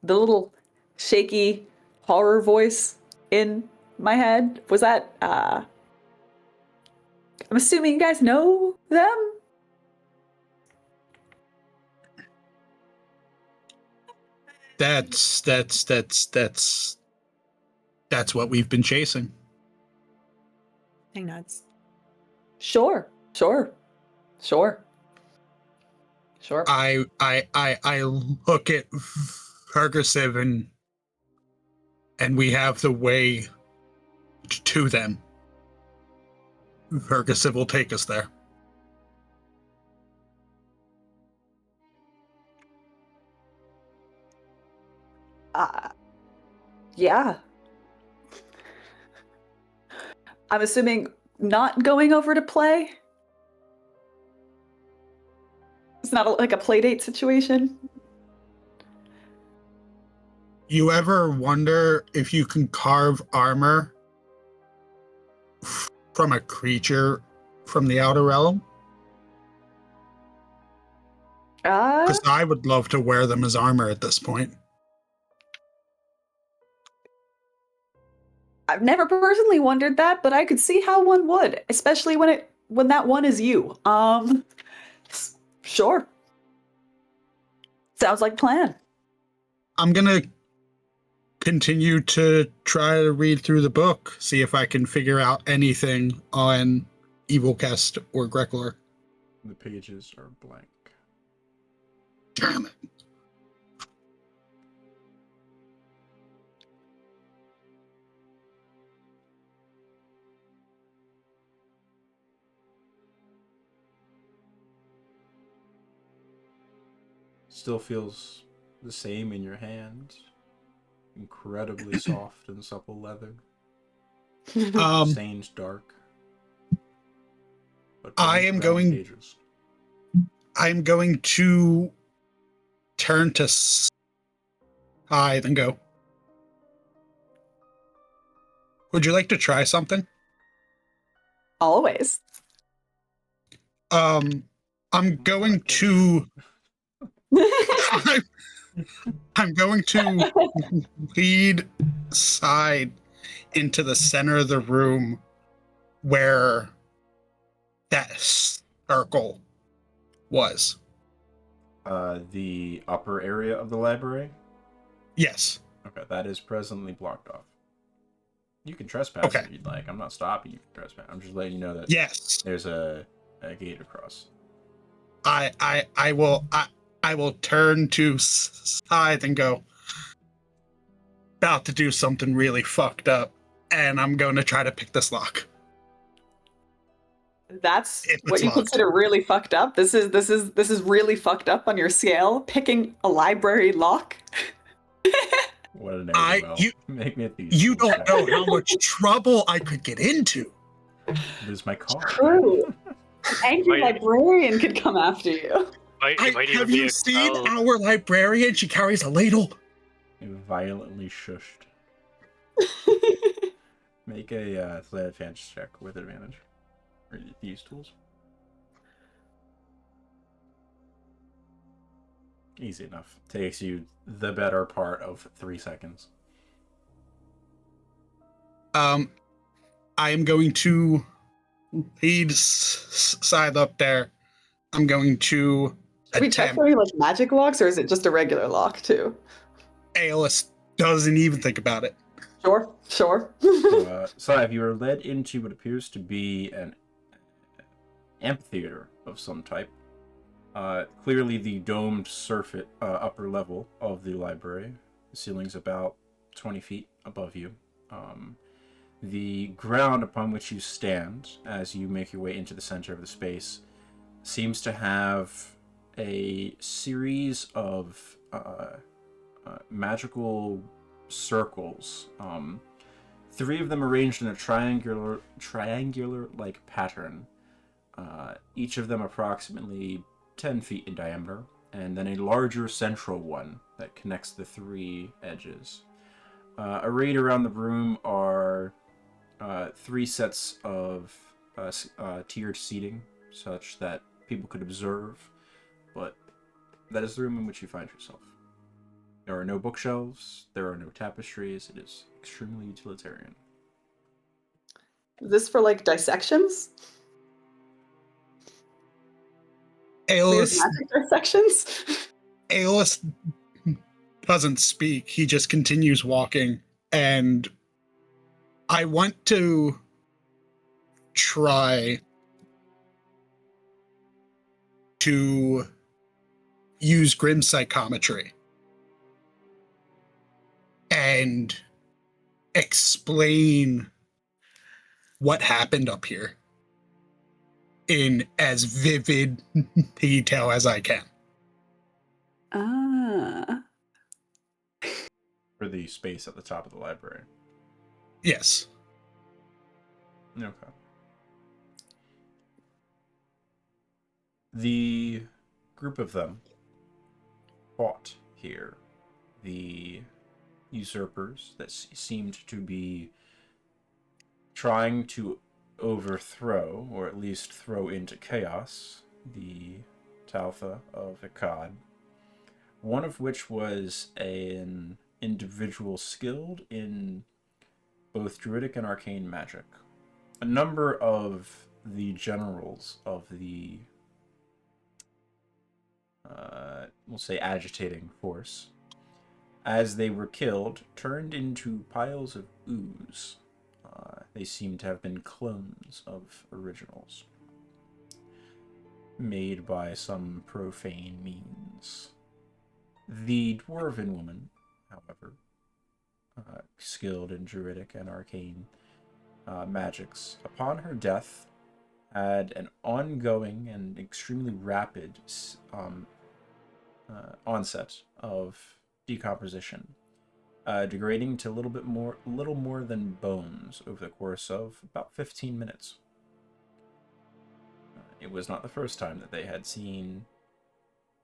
little shaky horror voice in my head. Was that? I'm assuming you guys know them. That's what we've been chasing. Tang nuts. Sure. I look at Ferguson and we have the way to them. Ferguson will take us there. Yeah. I'm assuming not going over to play. It's not like a play date situation. You ever wonder if you can carve armor from a creature from the Outer Realm? Because I would love to wear them as armor at this point. I've never personally wondered that, but I could see how one would, especially when that one is you. Sure. Sounds like a plan. I'm gonna continue to try to read through the book, see if I can figure out anything on Evilcast or Greklor. The pages are blank. Damn it. Still feels the same in your hand. Incredibly soft and supple leather. Stained dark. But I am going. pages. I'm going to turn to Scythe and go. Would you like to try something? Always. I'm going to. I'm going to lead Scythe into the center of the room where that circle was. The upper area of the library? Yes. Okay, that is presently blocked off. You can trespass if you'd like. I'm not stopping you from trespassing. I'm just letting you know that yes, there's a gate across. I will turn to Scythe and go, about to do something really fucked up, and I'm going to try to pick this lock. That's If what it's you locked. consider really fucked up. This is really fucked up on your scale. Picking a library lock. What an AOL. Make me a thief. You don't know how much trouble I could get into. Lose my car. True. Angry Might- librarian could come after you. Have you seen our librarian? She carries a ladle. Violently shushed. Make a sleight of hand check with advantage. Or these tools. Easy enough. Takes you the better part of 3 seconds. I am going to lead Scythe up there. I'm going to Should we check for any like magic locks, or is it just a regular lock too? Aeolus doesn't even think about it. Sure. So if you are led into what appears to be an amphitheater of some type, clearly the domed surface upper level of the library. The ceiling's about 20 feet above you. The ground upon which you stand as you make your way into the center of the space seems to have a series of magical circles. 3 of them arranged in a triangular-like pattern. Each of them approximately 10 feet in diameter, and then a larger central one that connects the 3 edges. Arrayed around the room are 3 sets of tiered seating, such that people could observe, but that is the room in which you find yourself. There are no bookshelves, there are no tapestries, it is extremely utilitarian. Is this for like dissections? Aeolus, Magic dissections? Aeolus doesn't speak. He just continues walking, and I want to try to use grim psychometry and explain what happened up here in as vivid detail as I can. For the space at the top of the library. Yes. Okay. The group of them fought here. The usurpers that seemed to be trying to overthrow, or at least throw into chaos, the Taltha of Akkad. One of which was an individual skilled in both druidic and arcane magic. A number of the generals of the, we'll say, agitating force, as they were killed, turned into piles of ooze. They seem to have been clones of originals, made by some profane means. The dwarven woman, however, skilled in druidic and arcane magics, upon her death, had an ongoing and extremely rapid onset of decomposition, degrading to little more than bones over the course of about 15 minutes. It was not the first time that they had seen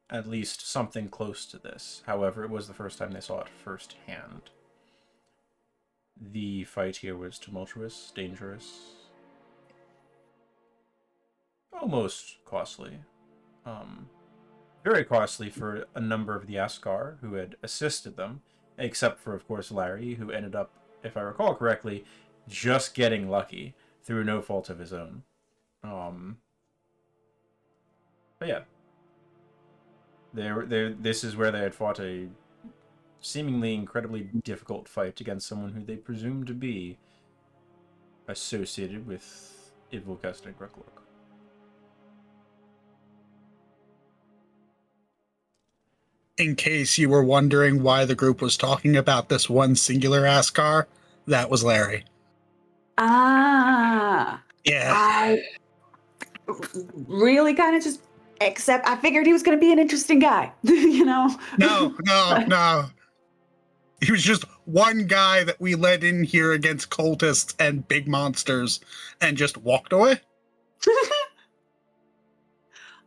at least something close to this. However, it was the first time they saw it firsthand. The fight here was tumultuous, dangerous, almost costly. Very costly for a number of the Askar who had assisted them, except for, of course, Larry, who ended up, if I recall correctly, just getting lucky through no fault of his own. But yeah, this is where they had fought a seemingly incredibly difficult fight against someone who they presumed to be associated with Ivulcast Gruklook. In case you were wondering why the group was talking about this one singular Askar, that was Larry. Ah. Yeah. I really kind of just, except I figured he was going to be an interesting guy, you know? No. He was just one guy that we led in here against cultists and big monsters and just walked away.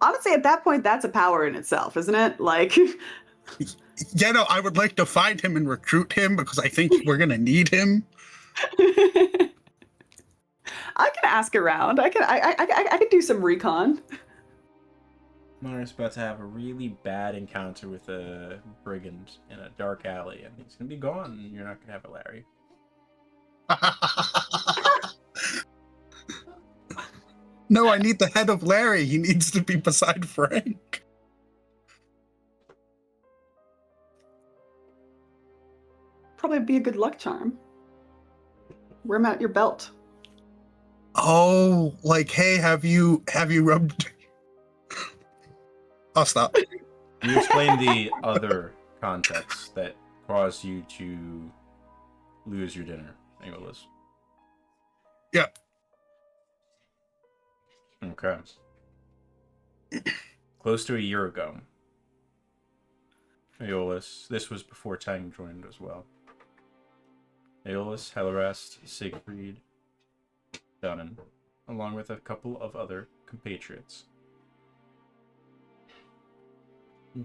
Honestly, at that point, that's a power in itself, isn't it? Like, Yeah, no, I would like to find him and recruit him because I think we're going to need him. I can ask around. I could do some recon. Mara's about to have a really bad encounter with a brigand in a dark alley, and he's gonna be gone, and you're not gonna have a Larry. No, I need the head of Larry. He needs to be beside Frank. Probably be a good luck charm. Wear him out your belt. Oh, like, hey, have you rubbed... I'll stop. You explain the other context that caused you to lose your dinner, Aeolus. Yeah. Okay. Close to a year ago, Aeolus, this was before Tang joined as well. Aeolus, Helarast, Siegfried, Dunan, along with a couple of other compatriots,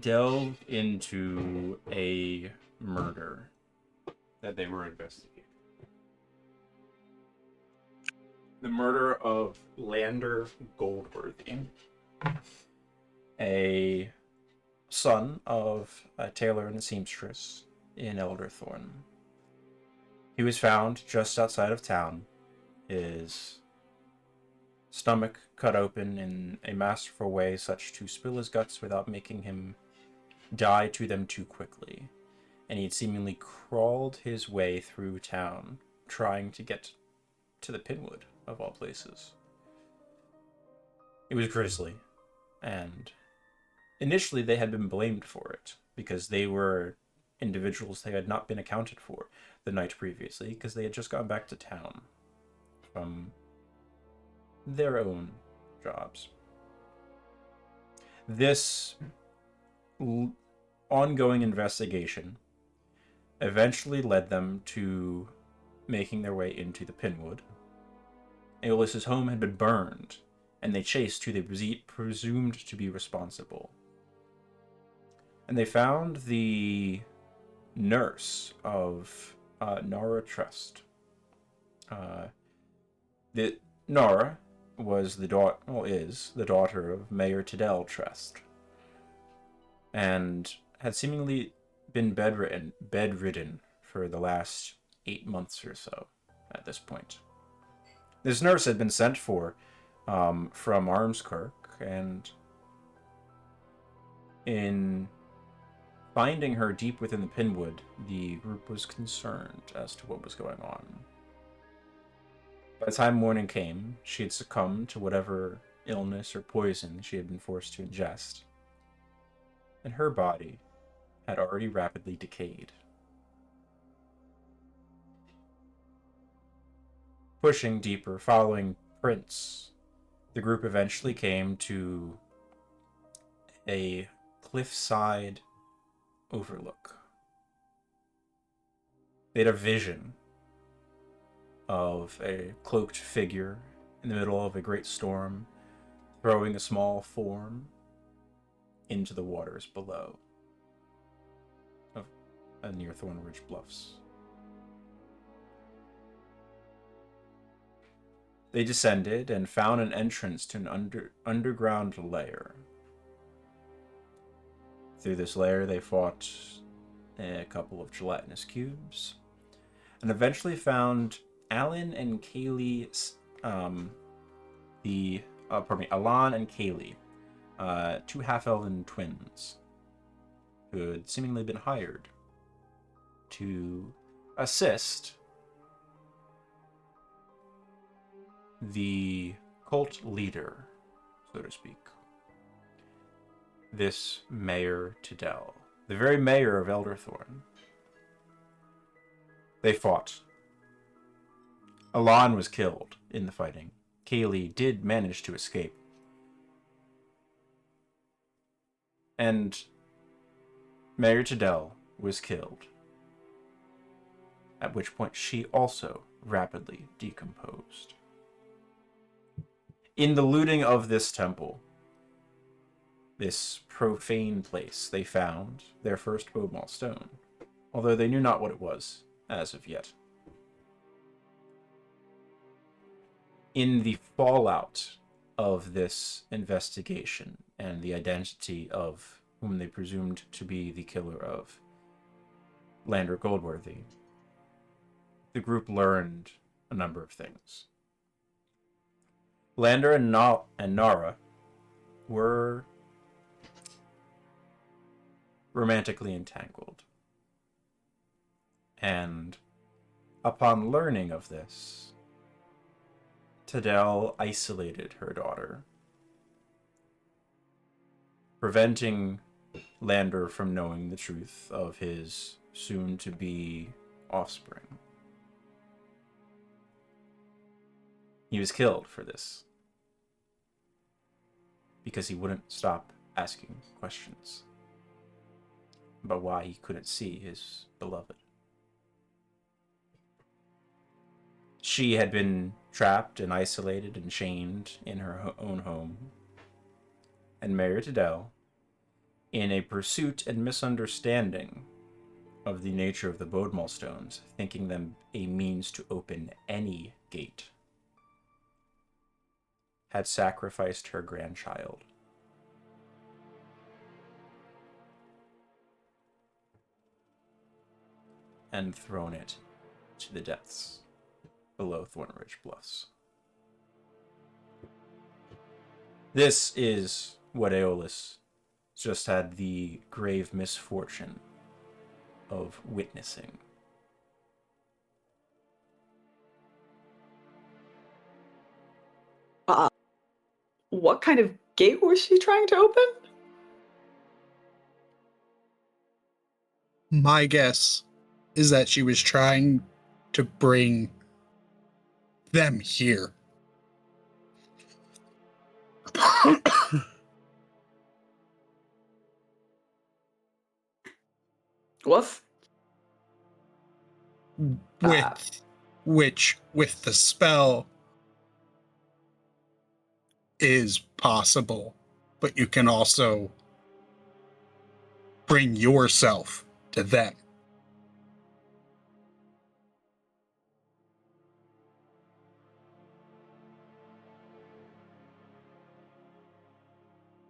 delved into a murder that they were investigating. The murder of Lander Goldworthy, a son of a tailor and a seamstress in Elderthorn. He was found just outside of town, his stomach cut open in a masterful way such to spill his guts without making him die to them too quickly. And he'd seemingly crawled his way through town, trying to get to the Pinwood, of all places. It was grisly, and initially they had been blamed for it, because they were individuals they had not been accounted for the night previously, because they had just gone back to town from their own jobs. This ongoing investigation eventually led them to making their way into the Pinwood. Aeolus's home had been burned, and they chased who they presumed to be responsible. And they found the nurse of Nara Trust. Nara was is the daughter of Mayor Tidel Trust, and had seemingly been bedridden for the last 8 months or so at this point. This nurse had been sent for from Armskirk, and in finding her deep within the Pinwood, the group was concerned as to what was going on. By the time morning came, she had succumbed to whatever illness or poison she had been forced to ingest, and her body had already rapidly decayed. Pushing deeper, following prints, the group eventually came to a cliffside overlook. They had a vision of a cloaked figure in the middle of a great storm, throwing a small form into the waters below, near Thornridge Bluffs. They descended and found an entrance to an underground lair. Through this lair, they fought a couple of gelatinous cubes, and eventually found Alan and Kaylee, Alan and Kaylee, two half-elven twins, who had seemingly been hired to assist the cult leader, so to speak, this Mayor Tidell, the very mayor of Elderthorn. They fought. Alan was killed in the fighting. Kaylee did manage to escape. And Mayor Tidell was killed, at which point she also rapidly decomposed. In the looting of this temple, this profane place, they found their first Bodmal stone, although they knew not what it was as of yet. In the fallout of this investigation and the identity of whom they presumed to be the killer of Lander Goldworthy, the group learned a number of things. Lander and Nara were romantically entangled. And upon learning of this, Tidell isolated her daughter, preventing Lander from knowing the truth of his soon-to-be offspring. He was killed for this, because he wouldn't stop asking questions about why he couldn't see his beloved. She had been trapped and isolated and chained in her own home, and Mayor Tidell, in a pursuit and misunderstanding of the nature of the Bodmal stones, thinking them a means to open any gate, had sacrificed her grandchild. And thrown it to the depths below Thornridge Bluffs. This is what Aeolus just had the grave misfortune of witnessing. What kind of gate was she trying to open? My guess is that she was trying to bring them here. Woof. With the spell is possible, but you can also bring yourself to them.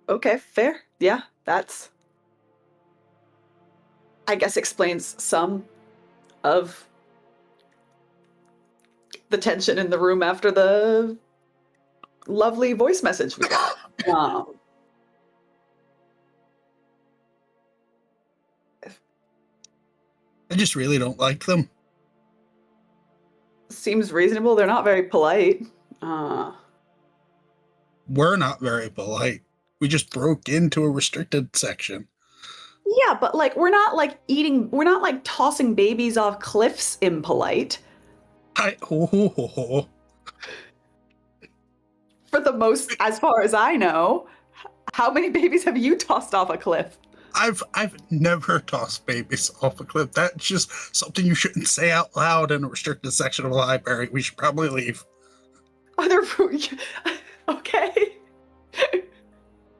Okay, fair. Yeah, that's, I guess, explains some of the tension in the room after the lovely voice message we got. I just really don't like them. Seems reasonable. They're not very polite. We're not very polite. We just broke into a restricted section. Yeah, but like we're not like tossing babies off cliffs impolite. For the most, as far as I know, how many babies have you tossed off a cliff? I've never tossed babies off a cliff. That's just something you shouldn't say out loud in a restricted section of the library. We should probably leave. Are there okay?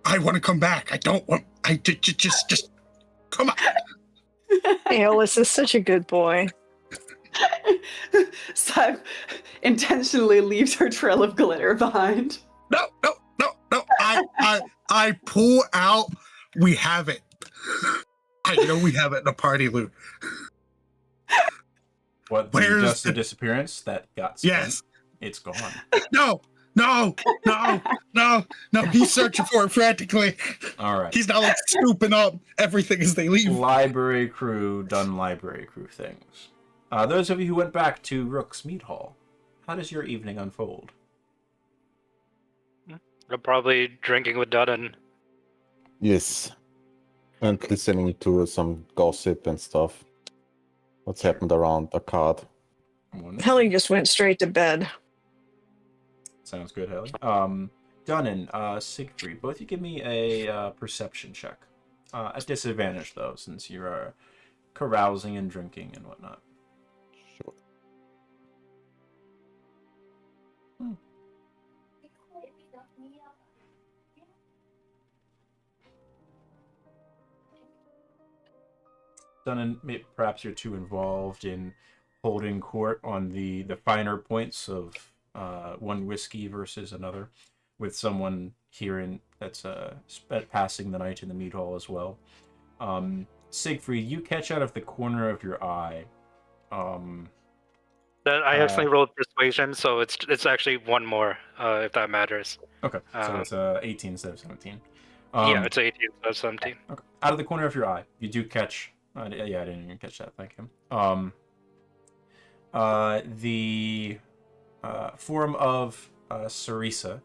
I want to come back. I don't want. I just come on. Aeolus is such a good boy. Sib intentionally leaves her trail of glitter behind. No. I pull out. We have it. We have it in a party loot. What, Where's just the the- disappearance that got spent? Yes. It's gone. No. He's searching for it frantically. All right. He's not like scooping up everything as they leave. Library crew done library crew things. Those of you who went back to Rook's Meat Hall, how does your evening unfold? I'm probably drinking with Dudden. Yes. And listening to some gossip and stuff. What's happened around the card. Helly just went straight to bed. Sounds good, Helly. Dunnan, Siegfried, both you give me a perception check. At disadvantage, though, since you are carousing and drinking and whatnot. Sure. Dunnan, perhaps you're too involved in holding court on the finer points of one whiskey versus another, with someone here that's passing the night in the meat hall as well. Siegfried, you catch out of the corner of your eye. That I actually rolled persuasion, so it's actually one more, if that matters. Okay, so it's 18 instead of 17. Yeah, it's 18 instead of 17. Okay. Out of the corner of your eye, you do catch. I didn't even catch that. Thank you. The form of Sarisa,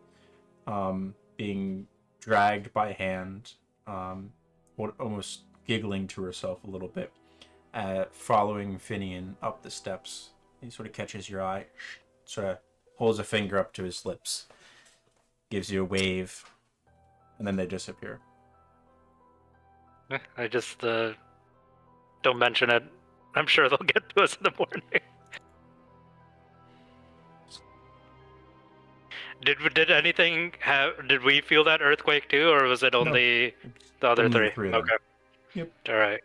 being dragged by hand, almost giggling to herself a little bit, following Finian up the steps. He sort of catches your eye, sort of holds a finger up to his lips, gives you a wave, and then they disappear. I just don't mention it. I'm sure they'll get to us in the morning. Did anything did we feel that earthquake too, or was it only the other Only three? the three of them. Okay. Yep. All right.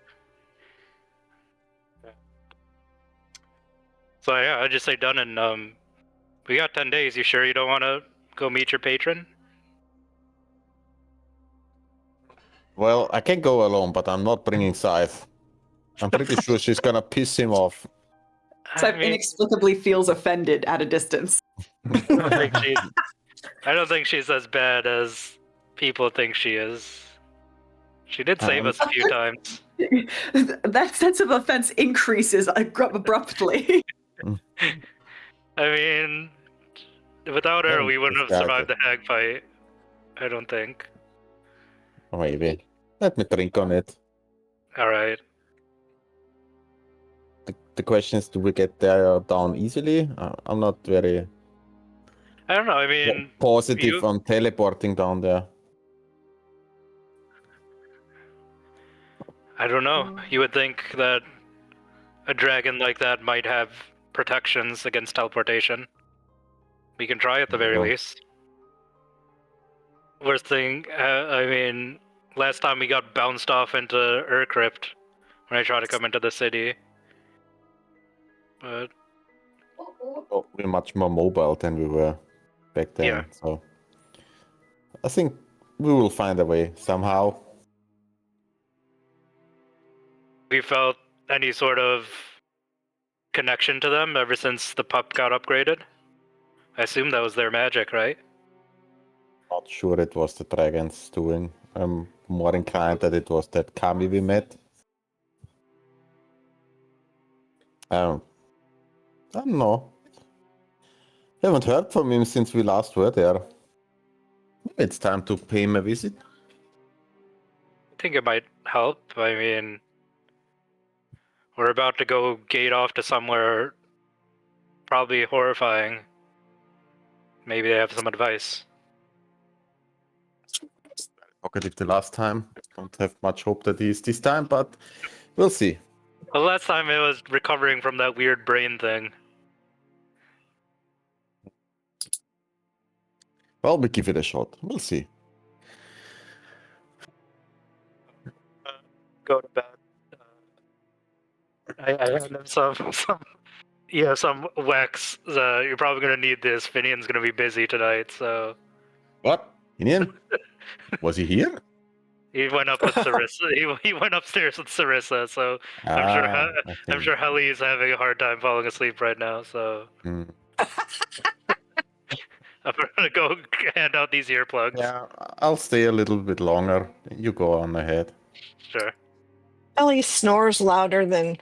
So yeah, I just say done, and we got 10 days. You sure you don't want to go meet your patron? Well, I can go alone, but I'm not bringing Scythe. I'm pretty sure she's gonna piss him off. Sib inexplicably feels offended at a distance. I don't think she's as bad as people think she is. She did save us a few times. That sense of offense increases abruptly. I mean, without her, we wouldn't have survived the hag fight. I don't think. Maybe. Let me drink on it. All right. The question is, do we get there down easily? I'm not very I don't know. I mean, positive on teleporting down there. I don't know. You would think that a dragon like that might have protections against teleportation. We can try at the very least. Worst thing, I mean, last time we got bounced off into Urcrypt when I tried to come into the city. But Oh, we're much more mobile than we were back then. Yeah. So I think we will find a way somehow. we felt any sort of connection to them ever since the pup got upgraded. I assume that was their magic, right? Not sure it was the dragons doing. I'm more inclined that it was that Kami we met. I don't know. Haven't heard from him since we last were there. Maybe it's time to pay him a visit. I think it might help. I mean, we're about to go gate off to somewhere probably horrifying. Maybe they have some advice. talkative the last time. Don't have much hope that he is this time, but we'll see. The last time it was recovering from that weird brain thing. Well, we give it a shot. We'll see. Go to bed. I hand him some wax. You're probably gonna need this. Finian's gonna be busy tonight, so What? Indian? Was he here? he went up with Sarissa. He went upstairs with Sarissa, so I'm sure Helly is having a hard time falling asleep right now. So Hmm. I'm gonna go hand out these earplugs. Yeah, I'll stay a little bit longer. You go on ahead. Sure. Ellie snores louder than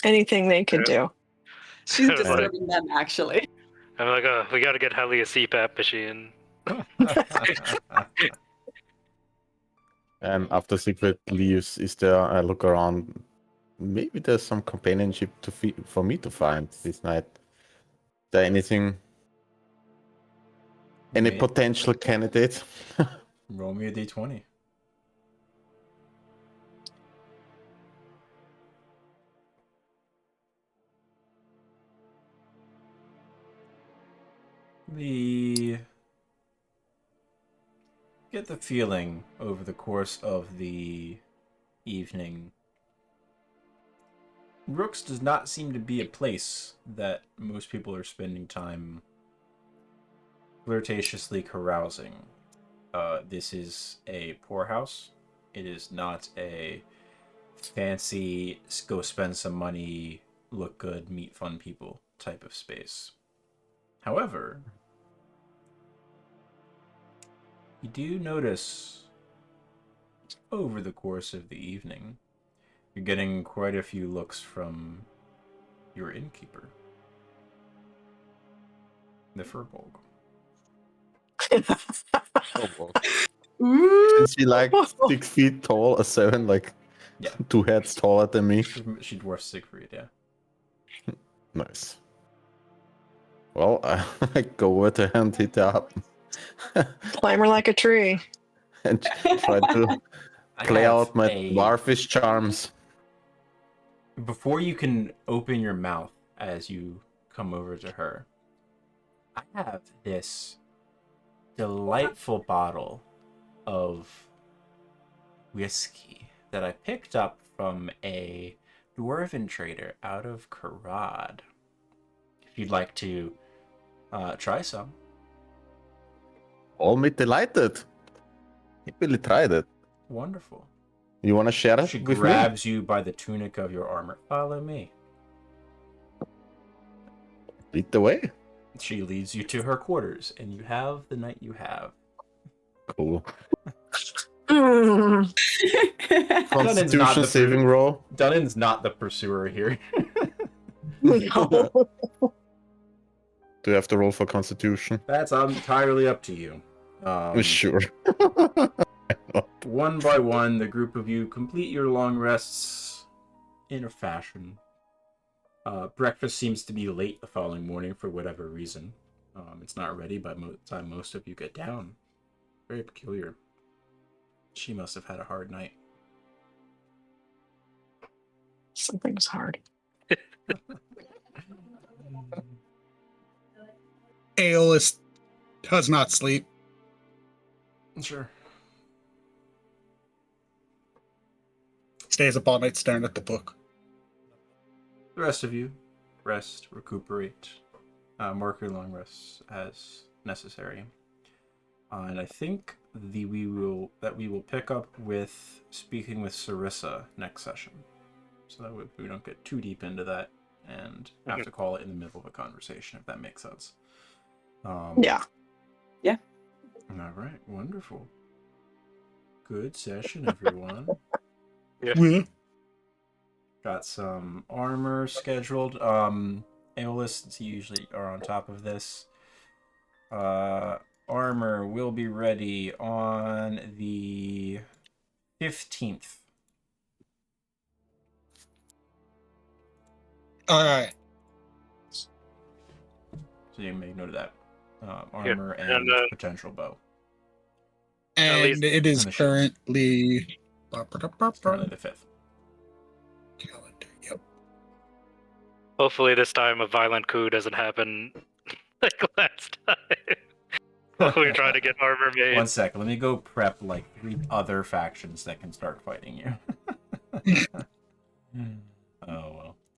anything they could do. She's Like- disturbing them, actually. I'm like, oh, we gotta get Helly a CPAP machine. And after Secret leaves, is there a look around? Maybe there's some companionship for me to find this night. Is there anything? Any May- potential candidates? Roll me a d20. Get the feeling over the course of the evening, Rooks does not seem to be a place that most people are spending time flirtatiously carousing. This is a poorhouse. It is not a fancy, go spend some money, look good, meet fun people type of space. However, you do notice over the course of the evening, you're getting quite a few looks from your innkeeper, the Furbolg. Oh, well. Is he like 6 feet tall, a 7, like Yeah. 2 heads taller than me? She dwarfs Siegfried, yeah. Nice. Well, I go over there and hit her up Climb her like a tree. and try to play have out my a- dwarfish charms. Before you can open your mouth as you come over to her, I have this delightful bottle of whiskey that I picked up from a dwarven trader out of Karad. If you'd like to try some. All me delighted. Happily tried it. Wonderful. You want to share it She with me? grabs you by the tunic of your armor. Follow me. Lead the way. She leads you to her quarters, and you have the night you have. Cool. Mm. Dunnen's not Constitution the saving roll. Dunnen's not the pursuer here. No. Do you have to roll for Constitution? That's entirely up to you. Sure. One by one, the group of you complete your long rests in a fashion. Breakfast seems to be late the following morning for whatever reason. It's not ready by the time most of you get down. Very peculiar. She must have had a hard night. Something's hard. Aeolus does not sleep. Sure. Stays up all night staring at the book. The rest of you rest, recuperate, mark your long rests as necessary. And I think we will pick up with speaking with Sarissa next session, so that we don't get too deep into that and have to call it in the middle of a conversation, if that makes sense. Yeah. All right, wonderful. Good session, everyone. Yeah. Got some armor scheduled. Aeolists usually are on top of this. Armor will be ready on the 15th. All right. So you can make note of that. Armor and, and potential bow. And least- it is And the shields. currently. It's currently the 5th. Calendar. Yep. Hopefully this time a violent coup doesn't happen like last time. While we try to get armor made. One sec, let me go prep like 3 other factions that can start fighting you.